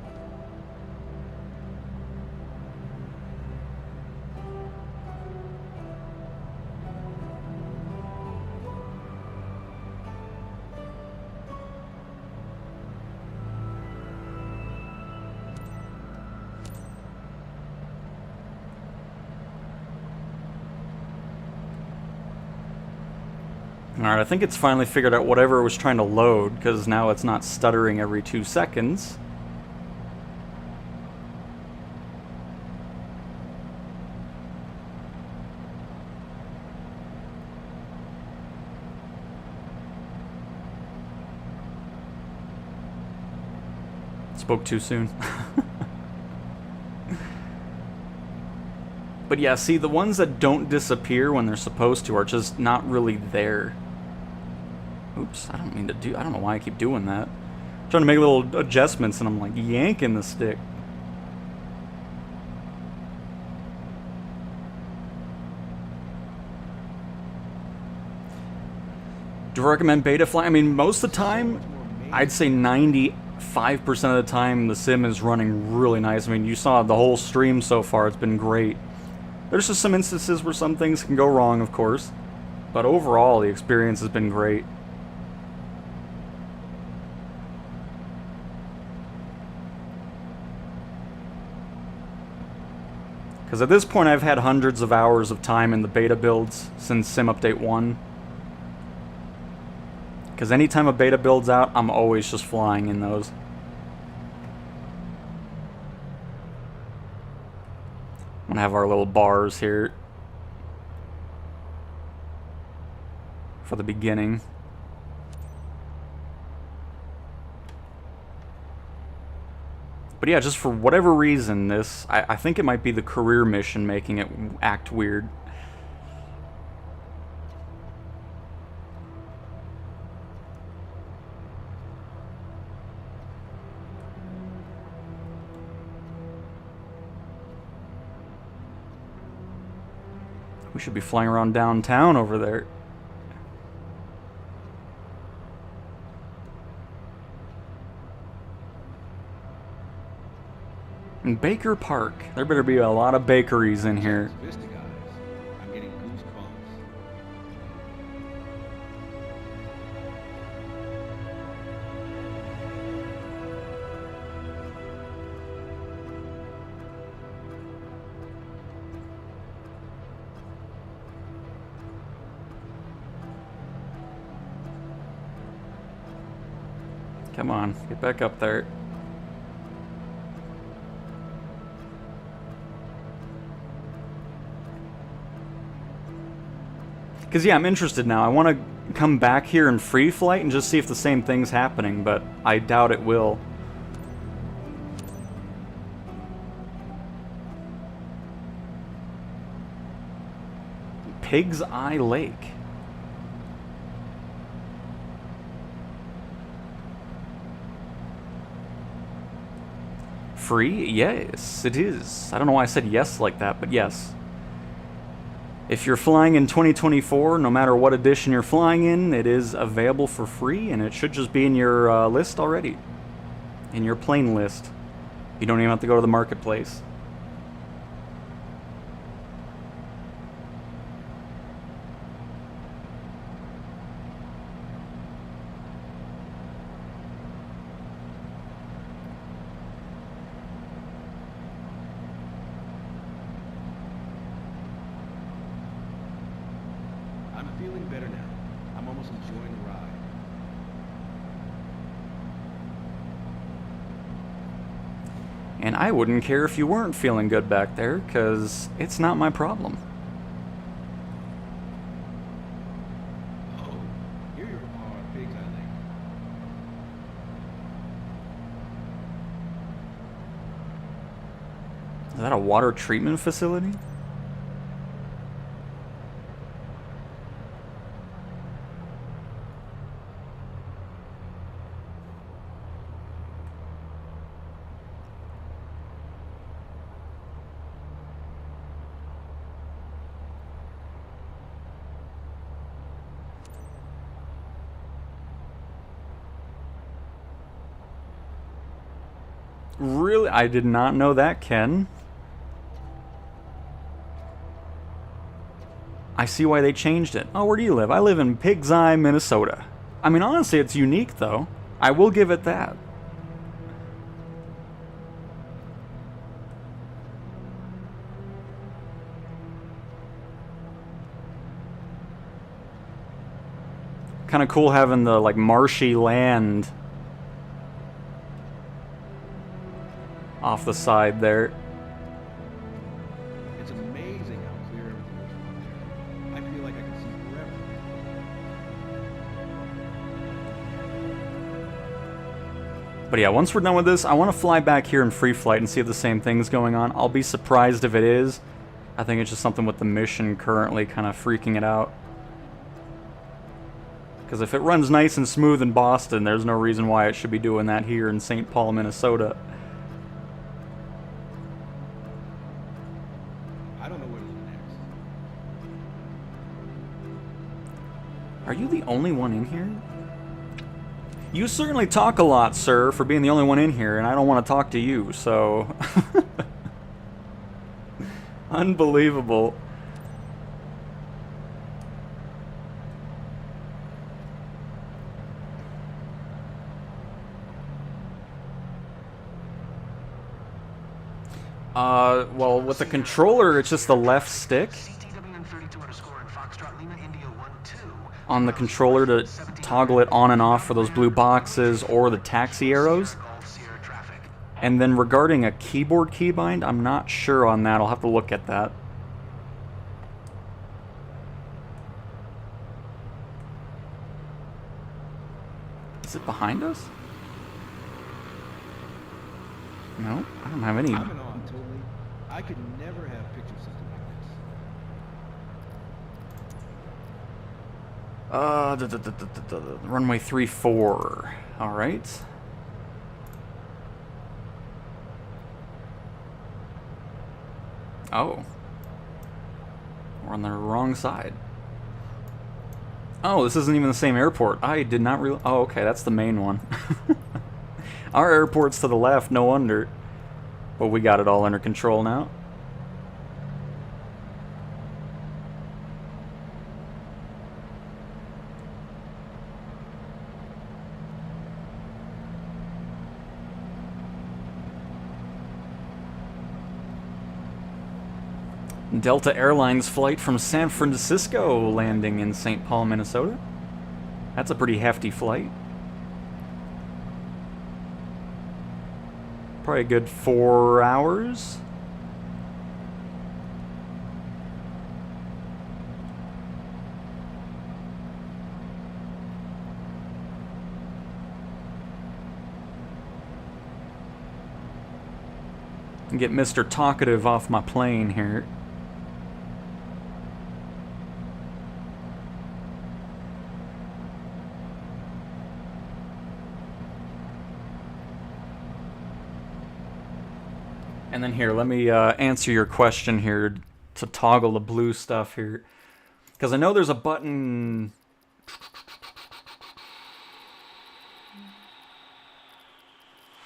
Alright, I think it's finally figured out whatever it was trying to load, because now it's not stuttering every 2 seconds. Spoke too soon. But yeah, see, the ones that don't disappear when they're supposed to are just not really there. Oops, I don't mean to do... I don't know why I keep doing that. I'm trying to make little adjustments and I'm like yanking the stick. Do I recommend beta flying? I mean, most of the time, I'd say 95% of the time, the sim is running really nice. I mean, you saw the whole stream so far. It's been great. There's just some instances where some things can go wrong, of course. But overall, the experience has been great. Because at this point, I've had hundreds of hours of time in the beta builds since Sim Update 1. Because anytime a beta build's out, I'm always just flying in those. I'm gonna have our little bars here for the beginning. But yeah, just for whatever reason, this, I think it might be the career mission making it act weird. We should be flying around downtown over there. And Baker Park. There better be a lot of bakeries in here. Vista guys, I'm getting goosebumps. Come on, get back up there. Because, yeah, I'm interested now. I want to come back here in free flight and just see if the same thing's happening, but I doubt it will. Pig's Eye Lake. Free? Yes, it is. I don't know why I said yes like that, but yes. If you're flying in 2024, no matter what edition you're flying in, it is available for free, and it should just be in your list already. In your plane list. You don't even have to go to the marketplace. I'm feeling better now. I'm almost enjoying the ride. And I wouldn't care if you weren't feeling good back there, because it's not my problem. Oh, here you are, Pigs Eye Lake. Is that a water treatment facility? Really? I did not know that, Ken. I see why they changed it. Oh, where do you live? I live in Pig's Eye, Minnesota. I mean, honestly, it's unique, though. I will give it that. Kind of cool having the, like, marshy land off the side there. It's amazing how clear everything is from there. I feel like I can see forever. But yeah, once we're done with this, I want to fly back here in free flight and see if the same thing's going on. I'll be surprised if it is. I think it's just something with the mission currently kind of freaking it out. Because if it runs nice and smooth in Boston, there's no reason why it should be doing that here in St. Paul, Minnesota. I don't know where to look Are you the only one in here? You certainly talk a lot, sir, for being the only one in here, and I don't want to talk to you, so... Unbelievable. Well, with the controller, it's just the left stick on the controller to toggle it on and off for those blue boxes or the taxi arrows. And then regarding a keyboard keybind, I'm not sure on that. I'll have to look at that. Is it behind us? No, I don't have any. I'm in awe, totally. I could never have pictured something like this. Runway 34. All right. Oh. We're on the wrong side. Oh, this isn't even the same airport. I did not realize. Oh, okay, that's the main one. Our airport's to the left, no wonder. But we got it all under control now. Delta Airlines flight from San Francisco landing in St. Paul, Minnesota. That's a pretty hefty flight. Probably a good 4 hours. And get Mr. Talkative off my plane here. And then here, let me answer your question here to toggle the blue stuff here. Because I know there's a button...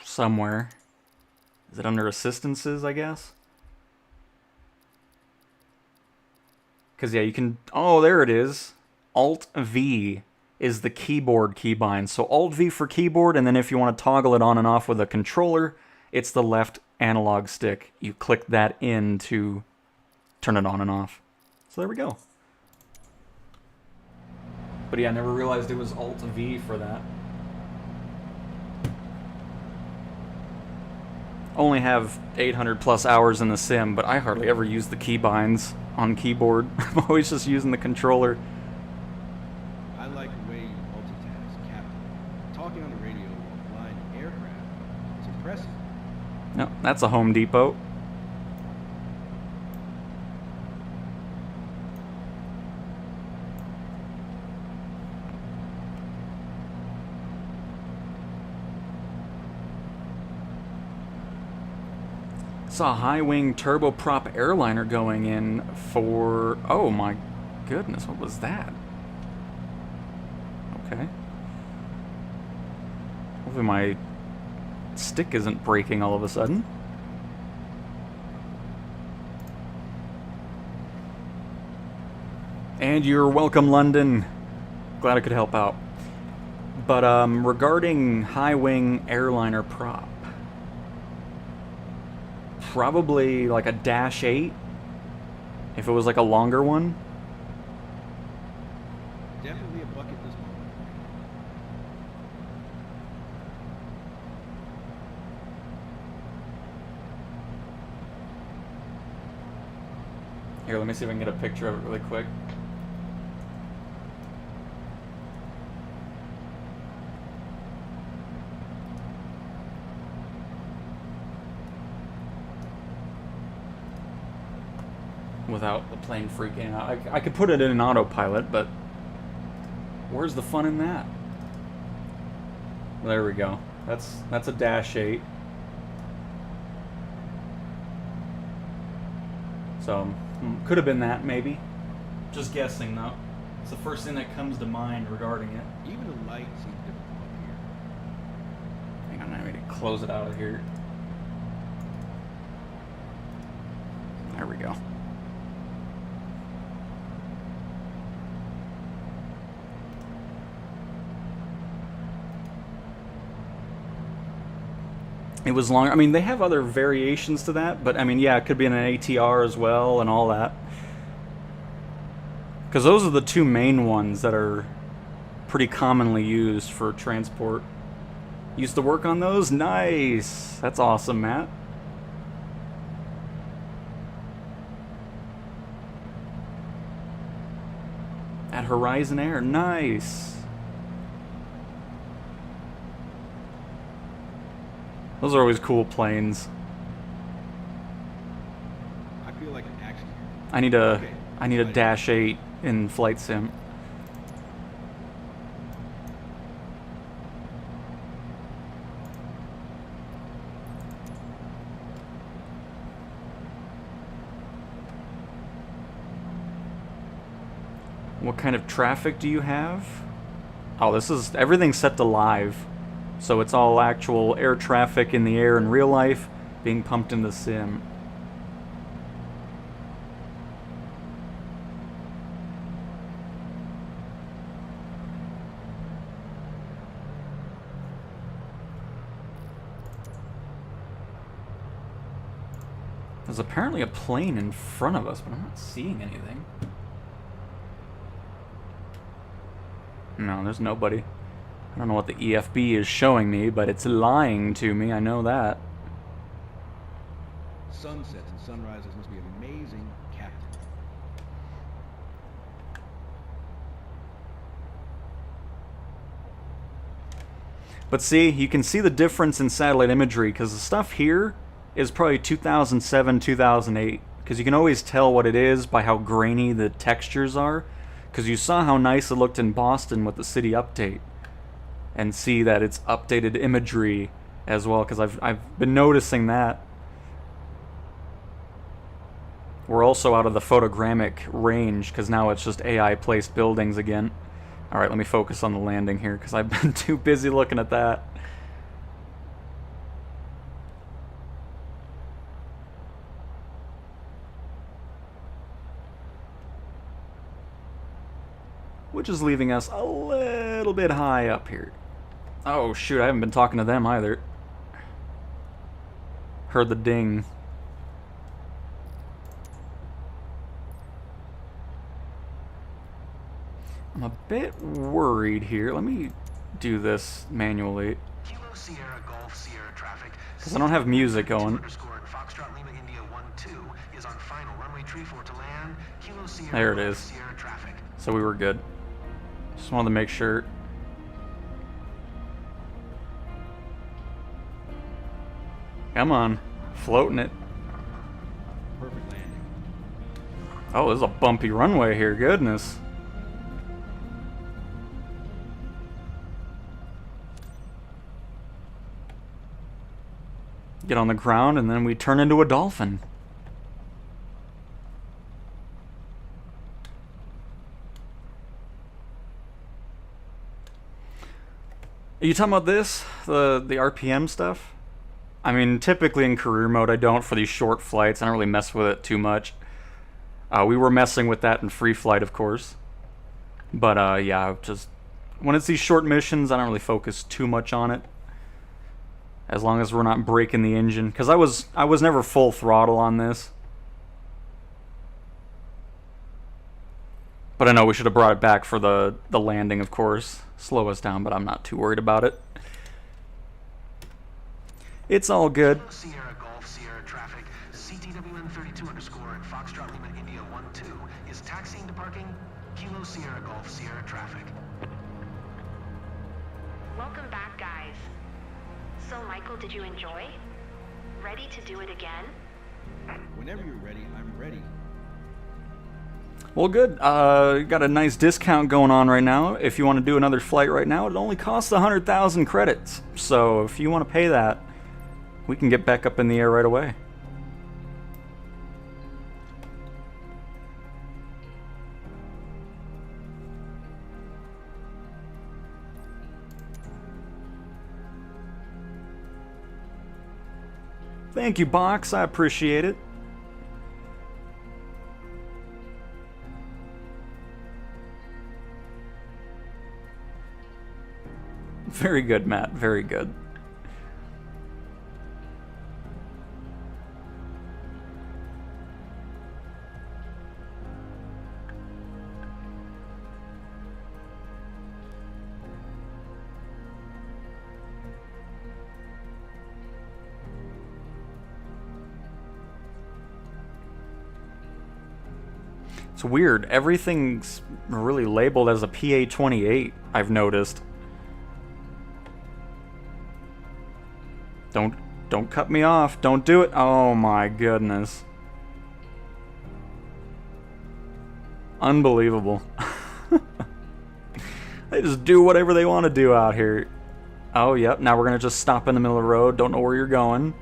somewhere. Is it under assistances, I guess? Because, yeah, you can... Oh, there it is. Alt-V is the keyboard keybind. So Alt-V for keyboard, and then if you want to toggle it on and off with a controller, it's the left analog stick. You click that in to turn it on and off. So there we go. But yeah, I never realized it was Alt-V for that. Only have 800 plus hours in the sim, but I hardly ever use the keybinds on keyboard. I'm always just using the controller. I like the way you multitask, Captain. Talking on the radio while flying an aircraft. It's impressive. No, that's a Home Depot. Saw a high-wing turboprop airliner going in for... Oh my goodness, what was that? Okay. Hopefully my stick isn't breaking all of a sudden. And you're welcome, London. Glad I could help out. But regarding high-wing airliner prop, probably like a Dash 8, if it was like a longer one. Definitely a bucket list moment. Here, let me see if I can get a picture of it really quick. Without the plane freaking out. I could put it in an autopilot, but where's the fun in that? There we go. That's a Dash 8. So, could have been that, maybe. Just guessing, though. It's the first thing that comes to mind regarding it. Even the light seems different from up here. Hang on, I need to close it out of here. There we go. It was longer. I mean, they have other variations to that, but I mean, yeah, it could be in an ATR as well and all that. Because those are the two main ones that are pretty commonly used for transport. Used to work on those? Nice! That's awesome, Matt. At Horizon Air, nice! Those are always cool planes. I feel like an action hero. I need a Dash 8 in Flight Sim. What kind of traffic do you have? Oh, this is everything's set to live. So it's all actual air traffic in the air in real life being pumped into sim. There's apparently a plane in front of us, but I'm not seeing anything. No, there's nobody. I don't know what the EFB is showing me, but it's lying to me, I know that. Sunsets and sunrises must be amazing, Captain. But see, you can see the difference in satellite imagery, because the stuff here is probably 2007, 2008. Because you can always tell what it is by how grainy the textures are. Because you saw how nice it looked in Boston with the city update. And see that it's updated imagery as well, because I've been noticing that. We're also out of the photogrammic range, because now it's just AI placed buildings again. Alright, let me focus on the landing here, because I've been too busy looking at that. Which is leaving us a little bit high up here. Oh shoot, I haven't been talking to them either. Heard the ding. I'm a bit worried here. Let me do this manually. Kilo Sierra Golf Sierra traffic. Because I don't have music going. Foxtrot Lima India 1-2 is on final runway tree 4 to land. Kilo Sierra There it Golf is. Sierra traffic. So we were good. Just wanted to make sure. Come on. Floating it. Perfect landing. Oh, this is a bumpy runway here. Goodness. Get on the ground and then we turn into a dolphin. Are you talking about this? The RPM stuff? I mean, typically in career mode I don't for these short flights. I don't really mess with it too much. We were messing with that in free flight, of course. But yeah, just when it's these short missions, I don't really focus too much on it. As long as we're not breaking the engine. Because I was never full throttle on this. But I know we should have brought it back for the landing, of course. Slow us down, but I'm not too worried about it. It's all good. Kilo Sierra Golf Sierra traffic. CTWN 32 underscore and Foxtrot Lima India 1-2 is taxiing to parking. Kilo Sierra Golf Sierra traffic. Welcome back, guys. So, Michael, did you enjoy? Ready to do it again? Whenever you're ready, I'm ready. Well, good. Got a nice discount going on right now. If you want to do another flight right now, it only costs 100,000 credits. So if you want to pay that, we can get back up in the air right away. Thank you, Box. I appreciate it. Very good, Matt. Very good. It's weird. Everything's really labeled as a PA-28, I've noticed. Don't cut me off. Don't do it. Oh my goodness. Unbelievable. They just do whatever they want to do out here. Oh, yep. Now we're going to just stop in the middle of the road. Don't know where you're going.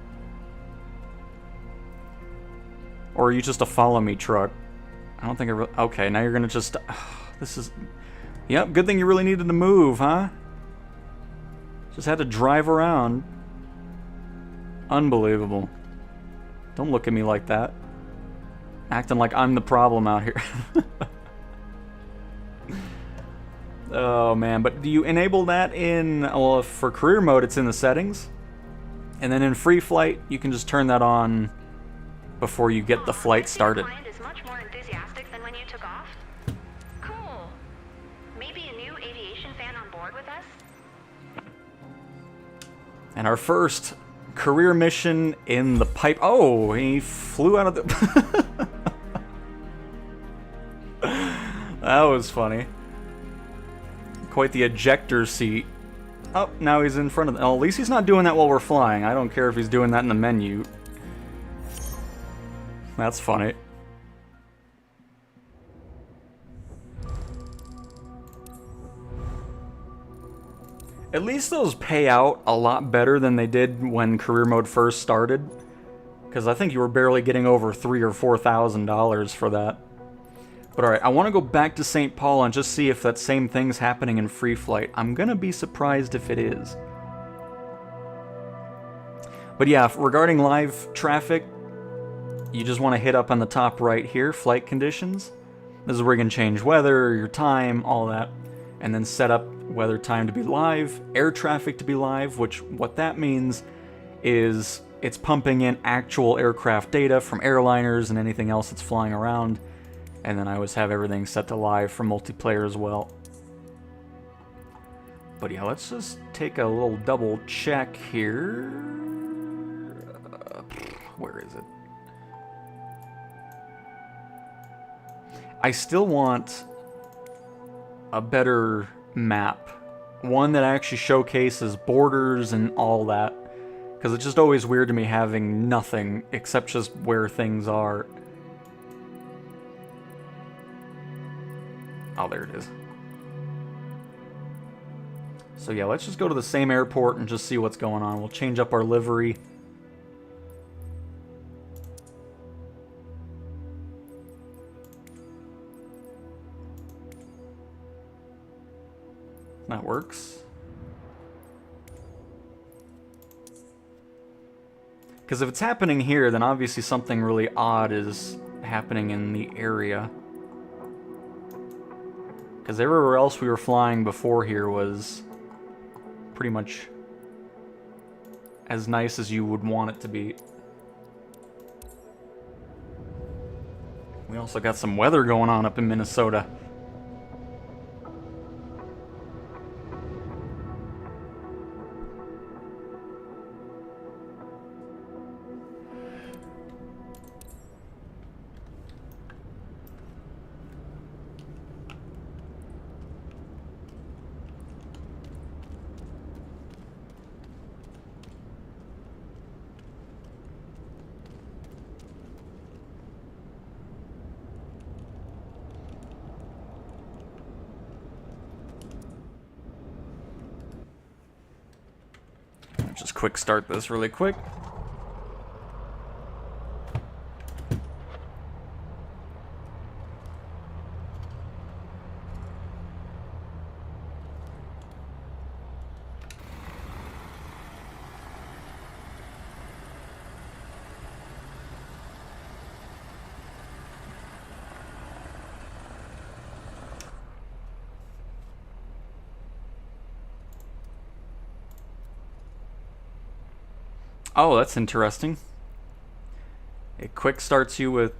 Or are you just a follow me truck? I don't think I really... Okay, now you're going to just... this is... Yep, good thing you really needed to move, huh? Just had to drive around. Unbelievable. Don't look at me like that. Acting like I'm the problem out here. Oh, man. But do you enable that in... Well, for career mode, it's in the settings. And then in free flight, you can just turn that on before you get the flight started. Is much more enthusiastic than when you took off. Cool. Maybe a new aviation fan on board with us? And our first career mission in the pipe... Oh, he flew out of the... That was funny. Quite the ejector seat. Oh, now he's in front of the... Oh, at least he's not doing that while we're flying. I don't care if he's doing that in the menu. That's funny. At least those pay out a lot better than they did when career mode first started. Because I think you were barely getting over $3,000 or $4,000 for that. But alright, I want to go back to St. Paul and just see if that same thing's happening in free flight. I'm gonna be surprised if it is. But yeah, regarding live traffic, you just want to hit up on the top right here, flight conditions. This is where you can change weather, your time, all that. And then set up weather time to be live, air traffic to be live, which what that means is it's pumping in actual aircraft data from airliners and anything else that's flying around. And then I always have everything set to live for multiplayer as well. But yeah, let's just take a little double check here. Where is it? I still want a better map. One that actually showcases borders and all that. Because it's just always weird to me having nothing except just where things are. Oh, there it is. So yeah, let's just go to the same airport and just see what's going on. We'll change up our livery. That works. Because if it's happening here, then obviously something really odd is happening in the area. Because everywhere else we were flying before here was pretty much as nice as you would want it to be. We also got some weather going on up in Minnesota. Just quick start this really quick. Oh, that's interesting. It quick starts you with...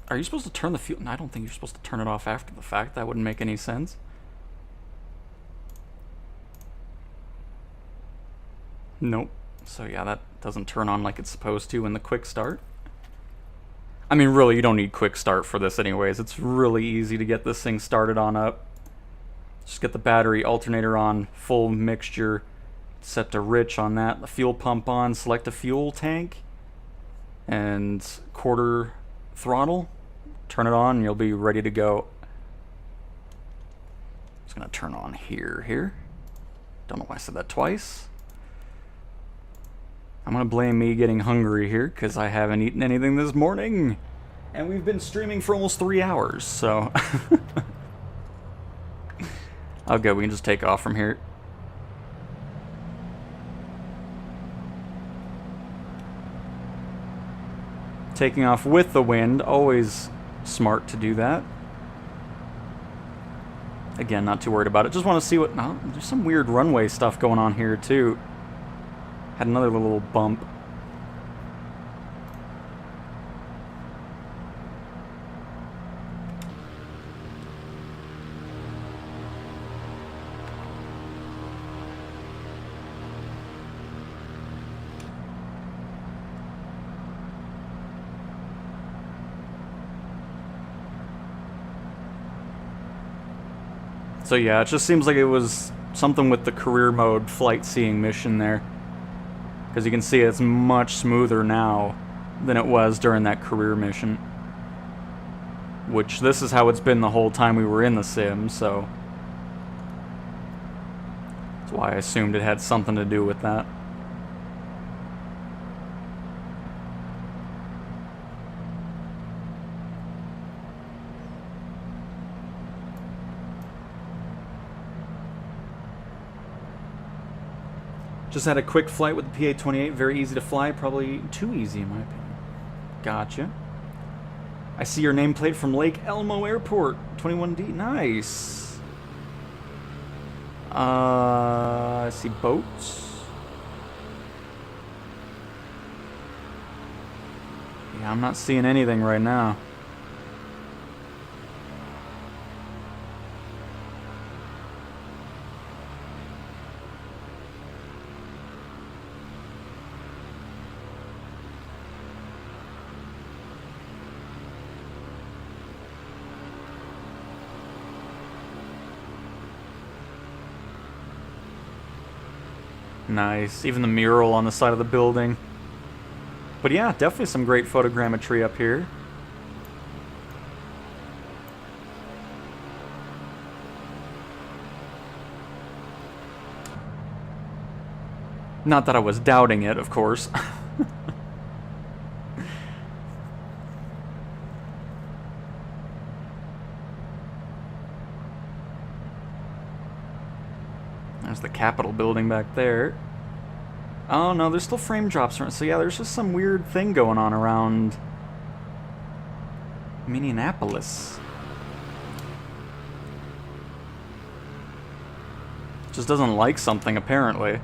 Are you supposed to turn the fuel? No, I don't think you're supposed to turn it off after the fact. That wouldn't make any sense. Nope. So yeah, that doesn't turn on like it's supposed to in the quick start. I mean, really, you don't need quick start for this anyways. It's really easy to get this thing started on up. Just get the battery alternator on, full mixture, set to rich on that, the fuel pump on, select a fuel tank, and quarter throttle. Turn it on and you'll be ready to go. It's gonna turn on here. Don't know why I said that twice. I'm gonna blame me getting hungry here because I haven't eaten anything this morning. And we've been streaming for almost 3 hours, so... Oh good, we can just take off from here. Taking off with the wind, always smart to do that. Again, not too worried about it. Just want to see what... Oh, there's some weird runway stuff going on here, too. Had another little bump. So yeah, it just seems like it was something with the career mode flight seeing mission there. Because you can see it's much smoother now than it was during that career mission. Which, this is how it's been the whole time we were in the sim, so... That's why I assumed it had something to do with that. Just had a quick flight with the PA-28, very easy to fly, probably too easy in my opinion. Gotcha. I see your nameplate from Lake Elmo Airport, 21D, nice. I see boats. Yeah, I'm not seeing anything right now. Nice. Even the mural on the side of the building. But yeah, definitely some great photogrammetry up here. Not that I was doubting it, of course. There's the Capitol building back there. Oh no, there's still frame drops around. So yeah, there's just some weird thing going on around Minneapolis. Just doesn't like something, apparently.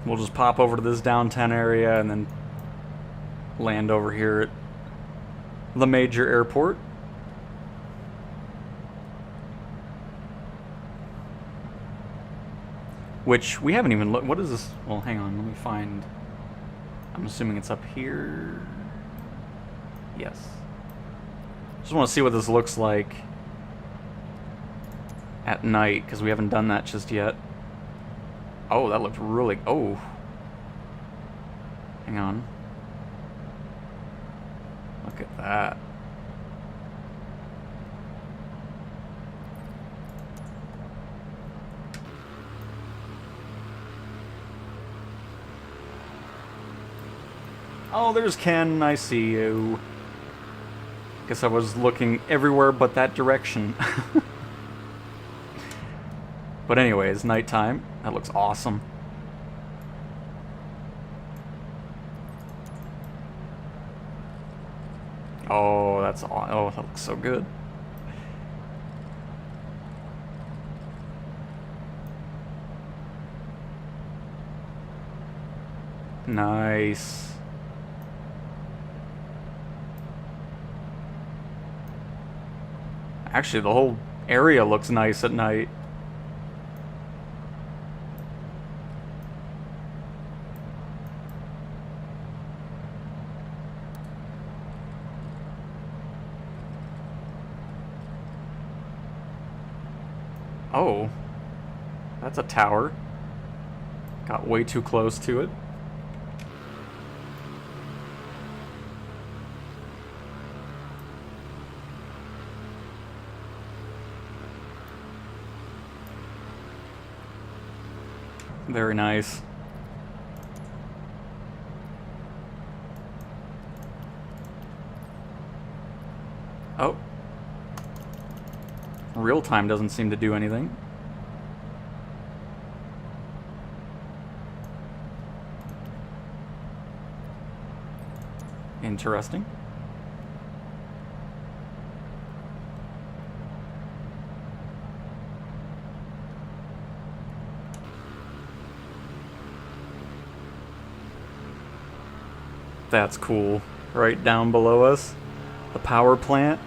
We'll just pop over to this downtown area and then land over here at the major airport. Which we haven't even looked. What is this? Well, hang on. Let me find. I'm assuming it's up here. Yes. Just want to see what this looks like at night, because we haven't done that just yet. Oh, that looked really... Oh. Hang on. Look at that. Oh, there's Ken. I see you. Guess I was looking everywhere but that direction. But anyways, nighttime. That looks awesome. that's aw- oh, that looks so good. Nice. Actually, the whole area looks nice at night. Oh, that's a tower. Got way too close to it. Very nice. Oh. Real time doesn't seem to do anything. Interesting. That's cool. Right down below us. The power plant.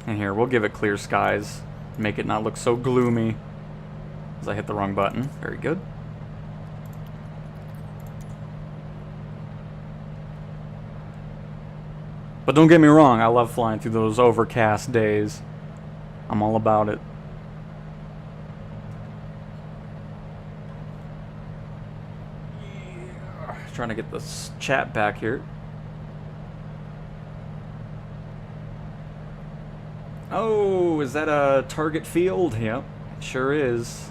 And here, we'll give it clear skies. Make it not look so gloomy. As I hit the wrong button. Very good. But don't get me wrong, I love flying through those overcast days. I'm all about it. Yeah. Trying to get this chat back here. Oh, is that a target field? Yep, it sure is.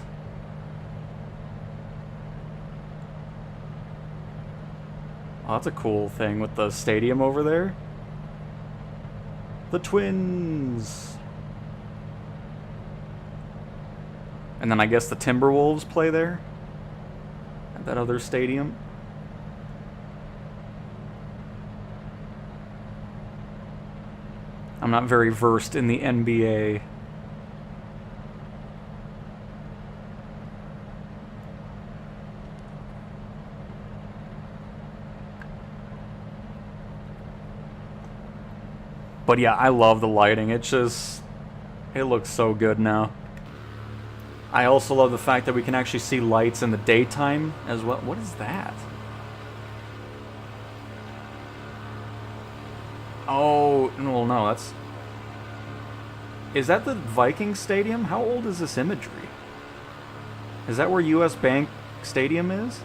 Oh, that's a cool thing with the stadium over there. The Twins. And then I guess the Timberwolves play there. At that other stadium. I'm not very versed in the NBA. But yeah, I love the lighting. It looks so good now. I also love the fact that we can actually see lights in the daytime as well. What is that? Oh, well, no, that's... Is that the Viking Stadium? How old is this imagery? Is that where US Bank Stadium is?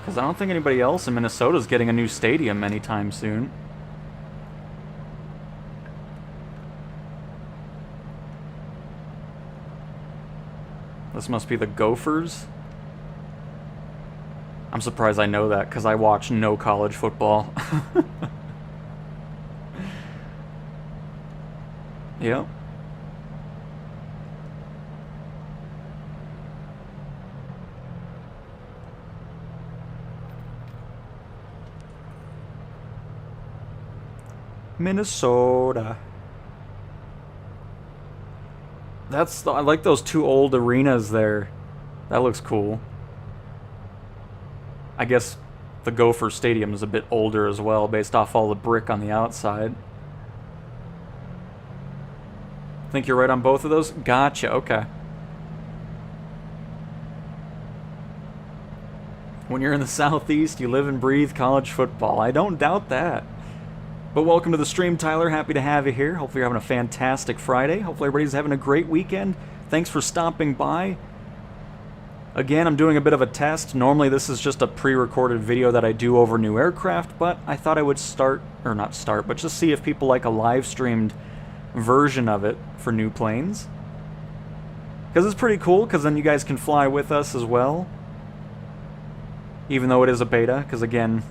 Because I don't think anybody else in Minnesota is getting a new stadium anytime soon. This must be the Gophers. I'm surprised I know that because I watch no college football. Yep. Minnesota. I like those two old arenas there. That looks cool. I guess the Gopher Stadium is a bit older as well, based off all the brick on the outside. Think you're right on both of those? Gotcha, okay. When you're in the Southeast, you live and breathe college football. I don't doubt that. But welcome to the stream, Tyler. Happy to have you here. Hopefully you're having a fantastic Friday. Hopefully everybody's having a great weekend. Thanks for stopping by. Again, I'm doing a bit of a test. Normally this is just a pre-recorded video that I do over new aircraft, but I thought I would but just see if people like a live-streamed version of it for new planes. Because it's pretty cool, because then you guys can fly with us as well. Even though it is a beta, because again,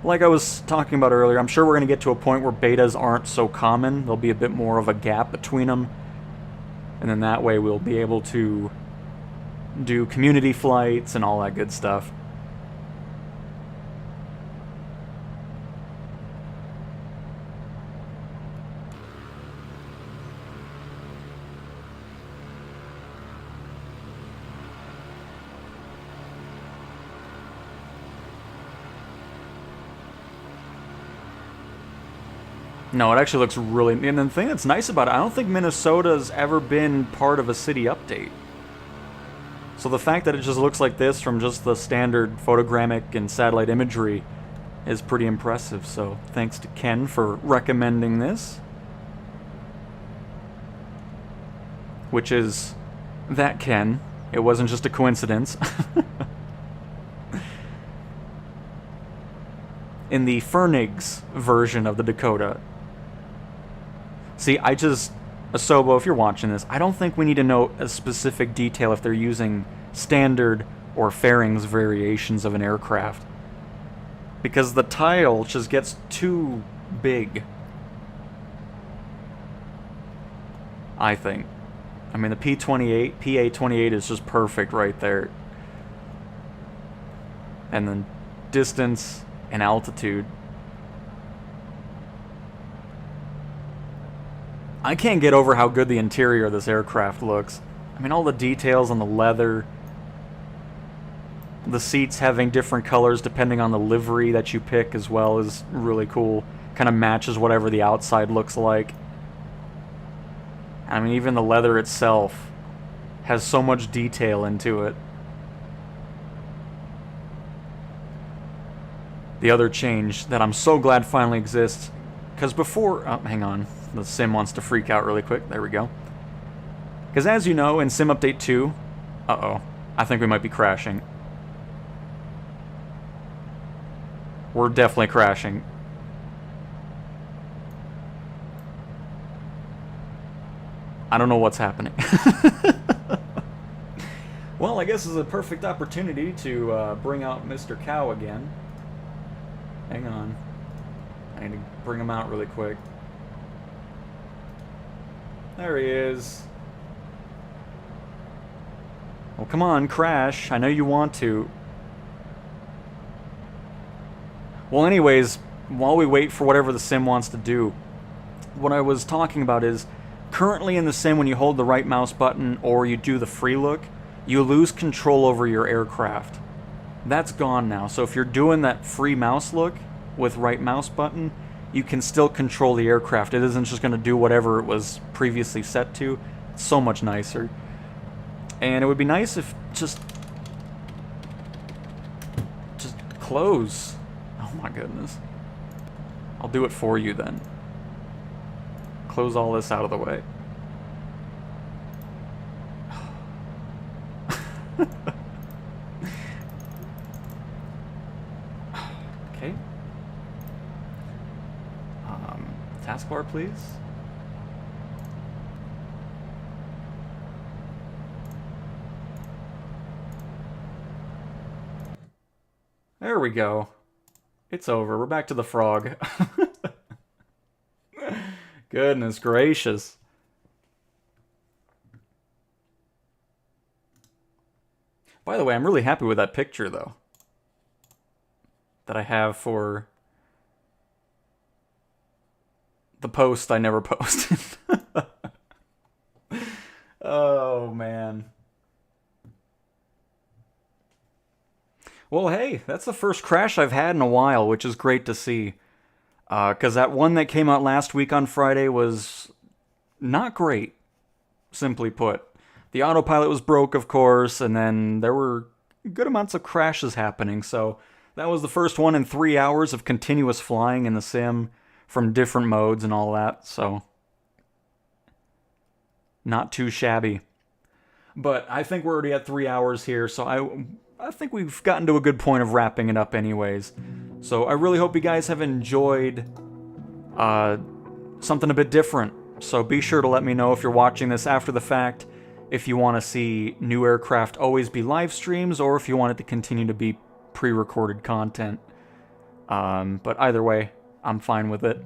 like I was talking about earlier, I'm sure we're going to get to a point where betas aren't so common. There'll be a bit more of a gap between them. And then that way we'll be able to do community flights and all that good stuff. No, it actually looks really... And the thing that's nice about it, I don't think Minnesota's ever been part of a city update. So the fact that it just looks like this from just the standard photogrammic and satellite imagery is pretty impressive. So thanks to Ken for recommending this. Which is that Ken. It wasn't just a coincidence. In the Fernigs version of the Dakota. See, Asobo, if you're watching this, I don't think we need to know a specific detail if they're using standard or fairings variations of an aircraft. Because the tile just gets too big. I think. I mean, the P-28, PA-28 is just perfect right there. And then distance and altitude. I can't get over how good the interior of this aircraft looks. I mean, all the details on the leather, the seats having different colors depending on the livery that you pick as well is really cool. Kind of matches whatever the outside looks like. I mean, even the leather itself has so much detail into it. The other change that I'm so glad finally exists, because before... Oh, hang on. The sim wants to freak out really quick. There we go. Because as you know, in Sim Update 2... Uh-oh. I think we might be crashing. We're definitely crashing. I don't know what's happening. Well, I guess this is a perfect opportunity to bring out Mr. Cow again. Hang on. I need to bring him out really quick. There he is. Well, come on, crash. I know you want to. Well, anyways, while we wait for whatever the sim wants to do, what I was talking about is, currently in the sim, when you hold the right mouse button or you do the free look, you lose control over your aircraft. That's gone now. So if you're doing that free mouse look with right mouse button, you can still control the aircraft. It isn't just going to do whatever it was previously set to. It's so much nicer. And it would be nice if just close. Oh my goodness. I'll do it for you then. Close all this out of the way. Okay. Taskbar, please. There we go. It's over. We're back to the frog. Goodness gracious. By the way, I'm really happy with that picture, though, that I have for the post I never posted. Oh, man. Well, hey, that's the first crash I've had in a while, which is great to see. Because that one that came out last week on Friday was not great, simply put. The autopilot was broke, of course, and then there were good amounts of crashes happening, so that was the first one in 3 hours of continuous flying in the sim from different modes and all that, so not too shabby. But I think we're already at 3 hours here, so I think we've gotten to a good point of wrapping it up anyways. So I really hope you guys have enjoyed something a bit different. So be sure to let me know if you're watching this after the fact, if you want to see new aircraft always be live streams, or if you want it to continue to be pre-recorded content. But either way, I'm fine with it,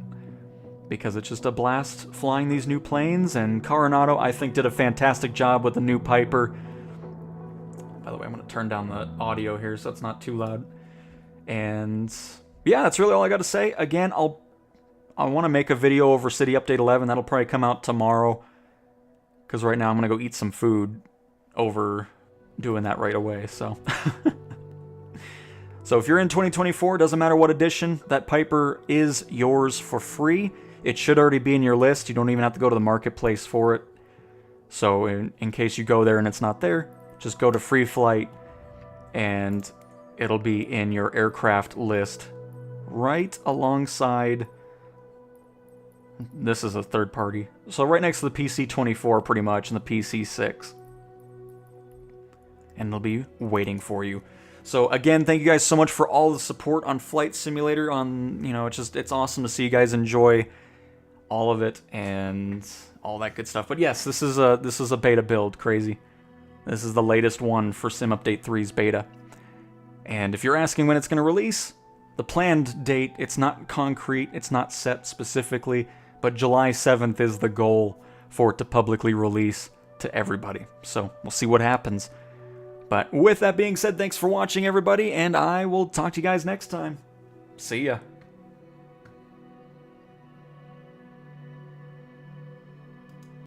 because it's just a blast flying these new planes, and Coronado, I think, did a fantastic job with the new Piper. By the way, I'm going to turn down the audio here so it's not too loud. And yeah, that's really all I got to say. Again, I want to make a video over City Update 11. That'll probably come out tomorrow, because right now I'm going to go eat some food over doing that right away, so... So if you're in 2024, doesn't matter what edition, that Piper is yours for free. It should already be in your list. You don't even have to go to the marketplace for it. So in case you go there and it's not there, just go to Free Flight and it'll be in your aircraft list right alongside... This is a third party. So right next to the PC-24 pretty much, and the PC-6. And they'll be waiting for you. So again, thank you guys so much for all the support on Flight Simulator. It's awesome to see you guys enjoy all of it and all that good stuff. But yes, this is a beta build, crazy. This is the latest one for Sim Update 3's beta. And if you're asking when it's going to release, the planned date, it's not concrete, it's not set specifically, but July 7th is the goal for it to publicly release to everybody. So we'll see what happens. But with that being said, thanks for watching, everybody, and I will talk to you guys next time. See ya.